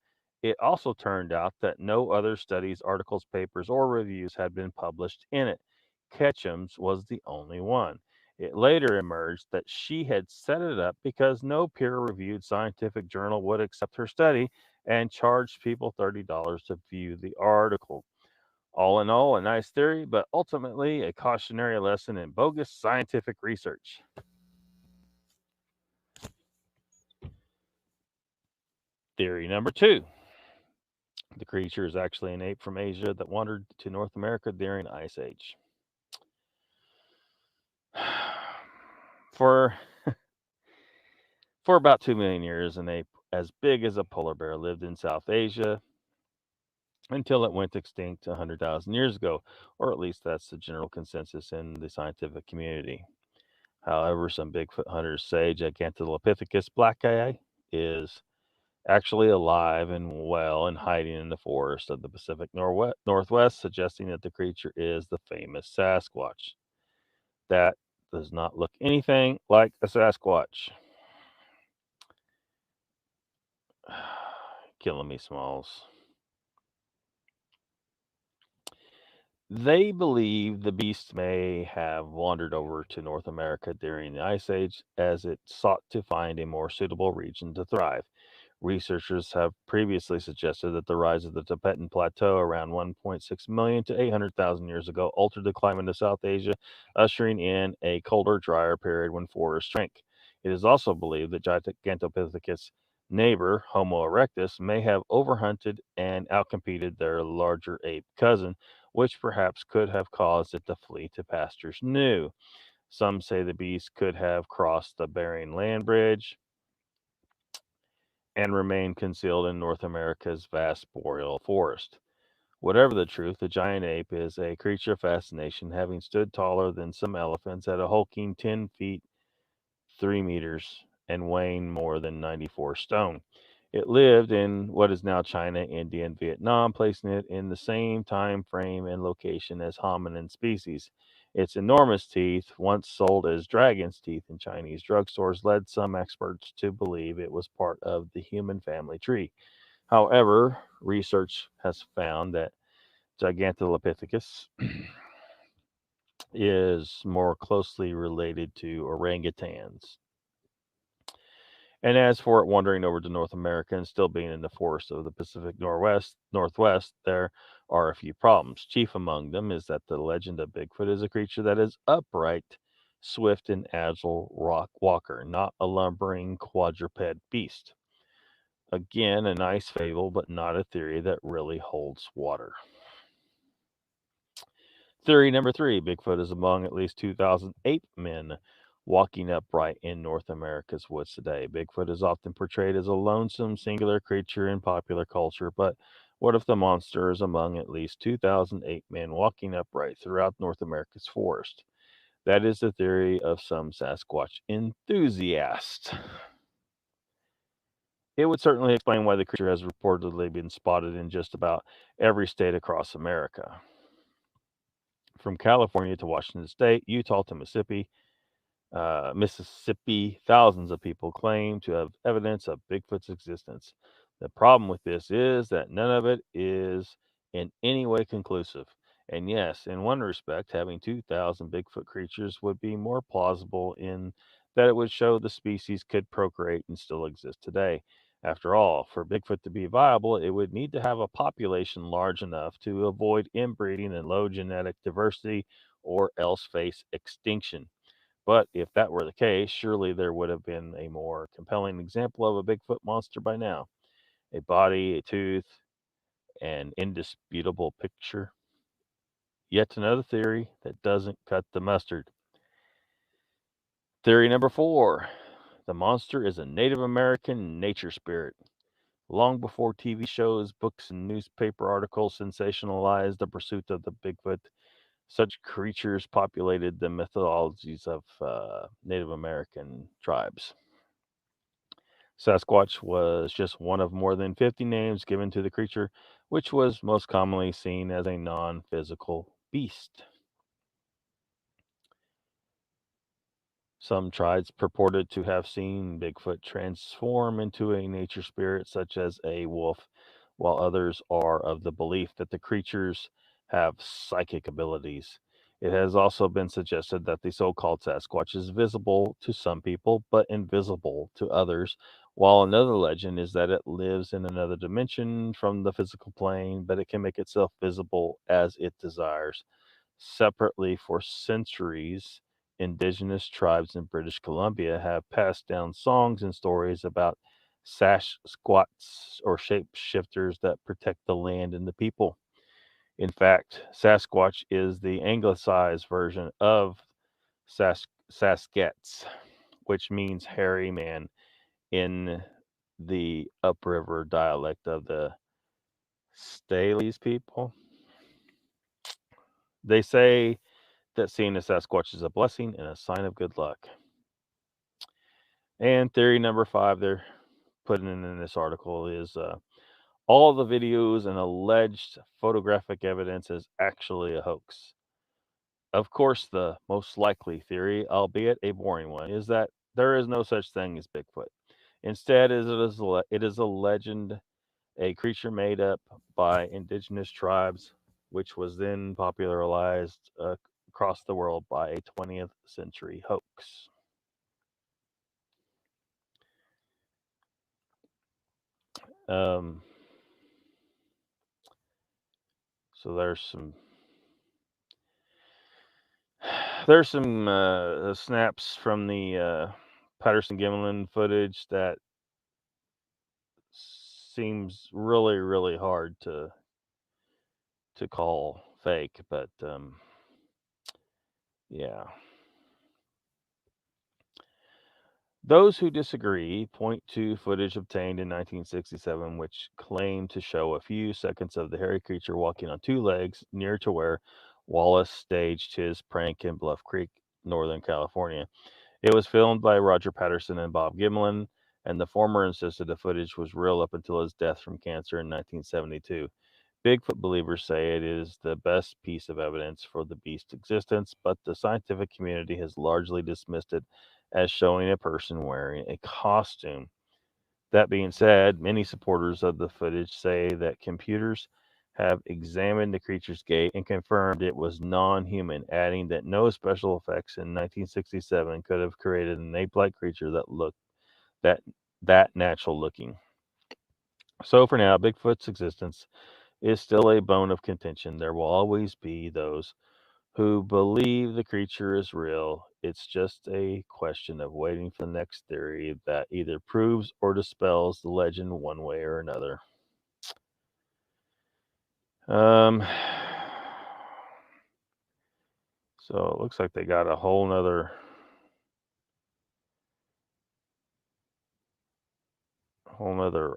it also turned out that no other studies, articles, papers, or reviews had been published in it. Ketchum's was the only one. It later emerged that she had set it up because no peer reviewed scientific journal would accept her study and charged people $30 to view the article. All in all, a nice theory, but ultimately a cautionary lesson in bogus scientific research. Theory number two, the creature is actually an ape from Asia that wandered to North America during Ice Age. For For about 2 million years, an ape as big as a polar bear lived in South Asia until it went extinct 100,000 years ago, or at least that's the general consensus in the scientific community. However, some Bigfoot hunters say Gigantolopithecus blacki is actually alive and well and hiding in the forest of the Pacific Northwest, suggesting that the creature is the famous Sasquatch. That does not look anything like a Sasquatch. Killing me, Smalls. They believe the beast may have wandered over to North America during the Ice Age as it sought to find a more suitable region to thrive. Researchers have previously suggested that the rise of the Tibetan Plateau around 1.6 million to 800,000 years ago altered the climate of South Asia, ushering in a colder, drier period when forests shrank. It is also believed that Gigantopithecus' neighbor, Homo erectus, may have overhunted and outcompeted their larger ape cousin, which perhaps could have caused it to flee to pastures new. Some say the beast could have crossed the Bering Land Bridge and remained concealed in North America's vast boreal forest. Whatever the truth, the giant ape is a creature of fascination, having stood taller than some elephants at a hulking 10 feet 3 meters and weighing more than 94 stone. It lived in what is now China, India, and Vietnam, placing it in the same time frame and location as hominin species. Its enormous teeth, once sold as dragon's teeth in Chinese drugstores, led some experts to believe it was part of the human family tree. However, research has found that Gigantolopithecus is more closely related to orangutans. And as for it wandering over to North America and still being in the forest of the Pacific Northwest, there are a few problems. Chief among them is that the legend of Bigfoot is a creature that is upright, swift, and agile rock walker, not a lumbering quadruped beast. Again, a nice fable, but not a theory that really holds water. Theory number three, Bigfoot is among at least 2,000 ape men walking upright in North America's woods today. Bigfoot is often portrayed as a lonesome, singular creature in popular culture, but what if the monster is among at least 2,000 ape men walking upright throughout North America's forest? That is the theory of some Sasquatch enthusiasts. It would certainly explain why the creature has reportedly been spotted in just about every state across America. From California to Washington State, Utah to Mississippi, thousands of people claim to have evidence of Bigfoot's existence. The problem with this is that none of it is in any way conclusive. And yes, in one respect, having 2,000 Bigfoot creatures would be more plausible in that it would show the species could procreate and still exist today. After all, for Bigfoot to be viable, it would need to have a population large enough to avoid inbreeding and low genetic diversity or else face extinction. But if that were the case, surely there would have been a more compelling example of a Bigfoot monster by now. A body, a tooth, an indisputable picture. Yet another theory that doesn't cut the mustard. Theory number 4. The monster is a Native American nature spirit. Long before TV shows, books, and newspaper articles sensationalized the pursuit of the Bigfoot, such creatures populated the mythologies of Native American tribes. Sasquatch was just one of more than 50 names given to the creature, which was most commonly seen as a non physical beast. Some tribes purported to have seen Bigfoot transform into a nature spirit, such as a wolf, while others are of the belief that the creatures have psychic abilities. It has also been suggested that the so called Sasquatch is visible to some people, but invisible to others, while another legend is that it lives in another dimension from the physical plane, but it can make itself visible as it desires. Separately, for centuries, indigenous tribes in British Columbia have passed down songs and stories about Sasquatches or shapeshifters that protect the land and the people. In fact, Sasquatch is the anglicized version of Saskets, which means hairy man in the upriver dialect of the Staleys people. They say that seeing a Sasquatch is a blessing and a sign of good luck. And theory number 5 they're putting in this article is all the videos and alleged photographic evidence is actually a hoax. Of course, the most likely theory, albeit a boring one, is that there is no such thing as Bigfoot. Instead, it is a legend, a creature made up by indigenous tribes, which was then popularized across the world by a 20th century hoax. Um, so there's some snaps from the Patterson Gimlin footage that seems really really hard to call fake, but yeah. Those who disagree point to footage obtained in 1967, which claimed to show a few seconds of the hairy creature walking on two legs near to where Wallace staged his prank in Bluff Creek, Northern California. It was filmed by Roger Patterson and Bob Gimlin, and the former insisted the footage was real up until his death from cancer in 1972. Bigfoot believers say it is the best piece of evidence for the beast's existence, but the scientific community has largely dismissed it as showing a person wearing a costume. That being said, many supporters of the footage say that computers have examined the creature's gait and confirmed it was non human, adding that no special effects in 1967 could have created an ape like creature that looked that, that natural looking. So for now, Bigfoot's existence is still a bone of contention. There will always be those who believe the creature is real. It's just a question of waiting for the next theory that either proves or dispels the legend one way or another. Um, so it looks like they got a whole nother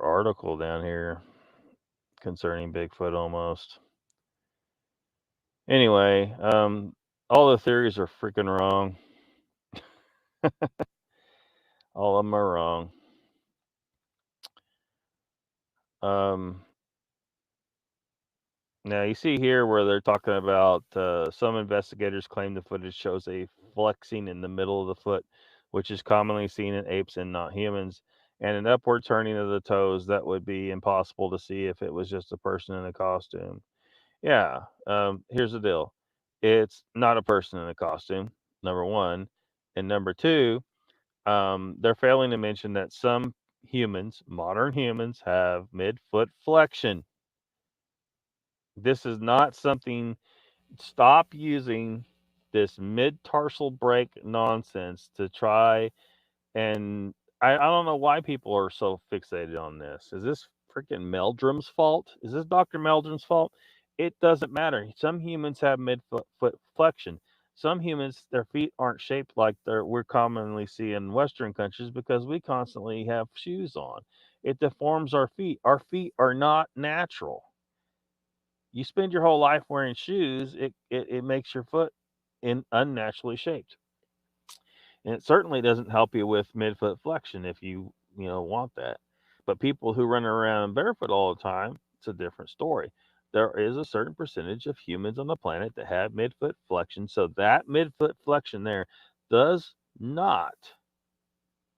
article down here concerning Bigfoot almost. Anyway, all the theories are freaking wrong. All of them are wrong. Um, Now you see here where they're talking about some investigators claim the footage shows a flexing in the middle of the foot, which is commonly seen in apes and not humans, and an upward turning of the toes that would be impossible to see if it was just a person in a costume. Yeah. Here's the deal. It's not a person in a costume, number one. And number two, they're failing to mention that some humans, modern humans, have midfoot flexion. This is not something. Stop using this mid-tarsal break nonsense to try and I don't know why people are so fixated on this. Is this freaking Meldrum's fault? Is this Dr. Meldrum's fault? It doesn't matter. Some humans have midfoot foot flexion. Some humans, their feet aren't shaped like we're commonly see in Western countries because we constantly have shoes on. It deforms our feet. Our feet are not natural. You spend your whole life wearing shoes, it makes your foot unnaturally shaped. And it certainly doesn't help you with midfoot flexion if you want that. But people who run around barefoot all the time, it's a different story. There is a certain percentage of humans on the planet that have midfoot flexion. So that midfoot flexion there does not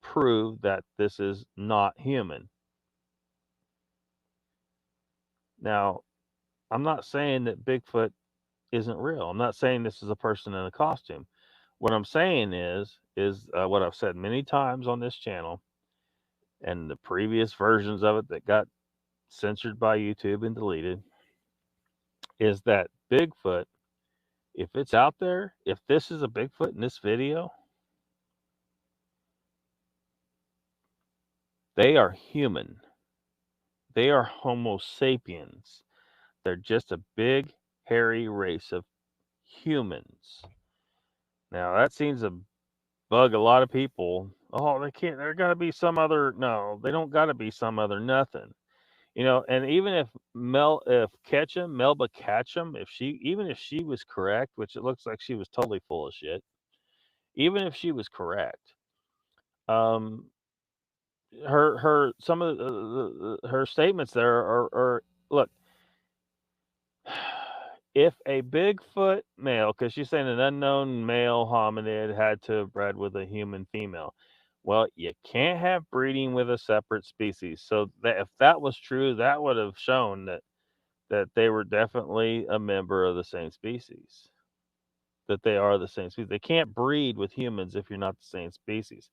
prove that this is not human. Now, I'm not saying that Bigfoot isn't real. I'm not saying this is a person in a costume. What I'm saying is what I've said many times on this channel and the previous versions of it that got censored by YouTube and deleted is that Bigfoot, if it's out there, if this is a Bigfoot in this video, they are human. They are Homo sapiens. They're just a big, hairy race of humans. Now, that seems to bug a lot of people. Oh, they can't, there got to be some other, no, they don't got to be some other nothing. And even if Melba Ketchum, even if she was correct, which it looks like she was totally full of shit, even if she was correct, um, her some of her statements there are look, if a Bigfoot male, because she's saying an unknown male hominid had to have bred with a human female. Well, you can't have breeding with a separate species. So that if that was true, that would have shown that they were definitely a member of the same species, that they are the same species. They can't breed with humans if you're not the same species.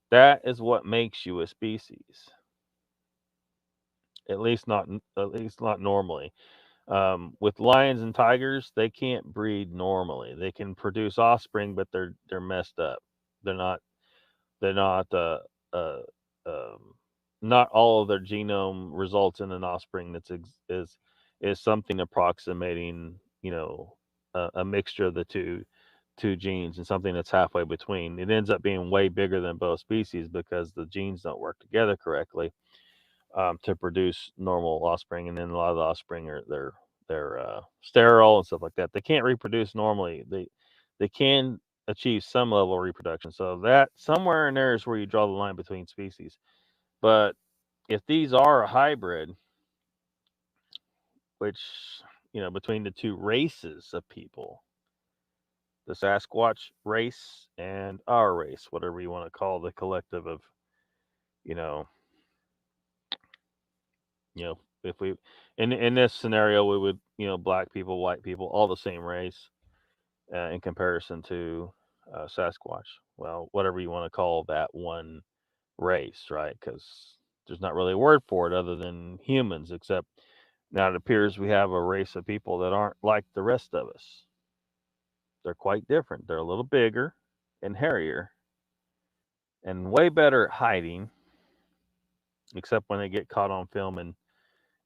That is what makes you a species. At least not normally. With lions and tigers, they can't breed normally. They can produce offspring, but they're messed up. They're not they're not uh, um, not all of their genome results in an offspring is something approximating a mixture of the two genes and something that's halfway between. It ends up being way bigger than both species because the genes don't work together correctly to produce normal offspring, and then a lot of the offspring they're sterile and stuff like that. They can't reproduce normally. They can achieve some level of reproduction. So that somewhere in there is where you draw the line between species. But if these are a hybrid, which between the two races of people, the Sasquatch race and our race, whatever you want to call the collective of, you know, if we in this scenario we would black people, white people, all the same race in comparison to Sasquatch. Well, whatever you want to call that one race, right? Because there's not really a word for it other than humans, except now it appears we have a race of people that aren't like the rest of us. They're quite different. They're a little bigger and hairier and way better at hiding, except when they get caught on film in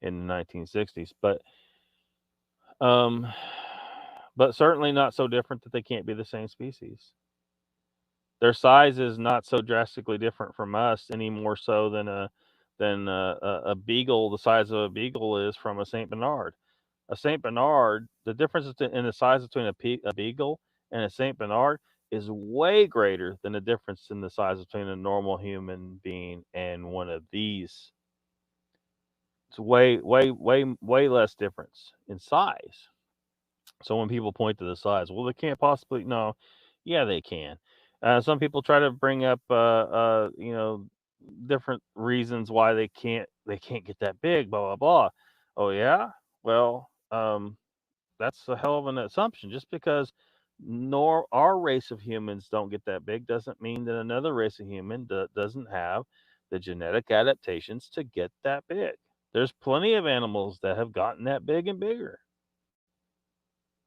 the 1960s. Um, but certainly not so different that they can't be the same species. Their size is not so drastically different from us any more so than a beagle. The size of a beagle is from a Saint Bernard. A Saint Bernard, the difference in the size between a beagle and a Saint Bernard is way greater than the difference in the size between a normal human being and one of these. It's way, way, way, way less difference in size. So when people point to the size, well, they can't possibly. No, yeah, they can. Some people try to bring up, different reasons why they can't get that big. Blah blah blah. Oh yeah. Well, that's a hell of an assumption. Just because nor our race of humans don't get that big doesn't mean that another race of human doesn't have the genetic adaptations to get that big. There's plenty of animals that have gotten that big and bigger.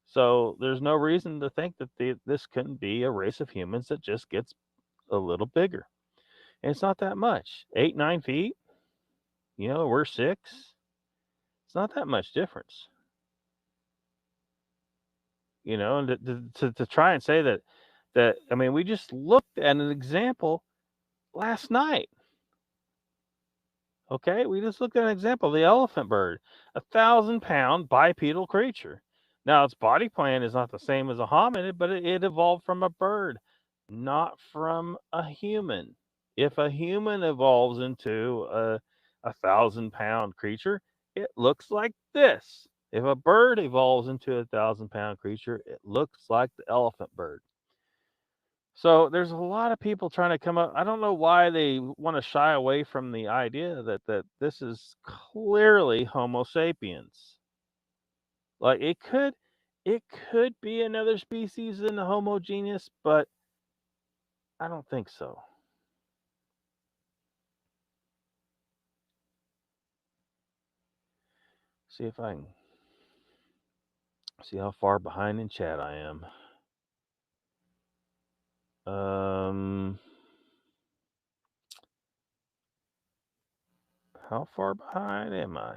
So there's no reason to think that this couldn't be a race of humans that just gets a little bigger. And it's not that much. 8, 9 feet. We're 6. It's not that much difference. And to try and say that I mean, we just looked at an example last night. Okay, we just looked at an example, the elephant bird, 1,000-pound bipedal creature. Now, its body plan is not the same as a hominid, but it evolved from a bird, not from a human. If a human evolves into a 1,000-pound creature, it looks like this. If a bird evolves into a 1,000-pound creature, it looks like the elephant bird. So there's a lot of people trying to come up. I don't know why they want to shy away from the idea that this is clearly Homo sapiens. Like it could be another species in the Homo genus, but I don't think so. See if I can see how far behind in chat I am. How far behind am I?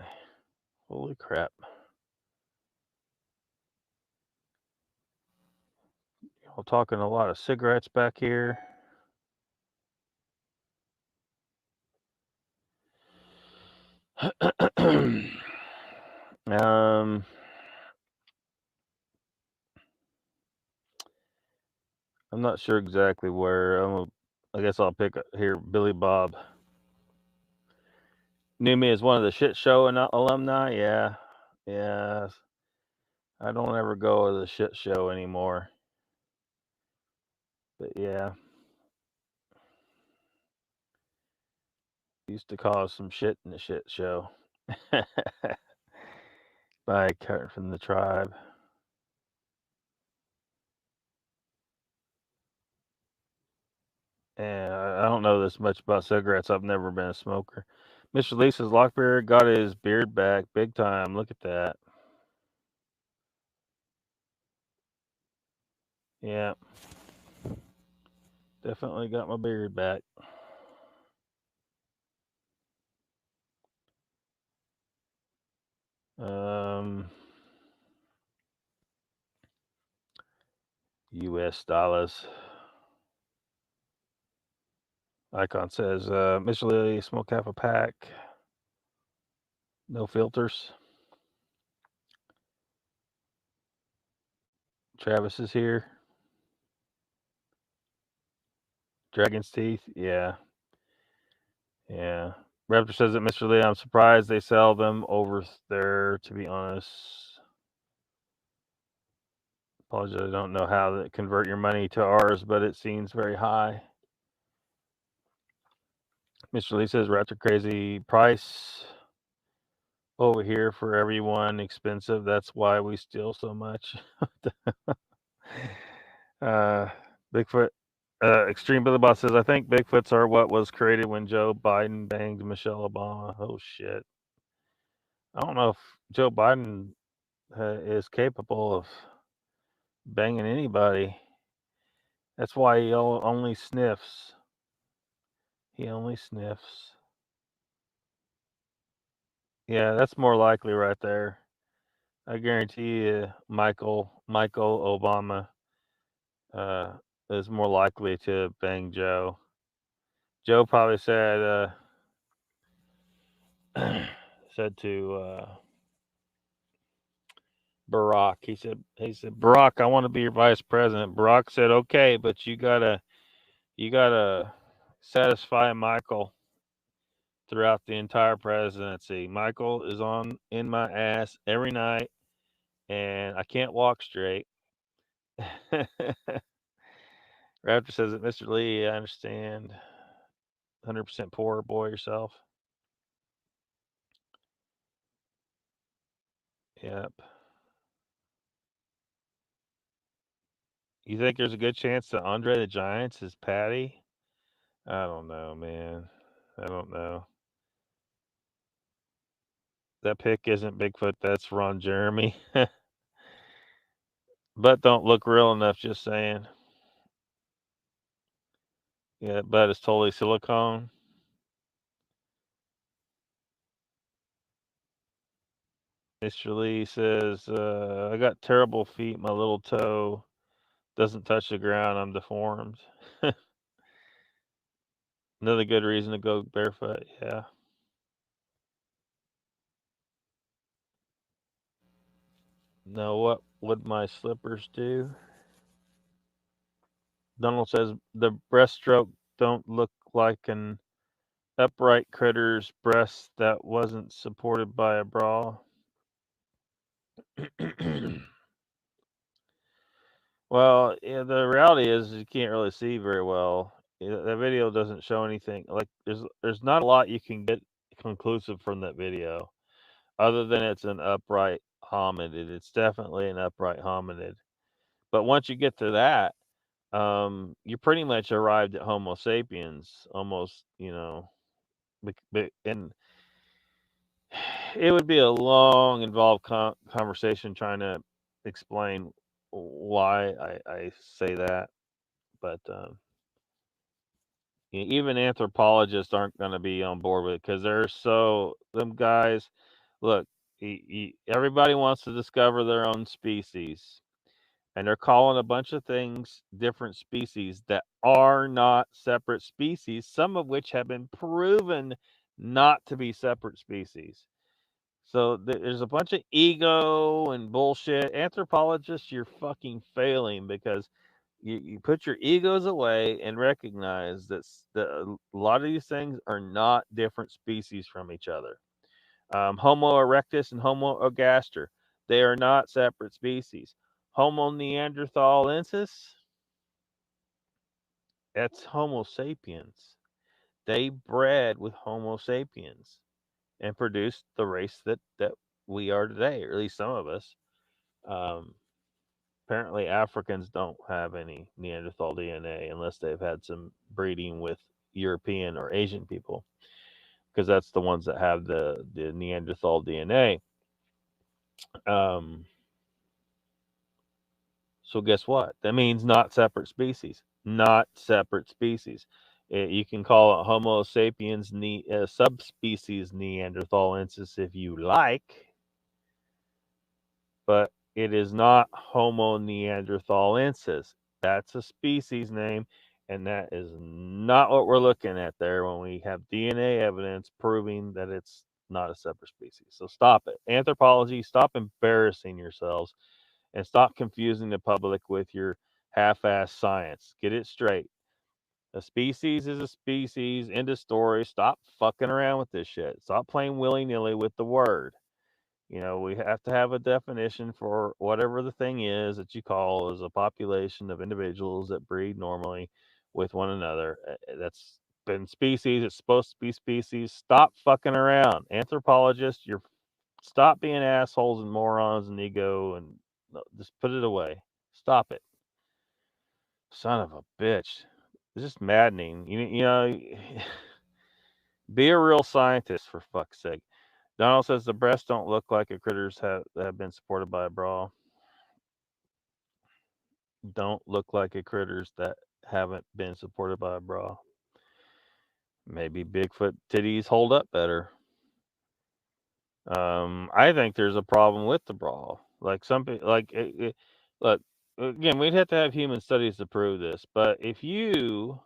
Holy crap. Y'all talking a lot of cigarettes back here. um I'm not sure exactly where. I guess I'll pick here. Billy Bob knew me as one of the shit show alumni. Yeah. I don't ever go to the shit show anymore. But yeah, used to cause some shit in the shit show. By Kurt from the tribe. And I don't know this much about cigarettes. I've never been a smoker. Mr. Lee says Lockbeard got his beard back big time. Look at that. Yeah. Definitely got my beard back. US dollars. Icon says, Mr. Lee, smoke half a pack. No filters. Travis is here. Dragon's Teeth. Yeah. Raptor says that Mr. Lee, I'm surprised they sell them over there, to be honest. Apologize, I don't know how to convert your money to ours, but it seems very high. Mr. Lee says Raptor crazy price over here for everyone expensive. That's why we steal so much. Bigfoot. Extreme Billy Boss says, I think Bigfoots are what was created when Joe Biden banged Michelle Obama. Oh, shit. I don't know if Joe Biden is capable of banging anybody. That's why he only sniffs. He only sniffs. Yeah, that's more likely right there. I guarantee you, Michael Obama is more likely to bang Joe. Joe probably said to Barack. He said, Barack, I want to be your vice president. Barack said, okay, but you gotta satisfy Michael throughout the entire presidency. Michael is in my ass every night, and I can't walk straight. Raptor says that Mr. Lee, I understand. 100% poor boy yourself. Yep. You think there's a good chance that Andre the Giant's is Patty? I don't know, man. I don't know. That pick isn't Bigfoot. That's Ron Jeremy. Butt don't look real enough. Just saying. Yeah, butt is totally silicone. Mr. Lee says, I got terrible feet. My little toe doesn't touch the ground. I'm deformed. Another good reason to go barefoot. Yeah. Now, what would my slippers do? Donald says, the breaststroke don't look like an upright critter's breast that wasn't supported by a bra. Well, yeah, the reality is you can't really see very well. That video doesn't show anything. Like there's not a lot you can get conclusive from that video, other than it's an upright hominid. It's definitely an upright hominid. But once you get to that, you pretty much arrived at Homo sapiens, almost. And it would be a long, involved conversation trying to explain why I say that, but even anthropologists aren't going to be on board with it because they're them guys. Look, everybody wants to discover their own species, and they're calling a bunch of things different species that are not separate species, some of which have been proven not to be separate species. So there's a bunch of ego and bullshit. Anthropologists, you're fucking failing because you put your egos away and recognize that a lot of these things are not different species from each other. Homo erectus and Homo ergaster, they are not separate species. Homo neanderthalensis, that's Homo sapiens. They bred with Homo sapiens and produced the race that we are today, or at least some of us. Um, Apparently, Africans don't have any Neanderthal DNA unless they've had some breeding with European or Asian people, because that's the ones that have the Neanderthal DNA. Um, so guess what? That means not separate species. Not separate species. You can call it Homo sapiens subspecies Neanderthalensis if you like, but it is not Homo neanderthalensis. That's a species name, and that is not what we're looking at there when we have DNA evidence proving that it's not a separate species. So stop it. Anthropology, stop embarrassing yourselves and stop confusing the public with your half-ass science. Get it straight. A species is a species. End of story. Stop fucking around with this shit. Stop playing willy-nilly with the word. We have to have a definition for whatever the thing is that you call as a population of individuals that breed normally with one another. That's been species. It's supposed to be species. Stop fucking around. Anthropologists, stop being assholes and morons and ego and just put it away. Stop it. Son of a bitch. It's just maddening. Be a real scientist for fuck's sake. Donald says the breasts don't look like a critters have been supported by a bra. Don't look like a critters that haven't been supported by a bra. Maybe Bigfoot titties hold up better. I think there's a problem with the bra. Like look, again, we'd have to have human studies to prove this. But if you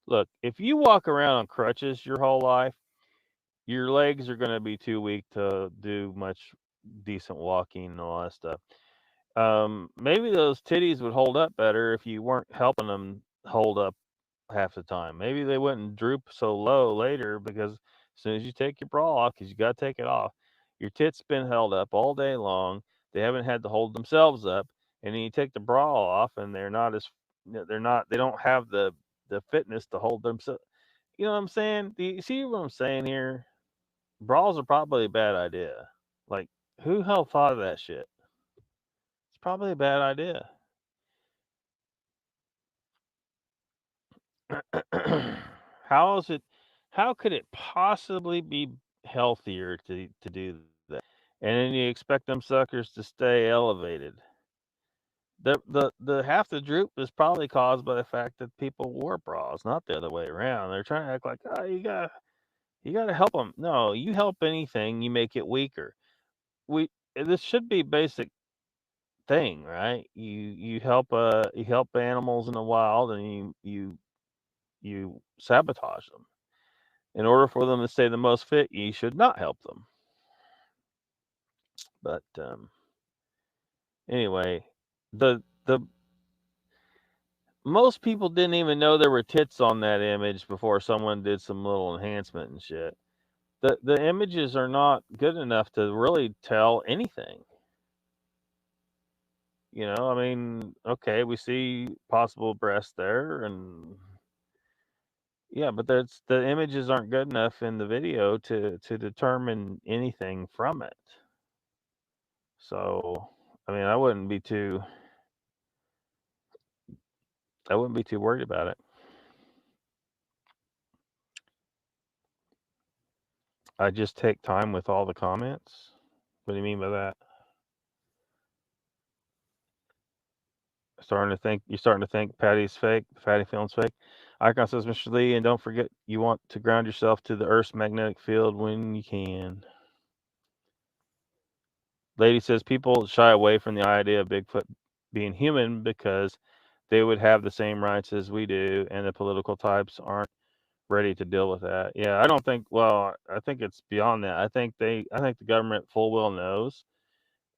walk around on crutches your whole life, your legs are going to be too weak to do much decent walking and all that stuff. Maybe those titties would hold up better if you weren't helping them hold up half the time. Maybe they wouldn't droop so low later because as soon as you take your bra off, because you got to take it off, your tits been held up all day long. They haven't had to hold themselves up, and then you take the bra off, and they don't have the fitness to hold themselves. You know what I'm saying? Do you see what I'm saying here? Bras are probably a bad idea. Like, who hell thought of that shit? It's probably a bad idea. How is it? How could it possibly be healthier to do that? And then you expect them suckers to stay elevated. The half the droop is probably caused by the fact that people wore bras, not the other way around. They're trying to act like, oh, you gotta help them. No, you help anything, you make it weaker. This should be basic thing, right? You help animals in the wild, and you sabotage them. In order for them to stay the most fit, you should not help them. But anyway, the most people didn't even know there were tits on that image before someone did some little enhancement and shit. The images are not good enough to really tell anything. I mean, okay, we see possible breast there, and yeah, but the images aren't good enough in the video to determine anything from it. So, I mean, I wouldn't be too worried about it. I just take time with all the comments. What do you mean by that? You're starting to think Patty's fake, Fatty Film's fake. Icon says, Mr. Lee, and don't forget you want to ground yourself to the Earth's magnetic field when you can. Lady says people shy away from the idea of Bigfoot being human because they would have the same rights as we do, and the political types aren't ready to deal with that. Yeah, I don't think. Well, I think it's beyond that. I think the government full well knows,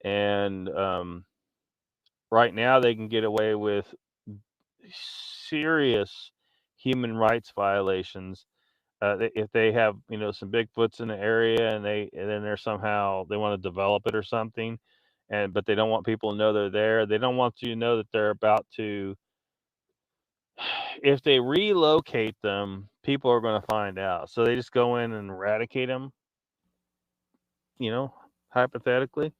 and right now they can get away with serious human rights violations if they have some Bigfoots in the area, and then they want to develop it or something, but they don't want people to know they're there. They don't want you to know that they're about to. If they relocate them, people are going to find out. So they just go in and eradicate them, hypothetically,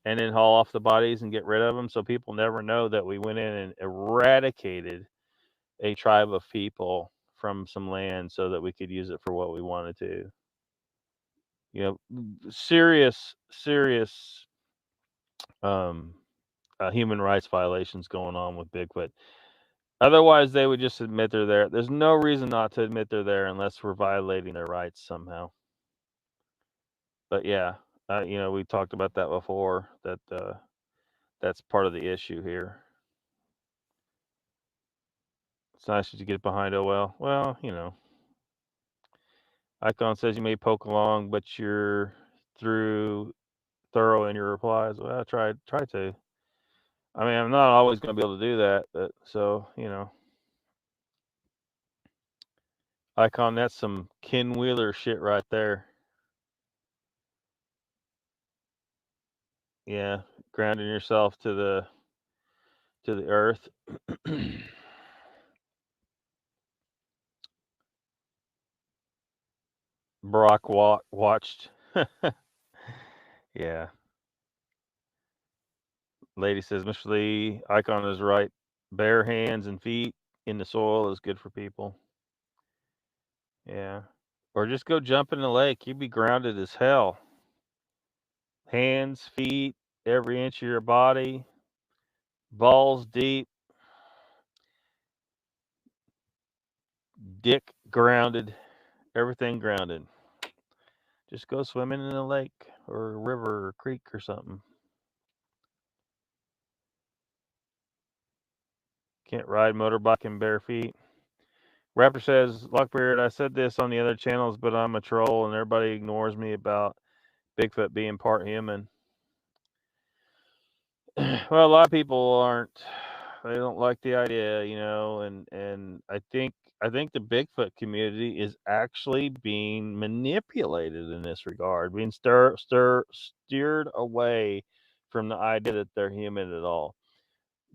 and then haul off the bodies and get rid of them, so people never know that we went in and eradicated a tribe of people from some land so that we could use it for what we wanted to. Serious human rights violations going on with Bigfoot. Otherwise, they would just admit they're there. There's no reason not to admit they're there unless we're violating their rights somehow. But yeah, we talked about that before. That's part of the issue here. It's nice that you get behind OL. Well, Icon says you may poke along, but you're thorough in your replies. Well, I try to. I mean, I'm not always going to be able to do that, but so Icon, that's some Ken Wheeler shit right there. Yeah, grounding yourself to the earth. Brock watched. Yeah. Lady says, Mr. Lee, Icon is right. Bare hands and feet in the soil is good for people. Yeah. Or just go jump in the lake. You'd be grounded as hell. Hands, feet, every inch of your body, balls deep, dick grounded, everything grounded. Just go swimming in a lake or a river or creek or something. Can't ride motorbike in bare feet. Raptor says, Lockbeard, I said this on the other channels, but I'm a troll and everybody ignores me about Bigfoot being part human. Well, a lot of people they don't like the idea, and I think the Bigfoot community is actually being manipulated in this regard, being steered away from the idea that they're human at all.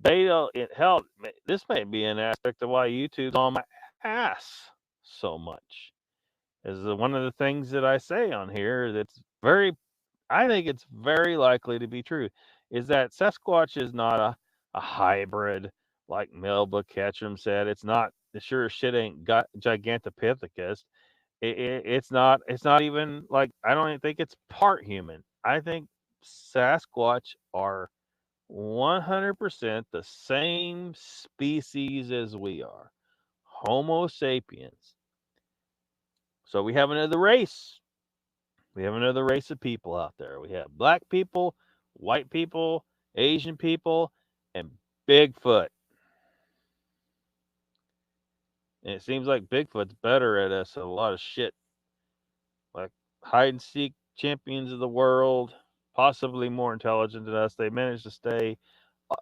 They don't. Hell, this may be an aspect of why YouTube's on my ass so much. Is one of the things that I say on here that's I think it's very likely to be true, is that Sasquatch is not a hybrid like Melba Ketchum said. It's not it sure as shit ain't got Gigantopithecus. It's not. It's not even like I don't even think it's part human. I think Sasquatch are 100% the same species as we are, Homo sapiens. So we have another race. We have another race of people out there. We have black people, white people, Asian people, and Bigfoot. And it seems like Bigfoot's better at us at a lot of shit, like hide and seek champions of the world, possibly more intelligent than us. They managed to stay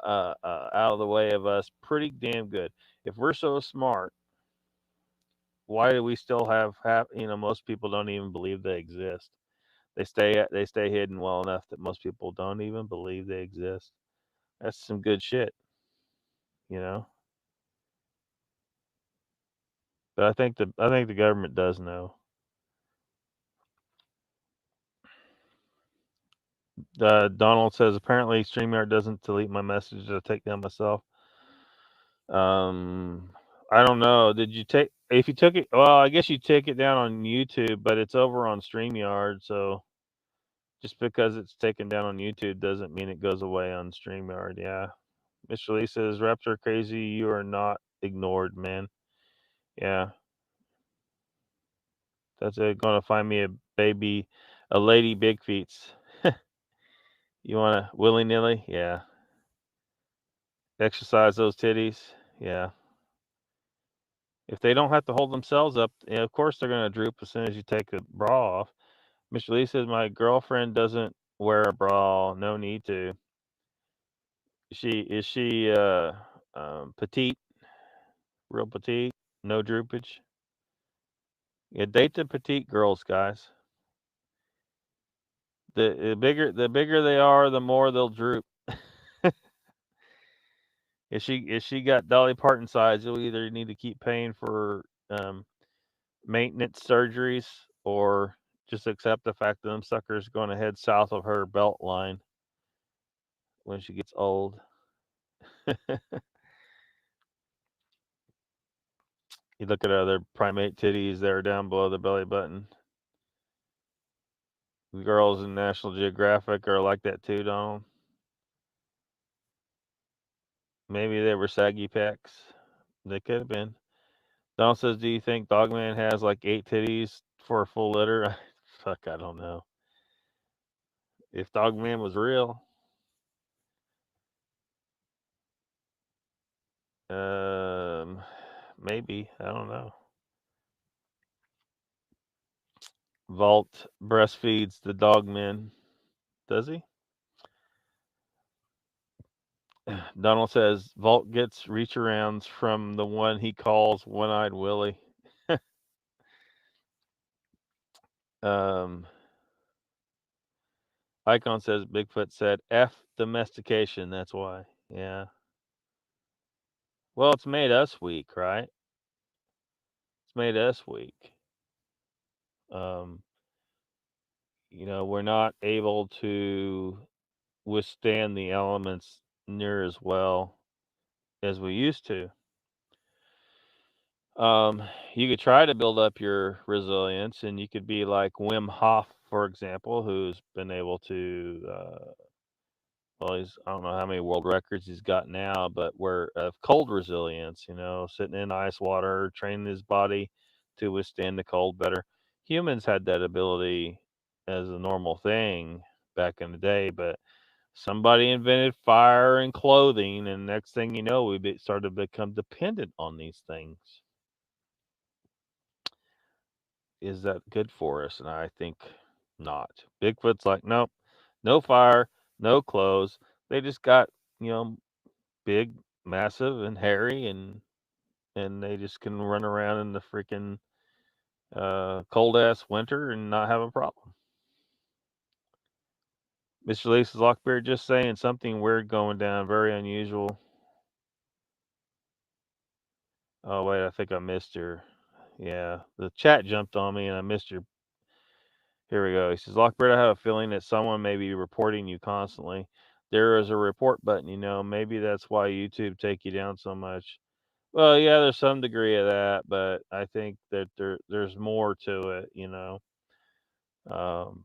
out of the way of us pretty damn good. If we're so smart, why do we still have most people don't even believe they exist? They stay hidden well enough that most people don't even believe they exist. That's some good shit, you know. But I think the government does know. Donald says apparently StreamYard doesn't delete my messages. I take them myself. Um, I don't know. Did you take? If you took it, well, I guess you take it down on YouTube, but it's over on StreamYard. So just because it's taken down on YouTube doesn't mean it goes away on StreamYard. Yeah, Mr. Lee says Raptor crazy. You are not ignored, man. Yeah, that's it. Gonna find me a baby, a lady big feets. You wanna willy nilly? Yeah. Exercise those titties. Yeah. If they don't have to hold themselves up, of course they're gonna droop as soon as you take the bra off. Mr. Lee says my girlfriend doesn't wear a bra. No need to. Is she petite? Real petite? No droopage? Yeah, date the petite girls, guys. The bigger they are, the more they'll droop. If she got Dolly Parton size, you'll either need to keep paying for maintenance surgeries or just accept the fact that them suckers going to head south of her belt line when she gets old. You look at other primate titties that are down below the belly button. The girls in National Geographic are like that too, Donald. Maybe they were saggy pecs. They could have been. Donald says, "Do you think Dogman has like 8 titties for a full litter?" Fuck, I don't know. If Dogman was real, um, maybe I don't know. Vault breastfeeds the Dogman. Does he? Donald says Vault gets reach arounds from the one he calls One Eyed Willie. um, Icon says Bigfoot said F domestication. That's why. Yeah. Well, it's made us weak, right? It's made us weak. Um, we're not able to withstand the elements near as well as we used to. You could try to build up your resilience, and you could be like Wim Hof, for example, who's been able to. Well, I don't know how many world records he's got now, but where of cold resilience, sitting in ice water, training his body to withstand the cold better. Humans had that ability as a normal thing back in the day, but somebody invented fire and clothing, and next thing you know, started to become dependent on these things. Is that good for us? And I think not. Bigfoot's like, nope, no fire, no clothes. They just got, you know, big, massive, and hairy, and they just can run around in the freaking cold ass winter and not have a problem. Mr. Lisa's Lockbeard just saying something weird going down, very unusual. Oh wait, I think I missed your. Yeah, the chat jumped on me and I missed your. Here we go. He says, Lockbird, I have a feeling that someone may be reporting you constantly. There is a report button, maybe that's why YouTube take you down so much. Well, yeah, there's some degree of that, but I think that there's more to it, Um,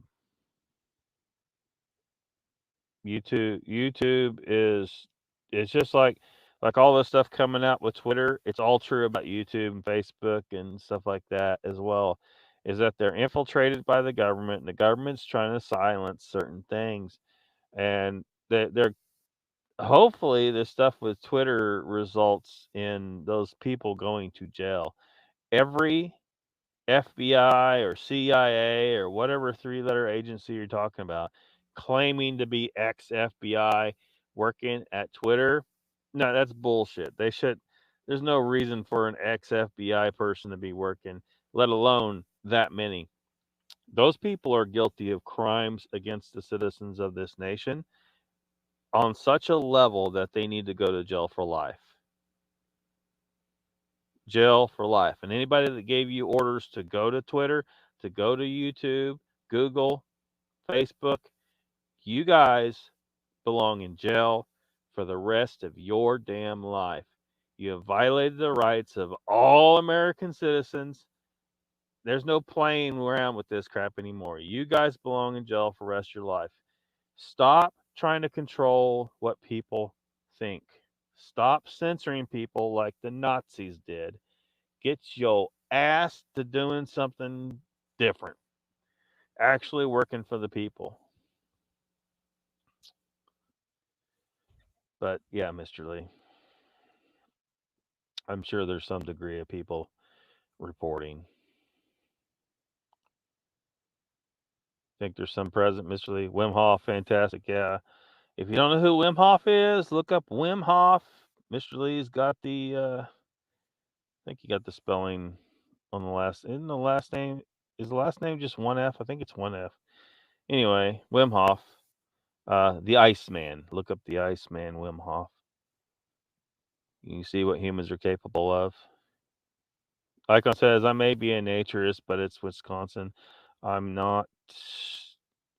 YouTube is it's just like all this stuff coming out with Twitter. It's all true about YouTube and Facebook and stuff like that as well. Is that they're infiltrated by the government, and the government's trying to silence certain things, and they're hopefully this stuff with Twitter results in those people going to jail. Every FBI or CIA or whatever three-letter agency you're talking about claiming to be ex FBI working at Twitter. No, that's bullshit. There's no reason for an ex FBI person to be working, let alone that many. Those people are guilty of crimes against the citizens of this nation on such a level that they need to go to jail for life. Jail for life. And anybody that gave you orders to go to Twitter, to go to YouTube, Google, Facebook, you guys belong in jail for the rest of your damn life. You have violated the rights of all American citizens. There's no playing around with this crap anymore. You guys belong in jail for the rest of your life. Stop trying to control what people think. Stop censoring people like the Nazis did. Get your ass to doing something different. Actually working for the people. But yeah, Mr. Lee, I'm sure there's some degree of people reporting. Think there's some present, Mr. Lee. Wim Hof, fantastic. Yeah. If you don't know who Wim Hof is, look up Wim Hof. Mr. Lee's got I think he got the spelling on the last. Isn't the last name? Is the last name just one F? I think it's one F. Anyway, Wim Hof, the Iceman. Look up the Iceman, Wim Hof. You see what humans are capable of. Icon says, I may be a naturist, but it's Wisconsin. I'm not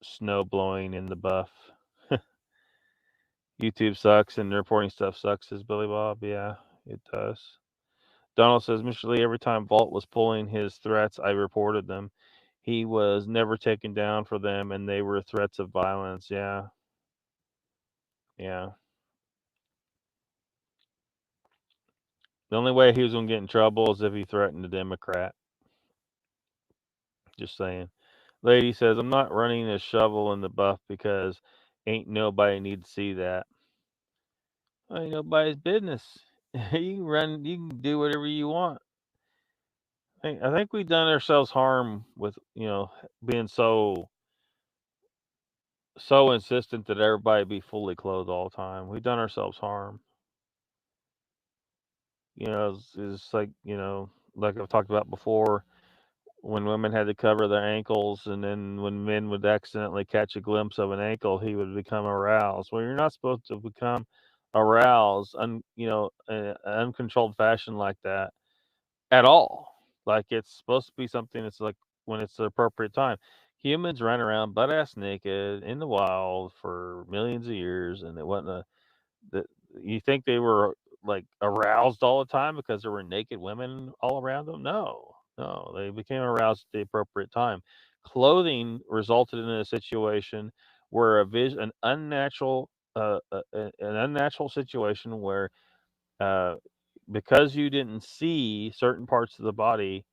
snow blowing in the buff. YouTube sucks and reporting stuff sucks, says Billy Bob. Yeah, it does. Donald says, Mr. Lee, every time Vault was pulling his threats, I reported them. He was never taken down for them, and they were threats of violence. Yeah. Yeah. The only way he was going to get in trouble is if he threatened a Democrat. Just saying. Lady says, I'm not running a shovel in the buff because ain't nobody need to see that. Ain't nobody's business. You can run, you can do whatever you want. I think we've done ourselves harm with, being so insistent that everybody be fully clothed all the time. We've done ourselves harm. It's like, like I've talked about before, when women had to cover their ankles, and then when men would accidentally catch a glimpse of an ankle, he would become aroused. Well, you're not supposed to become aroused, in an uncontrolled fashion like that at all. Like it's supposed to be something that's like when it's the appropriate time. Humans ran around butt ass naked in the wild for millions of years, and it wasn't that you think they were like aroused all the time because there were naked women all around them? No, no, they became aroused at the appropriate time. Clothing resulted in a situation where an unnatural situation where uh, because you didn't see certain parts of the body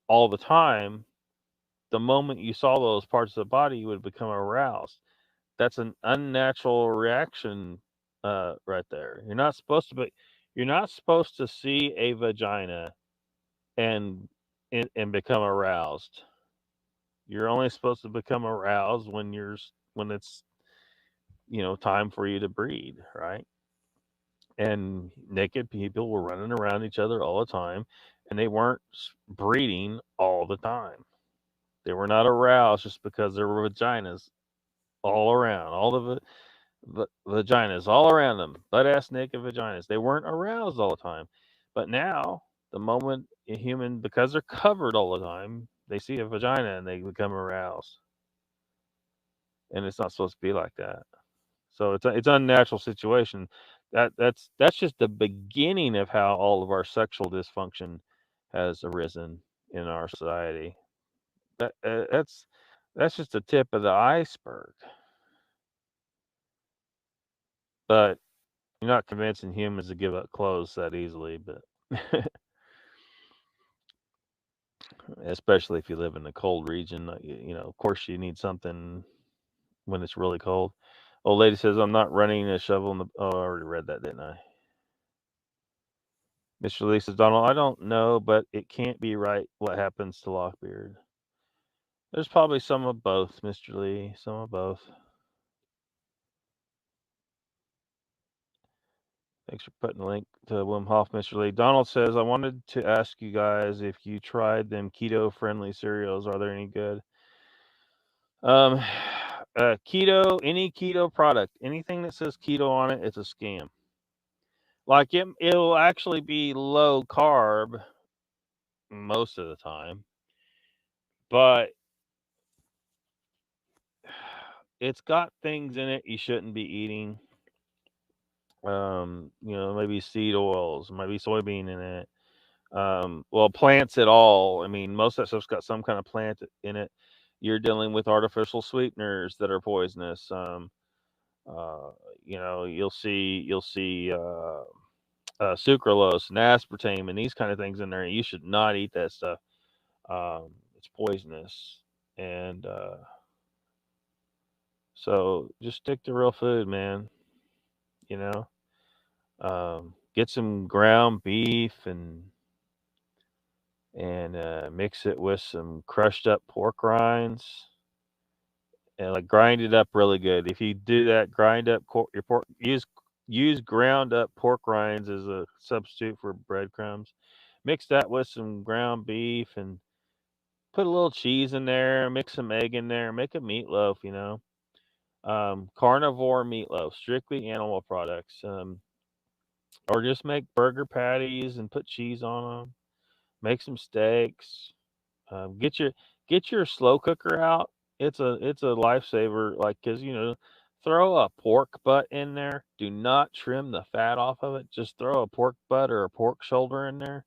all the time, the moment you saw those parts of the body, you would become aroused. That's an unnatural reaction right there. You're not supposed to see a vagina and and become aroused. You're only supposed to become aroused when it's time for you to breed, right? And naked people were running around each other all the time, and they weren't breeding all the time. They were not aroused just because there were vaginas all around. All the vaginas all around them, butt ass naked vaginas. They weren't aroused all the time. But now, the moment a human, because they're covered all the time, they see a vagina and they become aroused. And it's not supposed to be like that. So it's an unnatural situation. That's just the beginning of how all of our sexual dysfunction has arisen in our society. That that's just the tip of the iceberg. But you're not convincing humans to give up clothes that easily, but especially if you live in a cold region, of course you need something when it's really cold. Old lady says, "I'm not running a shovel in the." Oh, I already read that, didn't I? Mr. Lee says, "Donald, I don't know, but it can't be right. What happens to Lockbeard?" There's probably some of both, Mr. Lee. Some of both. Thanks for putting the link to Wim Hof, Mr. Lee. Donald says, "I wanted to ask you guys if you tried them keto-friendly cereals. Are they any good?" Um, keto, any keto product, anything that says keto on it, it's a scam. Like it'll actually be low carb most of the time, but it's got things in it you shouldn't be eating. Maybe seed oils, maybe soybean in it. Well, plants at all. I mean, most of that stuff's got some kind of plant in it. You're dealing with artificial sweeteners that are poisonous. Uh, you'll see sucralose and aspartame and these kind of things in there. You should not eat that stuff. It's poisonous, and so just stick to real food, man. You know, get some ground beef and mix it with some crushed up pork rinds and like grind it up really good. If you do that, grind up your pork. Use ground up pork rinds as a substitute for breadcrumbs. Mix that with some ground beef and put a little cheese in there. Mix some egg in there. Make a meatloaf. Carnivore meatloaf, strictly animal products. Or just make burger patties and put cheese on them. Make some steaks. Um, get your get your slow cooker out. It's a lifesaver. Like, cause throw a pork butt in there. Do not trim the fat off of it. Just throw a pork butt or a pork shoulder in there.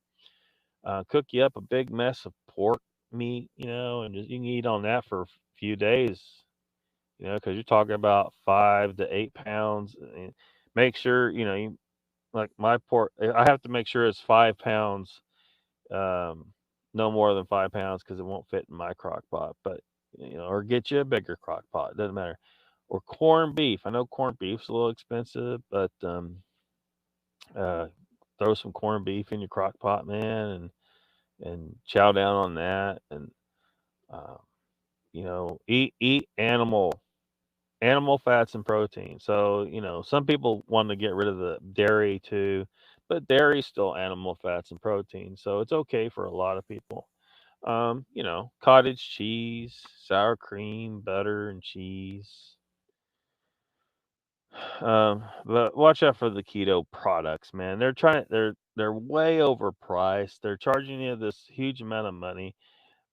Cook you up a big mess of pork meat, and just you can eat on that for a few days. Because you're talking about 5 to 8 pounds. Make sure like my pork. I have to make sure it's 5 pounds, um, no more than 5 pounds because it won't fit in my crock pot. But or get you a bigger crock pot. Doesn't matter. Or corned beef. I know corned beef's a little expensive, but uh, throw some corned beef in your crock pot, man, and chow down on that, and uh, eat animal fats and protein. So some people want to get rid of the dairy too, but dairy's still animal fats and protein, so it's okay for a lot of people. Cottage cheese, sour cream, butter, and cheese. But watch out for the keto products, man. They're way overpriced. They're charging you this huge amount of money.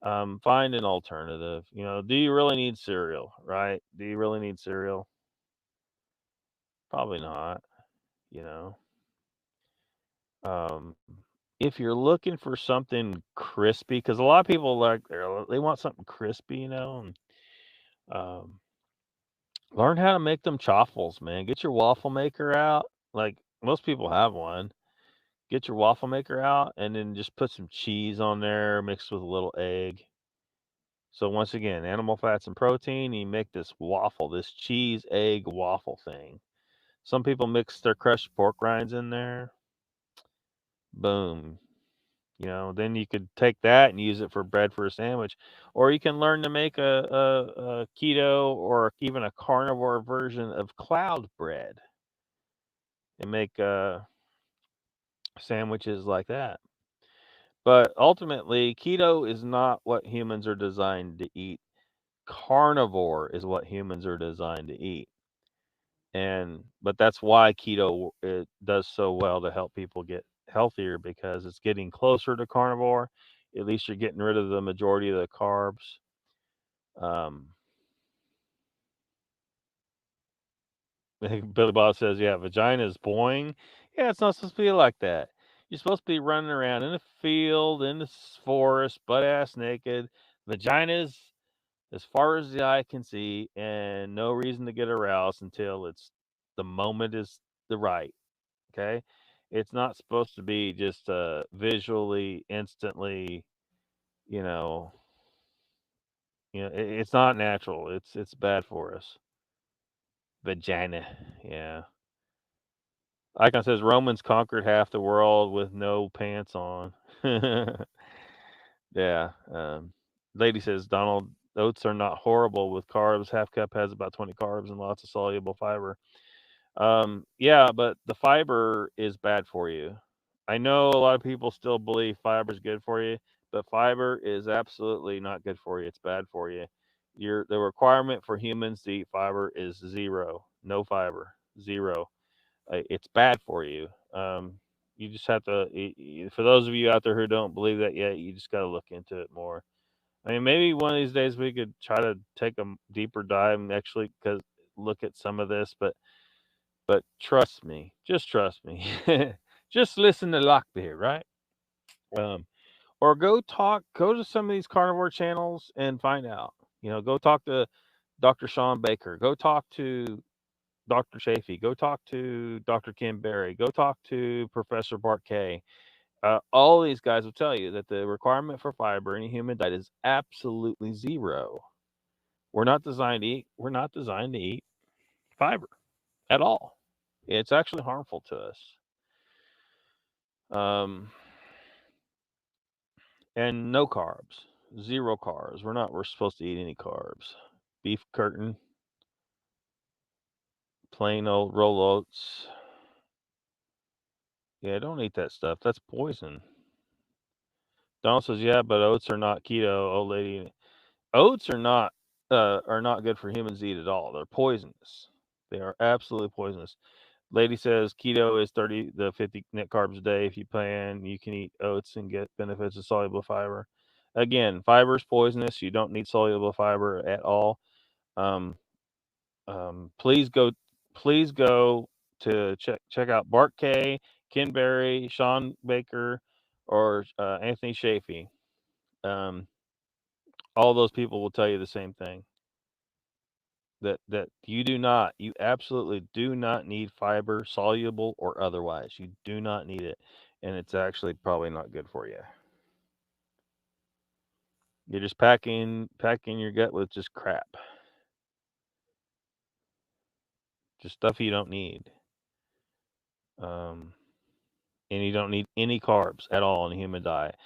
Find an alternative. Do you really need cereal, right? Do you really need cereal? Probably not, you know. Um, if you're looking for something crispy, because a lot of people they want something crispy, and um, learn how to make them chaffles, man. Get your waffle maker out. Like most people have one. Get your waffle maker out and then just put some cheese on there mixed with a little egg. So once again, animal fats and protein, you make this waffle, this cheese egg waffle thing. Some people mix their crushed pork rinds in there. Boom. Then you could take that and use it for bread for a sandwich. Or you can learn to make a keto or even a carnivore version of cloud bread and make sandwiches like that. But ultimately, keto is not what humans are designed to eat. Carnivore is what humans are designed to eat. But that's why keto it does so well to help people get healthier because it's getting closer to carnivore. At least you're getting rid of the majority of the carbs. Um, Billy Bob says, yeah, vagina is boing. Yeah, it's not supposed to be like that. You're supposed to be running around in the field, in the forest, butt ass naked. Vaginas as far as the eye can see, and no reason to get aroused until the moment is the right. Okay, it's not supposed to be just visually, instantly. You know, it's not natural. It's bad for us. Vagina, yeah. Icon says Romans conquered half the world with no pants on. Yeah. Lady says Donald, oats are not horrible with carbs. Half cup has about 20 carbs and lots of soluble fiber. Yeah, but the fiber is bad for you. I know a lot of people still believe fiber is good for you, but fiber is absolutely not good for you. It's bad for you. The requirement for humans to eat fiber is zero. No fiber. Zero. It's bad for you. You just have to. For those of you out there who don't believe that yet, you just got to look into it more. I mean, maybe one of these days we could try to take a deeper dive and actually look at some of this, but trust me, just trust me. Just listen to Lockbeard, right? Um, or go to some of these carnivore channels and find out. Go talk to Dr. Sean Baker. Go talk to Dr. Chafee. Go talk to Dr. Kim Berry. Go talk to Professor Bart K. All these guys will tell you that the requirement for fiber in a human diet is absolutely zero. We're not designed to eat. We're not designed to eat fiber at all. It's actually harmful to us. Um, and no carbs, zero carbs. We're supposed to eat any carbs. Beef curtain, plain old roll oats. Yeah, don't eat that stuff. That's poison. Donald says, yeah, but oats are not keto, old lady. Oats are not good for humans to eat at all. They're poisonous. They are absolutely poisonous. Lady says keto is 30 to 50 net carbs a day. If you plan, you can eat oats and get benefits of soluble fiber. Again, fiber is poisonous. You don't need soluble fiber at all. Um, please go to check out Bart K, Ken Berry, Sean Baker, or Anthony Chafee. All those people will tell you the same thing. That you absolutely do not need fiber, soluble or otherwise. You do not need it, and it's actually probably not good for you. You're just packing your gut with just crap, just stuff you don't need. And you don't need any carbs at all in a human diet.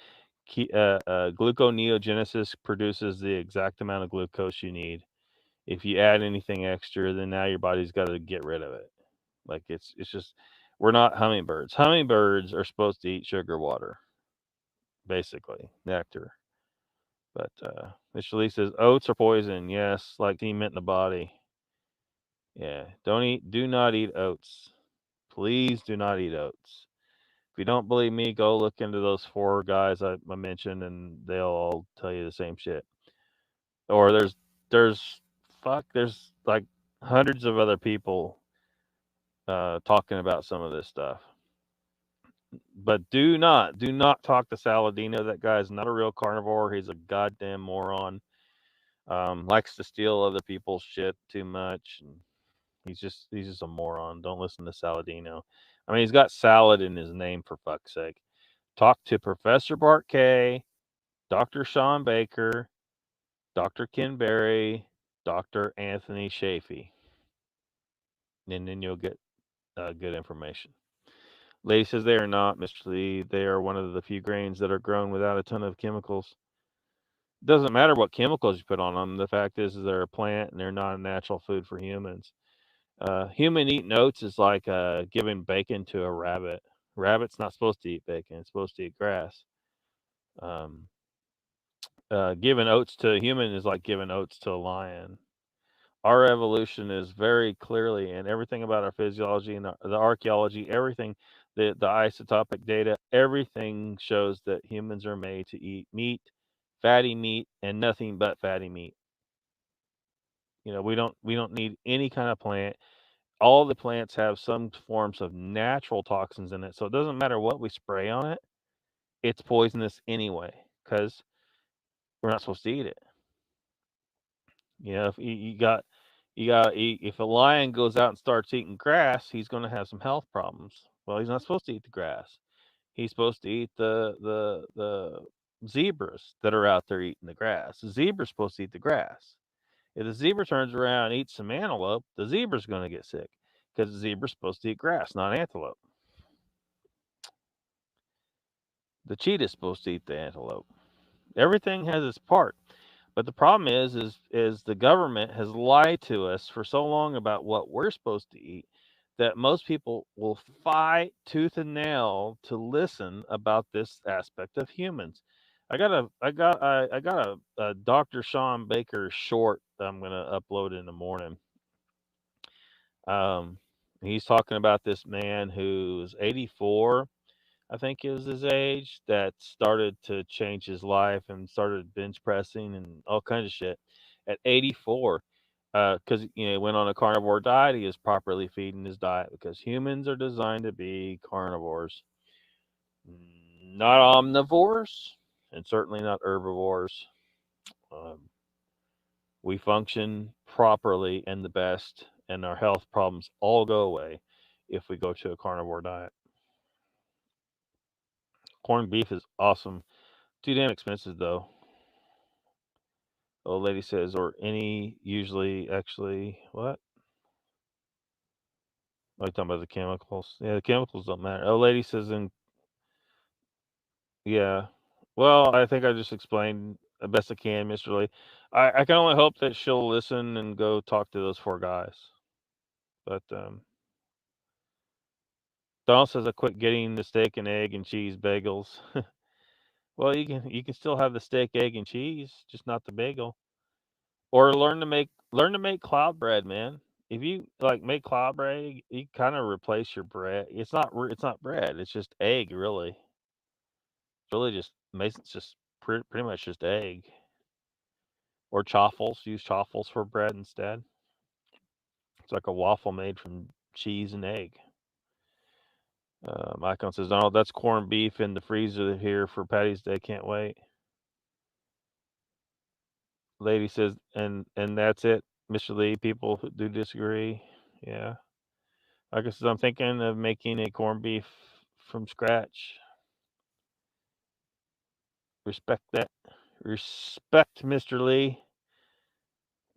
Gluconeogenesis produces the exact amount of glucose you need. If you add anything extra, then now your body's got to get rid of it. Like it's just we're not hummingbirds. Hummingbirds are supposed to eat sugar water, basically nectar. But Mr. Lee says oats are poison. Yes, like cement in the body. Yeah, do not eat oats. Please do not eat oats. If you don't believe me, go look into those 4 guys I mentioned, and they'll all tell you the same shit. Or there's like hundreds of other people talking about some of this stuff. But do not talk to Saladino. That guy's not a real carnivore. He's a goddamn moron. Likes to steal other people's shit too much, and he's just a moron. Don't listen to Saladino. I mean, he's got salad in his name, for fuck's sake. Talk to Professor Bart K, Dr. Sean Baker, Dr. Ken Berry, Dr. Anthony Chafee, and then you'll get good information. Lady says they are not, Mr. Lee. They are one of the few grains that are grown without a ton of chemicals. It doesn't matter what chemicals you put on them. The fact is they're a plant and they're not a natural food for humans. Human eating oats is like giving bacon to a rabbit. Rabbit's not supposed to eat bacon. It's supposed to eat grass. Um, Giving oats to a human is like giving oats to a lion. Our evolution is very clearly, and everything about our physiology and the archaeology, everything, the isotopic data, everything shows that humans are made to eat meat, fatty meat, and nothing but fatty meat. We don't need any kind of plant. all the plants have some forms of natural toxins in it. So it doesn't matter what we spray on it, it's poisonous anyway because we're not supposed to eat it. If if a lion goes out and starts eating grass, he's going to have some health problems. Well, he's not supposed to eat the grass. He's supposed to eat the zebras that are out there eating the grass. The zebra's supposed to eat the grass. If the zebra turns around and eats some antelope, the zebra's going to get sick because the zebra's supposed to eat grass, not antelope. The cheetah's supposed to eat the antelope. Everything has its part. But the problem is the government has lied to us for so long about what we're supposed to eat that most people will fight tooth and nail to listen about this aspect of humans. I got a Dr. Sean Baker short that I'm gonna upload in the morning. Um, he's talking about this man who's 84, I think it was his age, that started to change his life and started bench pressing and all kinds of shit at 84. Because he went on a carnivore diet, he is properly feeding his diet because humans are designed to be carnivores, not omnivores, and certainly not herbivores. Um, we function properly and the best, and our health problems all go away if we go to a carnivore diet. Corned beef is awesome. Too damn expensive though. Old lady says, or any usually actually what? Oh, you talking about the chemicals? Yeah, the chemicals don't matter. Old lady says, yeah. Well, I think I just explained the best I can, Mr. Lee. I can only hope that she'll listen and go talk to those four guys. But Donald says I quit getting the steak and egg and cheese bagels. Well, you can still have the steak, egg, and cheese, just not the bagel. Or learn to make cloud bread, man. If you like make cloud bread, you kind of replace your bread. It's not bread. It's just egg, really. It's really just Mason's just pretty much just egg. Or chaffles. Use chaffles for bread instead. It's like a waffle made from cheese and egg. Icon says, Donald, that's corned beef in the freezer here for Patty's Day. Can't wait. Lady says, and that's it, Mr. Lee. People who do disagree. Yeah. Like I said, I'm thinking of making a corned beef from scratch. Respect that. Respect, Mr. Lee.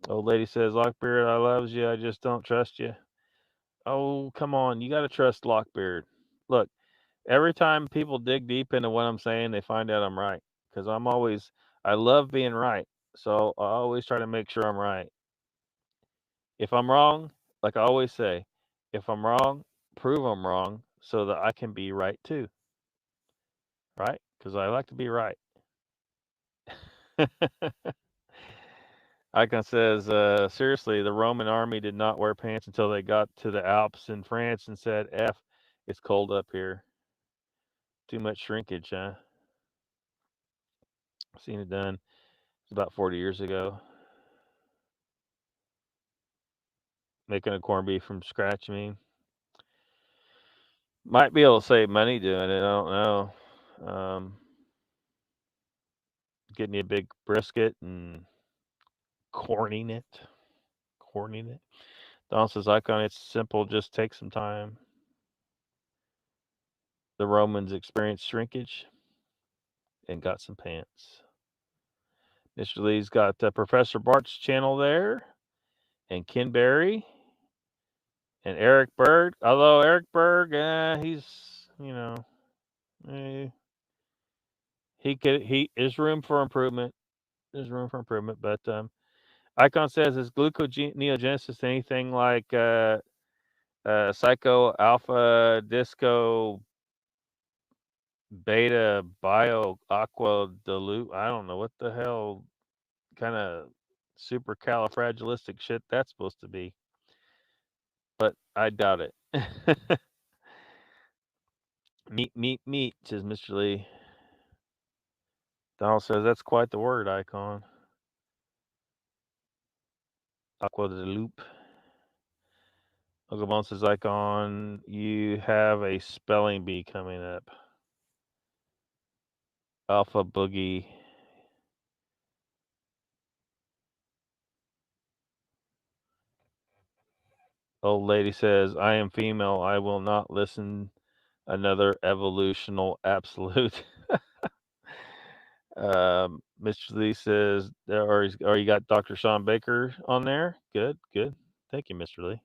Old lady says, Lockbeard, I loves you. I just don't trust you. Oh, come on. You got to trust Lockbeard. Look, every time people dig deep into what I'm saying, they find out I'm right. Because I love being right. So I always try to make sure I'm right. If I'm wrong, like I always say, if I'm wrong, prove I'm wrong so that I can be right too. Right? Because I like to be right. Icon says, seriously, the Roman army did not wear pants until they got to the Alps in France and said, F, it's cold up here. Too much shrinkage, huh? Seen it done. It's about 40 years ago. Making a corned beef from scratch, you mean? Might be able to save money doing it. I don't know. Getting you a big brisket and corning it. Corning it. Don says, Icon, it's simple. Just take some time. The Romans experienced shrinkage and got some pants. Mr. Lee's got Professor Bart's channel there, and Ken Berry, and Eric Berg. Although Eric Berg, he's eh, there's room for improvement. There's room for improvement, but Icon says, is gluconeogenesis anything like psycho alpha disco beta bio aqua dilute? I don't know what the hell kind of supercalifragilistic shit that's supposed to be, but I doubt it. Meat, says Mr. Lee. Donald says that's quite the word, Icon. Aqua de loop. Uncle Bones says, Icon, you have a spelling bee coming up. Alpha Boogie. Old lady says, I am female. I will not listen another evolutional absolute. Mr. Lee says, or you got Dr. Sean Baker on there? Good, good. Thank you, Mr. Lee.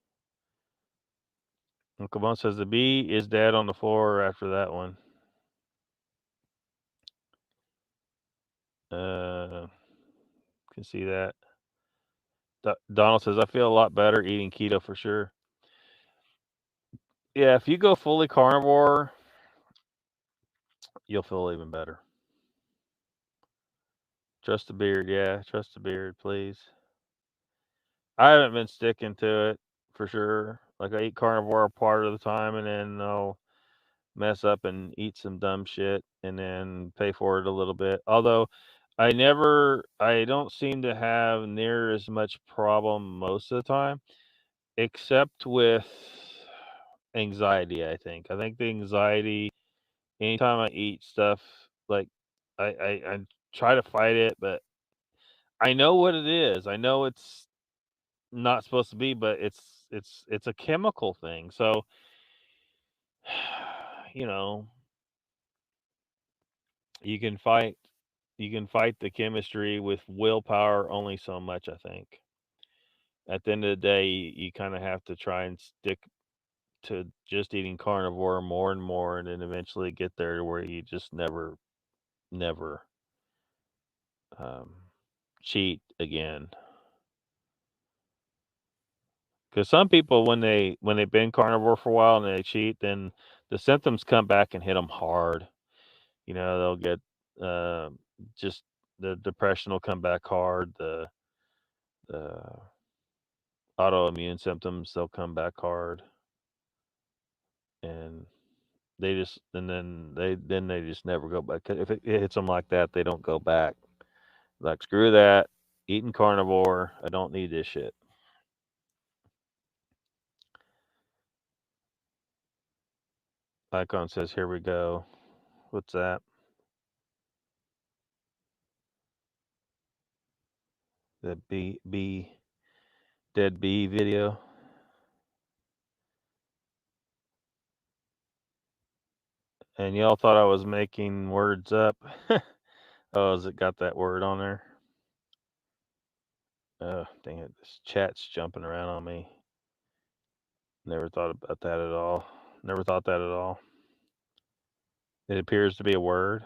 Uncle Bones says, the bee is dead on the floor after that one. Can see that. Donald says, I feel a lot better eating keto for sure. Yeah, if you go fully carnivore, you'll feel even better. Trust the beard, yeah. Trust the beard, please. I haven't been sticking to it for sure. Like I eat carnivore part of the time, and then I'll mess up and eat some dumb shit, and then pay for it a little bit. Although I don't seem to have near as much problem most of the time, except with anxiety. I think the anxiety. Anytime I eat stuff, like I try to fight it, but I know what it is. I know it's not supposed to be, but it's a chemical thing. So, you know, you can fight the chemistry with willpower only so much, I think. At the end of the day, you kind of have to try and stick to just eating carnivore more and more, and then eventually get there to where you just never um, cheat again. Because some people, when they've been carnivore for a while and they cheat, then the symptoms come back and hit them hard. You know, they'll get uh, just the depression will come back hard. The autoimmune symptoms they'll come back hard, and they just never go back. If it hits them like that, they don't go back. Like screw that, eating carnivore. I don't need this shit. Icon says, "Here we go." What's that? The dead bee video. And y'all thought I was making words up. Oh, has it got that word on there? Oh, dang it. This chat's jumping around on me. Never thought about that at all. Never thought that at all. It appears to be a word.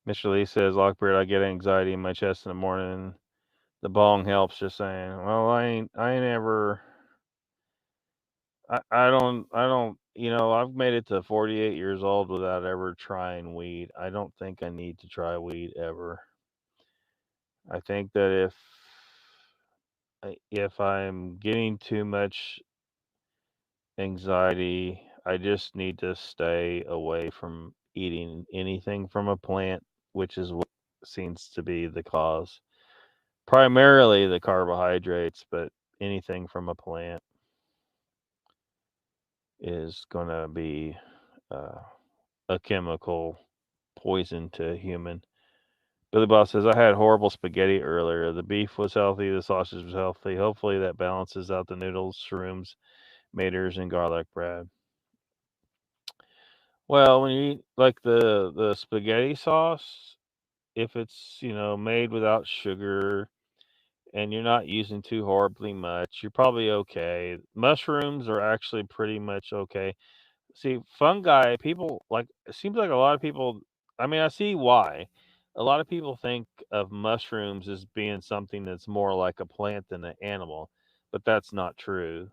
Mr. Lee says, Lockbeard, I get anxiety in my chest in the morning. The bong helps, just saying. Well, I ain't ever, I don't, I've made it to 48 years old without ever trying weed. I don't think I need to try weed ever. I think that if I'm getting too much anxiety, I just need to stay away from eating anything from a plant, which is what seems to be the cause. Primarily the carbohydrates, but anything from a plant is going to be uh, a chemical poison to a human. Billy Boss says, I had horrible spaghetti earlier. The beef was healthy, the sausage was healthy. Hopefully that balances out the noodles, shrooms, maters, and garlic bread. Well, when you eat like the spaghetti sauce, if it's made without sugar and you're not using too horribly much, you're probably okay. Mushrooms are actually pretty much okay. See, fungi, people like it seems like a lot of people. I mean, I see why. A lot of people think of mushrooms as being something that's more like a plant than an animal, but that's not true.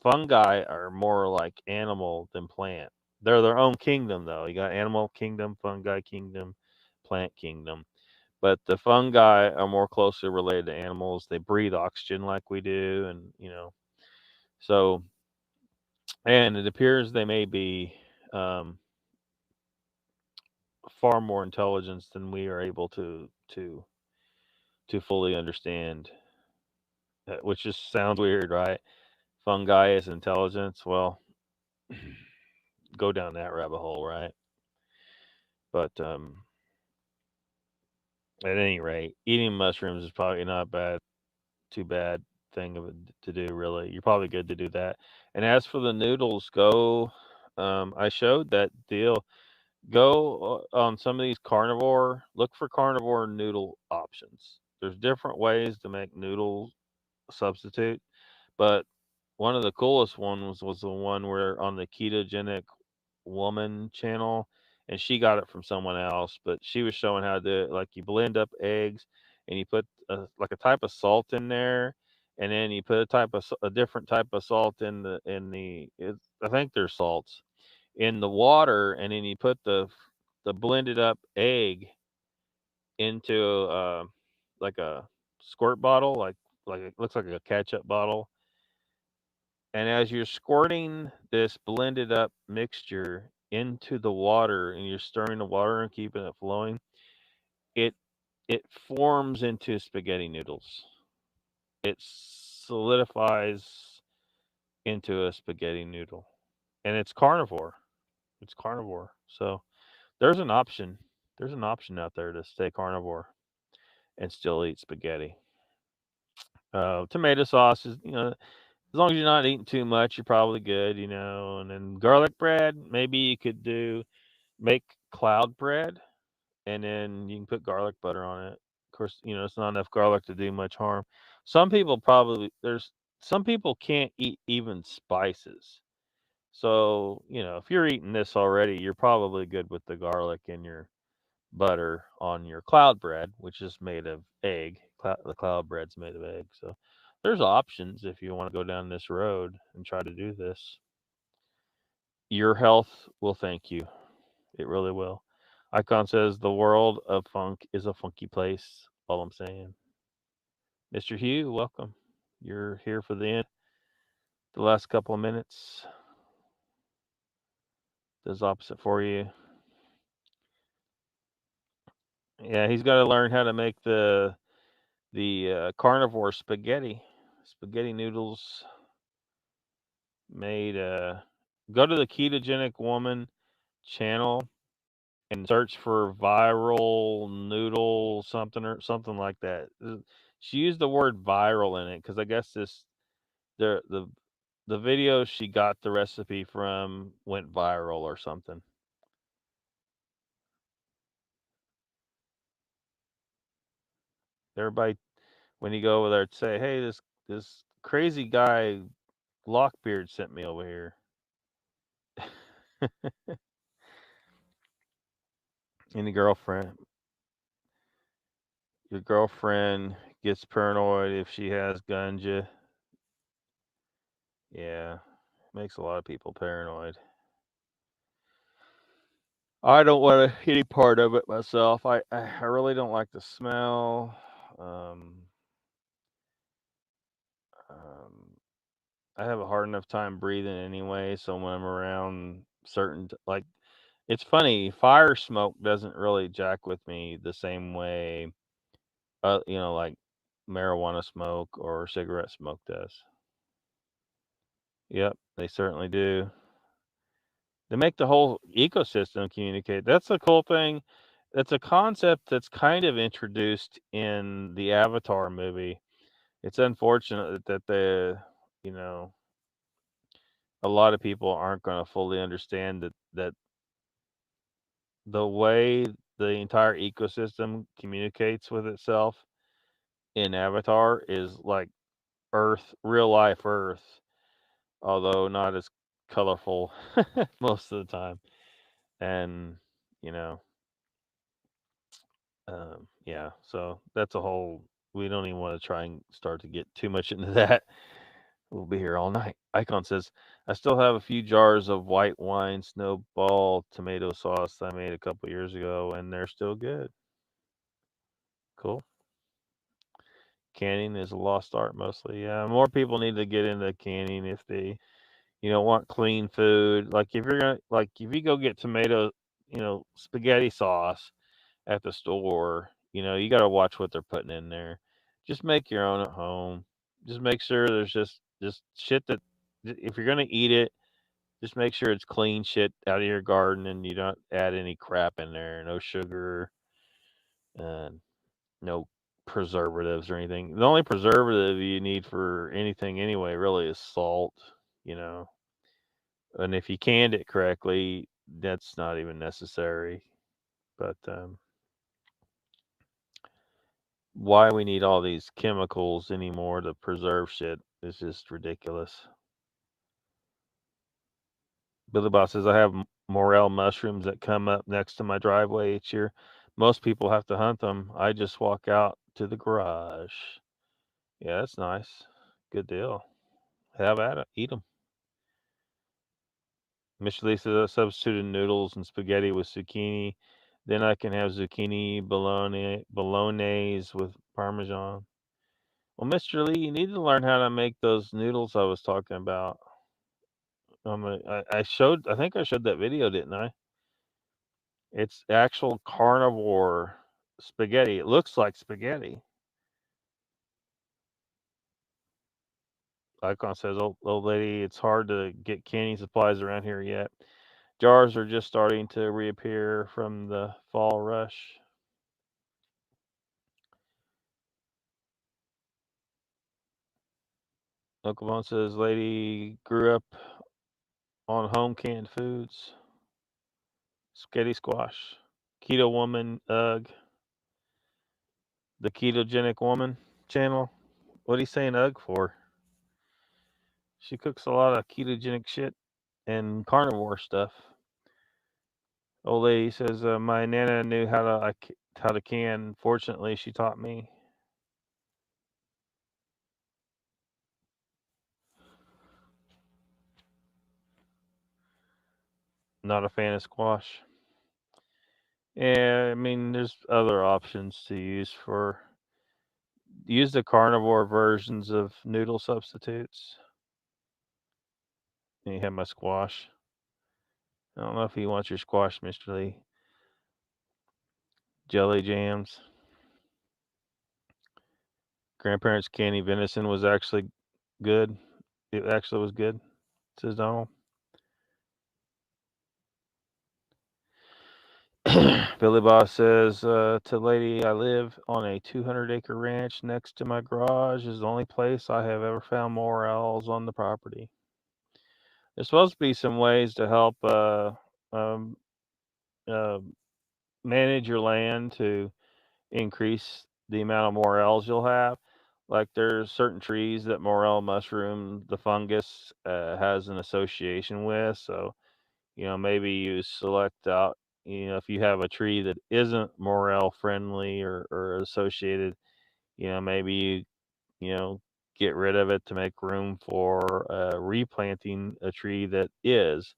Fungi are more like animal than plant. They're their own kingdom, though. You got animal kingdom, fungi kingdom, plant kingdom. But the fungi are more closely related to animals. They breathe oxygen like we do, and so and it appears they may be um, far more intelligence than we are able to fully understand. which just sounds weird, right? Fungi is intelligence. Well, go down that rabbit hole, right? But at any rate, eating mushrooms is probably not bad, too bad thing of it to do. Really, you're probably good to do that. And as for the noodles, go. I showed that deal. Go on some of these carnivore. Look for carnivore noodle options. There's different ways to make noodle substitute, but one of the coolest ones was the one where on the ketogenic woman channel, and she got it from someone else, but she was showing how to do it. Like you blend up eggs, and you put like a type of salt in there, and then you put a different type of salt I think there's salts in the water, and then you put the blended up egg into like a squirt bottle, like it looks like a ketchup bottle. And as you're squirting this blended up mixture into the water and you're stirring the water and keeping it flowing, it it forms into spaghetti noodles. It solidifies into a spaghetti noodle. And it's carnivore. It's carnivore. So there's an option. There's an option out there to stay carnivore and still eat spaghetti. Tomato sauce is, as long as you're not eating too much, you're probably good. And then garlic bread, maybe you could make cloud bread, and then you can put garlic butter on it. Of course, it's not enough garlic to do much harm. Some people some people can't eat even spices. So, if you're eating this already, you're probably good with the garlic and your butter on your cloud bread, which is made of egg. The cloud bread's made of egg. So there's options if you want to go down this road and try to do this. Your health will thank you. It really will. Icon says the world of funk is a funky place. All I'm saying. Mr. Hugh, welcome. You're here for the end. The last couple of minutes does opposite for you. Yeah, he's got to learn how to make the carnivore spaghetti noodles made. Go to the ketogenic woman channel and search for viral noodle something or something like that. She used the word viral in it because I guess the the the video she got the recipe from went viral or something. Everybody, when you go over there, say, "Hey, this crazy guy Lockbeard sent me over here." And your girlfriend gets paranoid if she has ganja. Yeah, makes a lot of people paranoid. I don't want any part of it myself. I really don't like the smell. Um, um, I have a hard enough time breathing anyway, so when I'm around like, it's funny, fire smoke doesn't really jack with me the same way, like marijuana smoke or cigarette smoke does. Yep, they certainly do. They make the whole ecosystem communicate. That's the cool thing. That's a concept that's kind of introduced in the Avatar movie. It's unfortunate that you know, a lot of people aren't going to fully understand that the way the entire ecosystem communicates with itself in Avatar is like Earth, real life Earth, although not as colorful most of the time. And, you know, yeah, so that's a whole. We don't even want to try and start to get too much into that. We'll be here all night. Icon says, I still have a few jars of white wine snowball tomato sauce I made a couple years ago, and they're still good. Cool. Canning is a lost art mostly. Yeah, more people need to get into canning if they, want clean food. Like if you go get spaghetti sauce at the store, you got to watch what they're putting in there. Just make your own at home. Just make sure there's just shit that if you're gonna eat it, just make sure it's clean shit out of your garden and you don't add any crap in there. No sugar, and no preservatives or anything. The only preservative you need for anything anyway really is salt, you know. And if you canned it correctly, that's not even necessary. But why we need all these chemicals anymore to preserve shit is just ridiculous. Billy Bob says I have morel mushrooms that come up next to my driveway each year. Most people have to hunt them. I just walk out to the garage. Yeah, that's nice. Good deal. Have at it. Eat them. Mr. Lee says I substituted noodles and spaghetti with zucchini. Then I can have zucchini bolognese with parmesan. Well, Mr. Lee, you need to learn how to make those noodles I was talking about. I showed. I think I showed that video, didn't I? It's actual carnivore spaghetti. It looks like spaghetti. Icon says, old lady, it's hard to get canning supplies around here yet. Jars are just starting to reappear from the fall rush. Uncle Vaughn says, lady grew up on home canned foods. Spaghetti squash. Keto woman, ugh. The ketogenic woman channel. What are you saying ugh for? She cooks a lot of ketogenic shit and carnivore stuff. Old lady says, my nana knew how to can. Fortunately, she taught me. Not a fan of squash. Yeah, I mean, there's other options to use the carnivore versions of noodle substitutes. And you have my squash. I don't know if you want your squash, Mr. Lee. Jelly jams. Grandparents' candy venison was actually good. It actually was good, says Donald. Billy Boss says, to lady, I live on a 200-acre ranch. Next to my garage is the only place I have ever found morels on the property. There's supposed to be some ways to help um, uh, manage your land to increase the amount of morels you'll have. Like there's certain trees that morel mushroom, the fungus, has an association with. So, maybe you select out, if you have a tree that isn't morel friendly or associated, maybe get rid of it to make room for replanting a tree that is.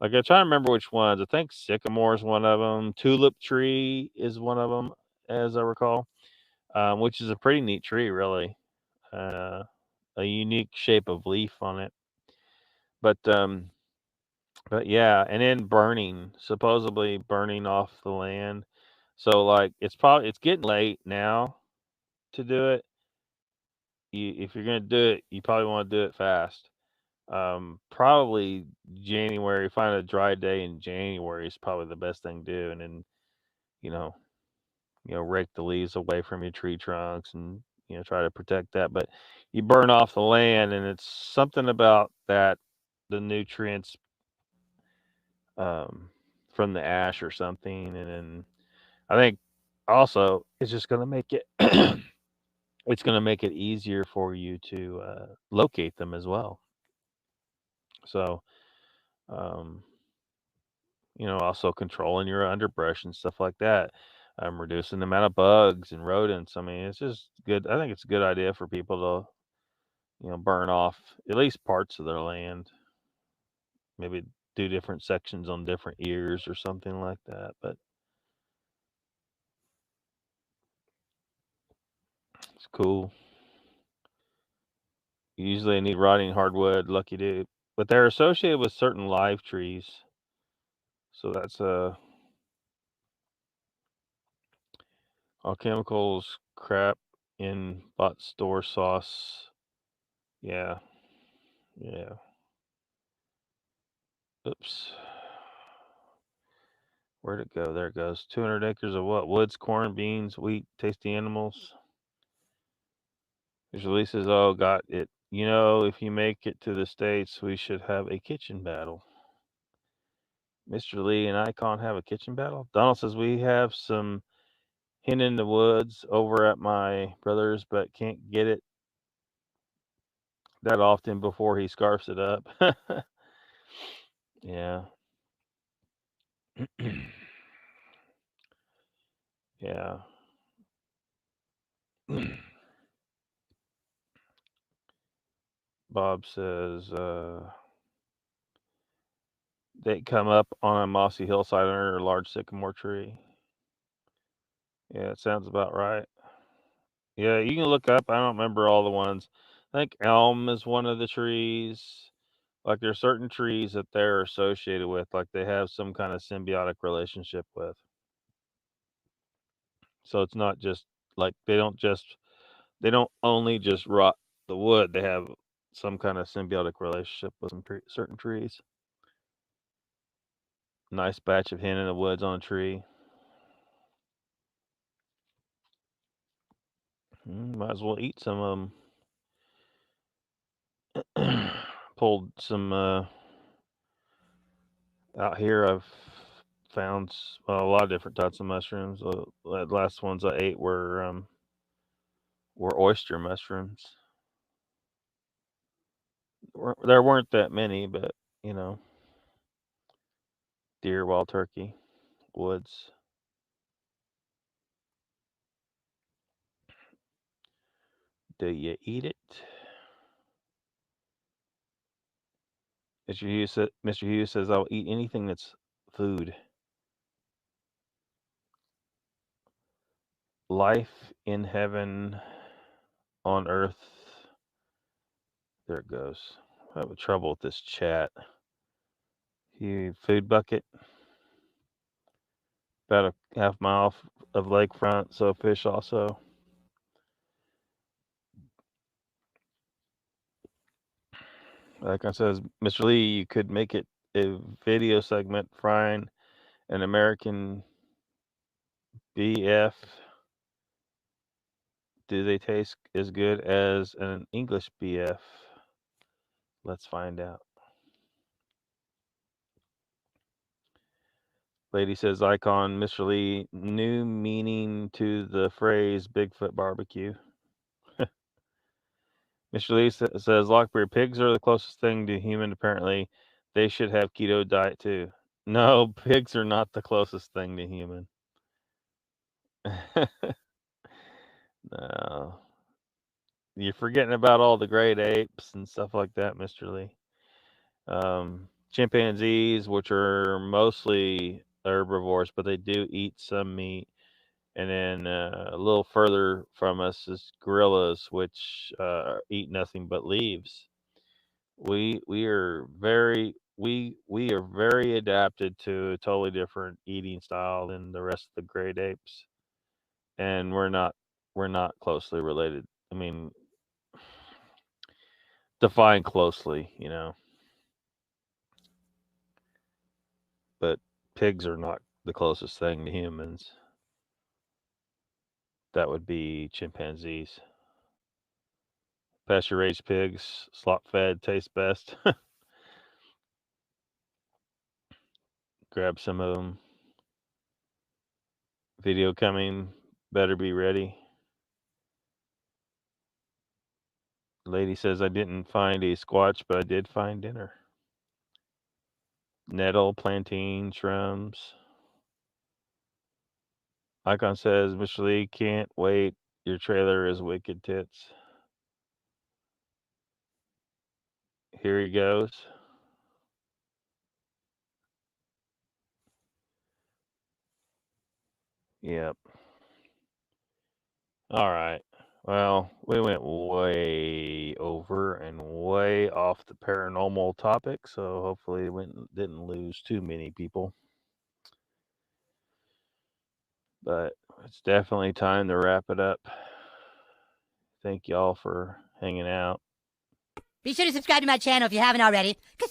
Like I try to remember which ones. I think sycamore is one of them. Tulip tree is one of them, as I recall, which is a pretty neat tree, really. Uh, a unique shape of leaf on it. But yeah, and then burning, supposedly burning off the land. So like it's getting late now to do it. If you're gonna do it, you probably want to do it fast. Probably January. Find a dry day in January is probably the best thing to do, and then you know rake the leaves away from your tree trunks and try to protect that. But you burn off the land, and it's something about that the nutrients um, from the ash or something, and then I think also it's just going to make it it's going to make it easier for you to locate them as well. So um, also controlling your underbrush and stuff like that. Reducing the amount of bugs and rodents. I mean, it's just good. I think it's a good idea for people to burn off at least parts of their land. Maybe do different sections on different years or something like that. But it's cool. Usually, I need rotting hardwood. Lucky dude, but they're associated with certain live trees. So that's all chemicals crap in bought store sauce. Yeah. Yeah. Oops. Where'd it go? There it goes. 200 acres of what? Woods, corn, beans, wheat, tasty animals. Mr. Lee says, oh, got it. You know, if you make it to the States, we should have a kitchen battle. Mr. Lee and I can't have a kitchen battle. Donald says, we have some hen in the woods over at my brother's, but can't get it that often before he scarfs it up. Yeah. Yeah. Bob says, they come up on a mossy hillside under a large sycamore tree. Yeah, it sounds about right. Yeah, you can look up. I don't remember all the ones. I think elm is one of the trees. Like there's certain trees that they're associated with, like they have some kind of symbiotic relationship with. So it's not just like they don't only just rot the wood. They have some kind of symbiotic relationship with some certain trees. Nice batch of hen in the woods on a tree. Might as well eat some of them. Pulled some out here. I've found a lot of different types of mushrooms. The last ones I ate were oyster mushrooms. There weren't that many, but you know, deer, wild turkey, woods. Do you eat it? Mr. Hughes says, I'll eat anything that's food. Life in heaven, on earth. There it goes. I'm having trouble with this chat. Food bucket. About a half mile of lakefront, so fish also. Like I says, Mr. Lee, you could make it a video segment frying an American BF. Do they taste as good as an English BF? Let's find out. Lady says, icon, Mr. Lee, new meaning to the phrase Bigfoot barbecue. Mr. Lee says, Lockbeard, pigs are the closest thing to human, apparently. They should have keto diet too. No, pigs are not the closest thing to human. No. You're forgetting about all the great apes and stuff like that, Mr. Lee. Chimpanzees, which are mostly herbivores, but they do eat some meat. And then a little further from us is gorillas, which eat nothing but leaves. We are very adapted to a totally different eating style than the rest of the great apes, and we're not closely related. I mean, define closely, you know. But pigs are not the closest thing to humans. That would be chimpanzees. Pasture raised pigs, slop fed, taste best. Grab some of them. Video coming. Better be ready. Lady says I didn't find a squatch, but I did find dinner. Nettle, plantain, shrooms. Icon says, Mr. Lee, can't wait. Your trailer is wicked tits. Here he goes. Yep. All right. Well, we went way over and way off the paranormal topic, so hopefully we didn't lose too many people. But it's definitely time to wrap it up. Thank y'all for hanging out. Be sure to subscribe to my channel if you haven't already, because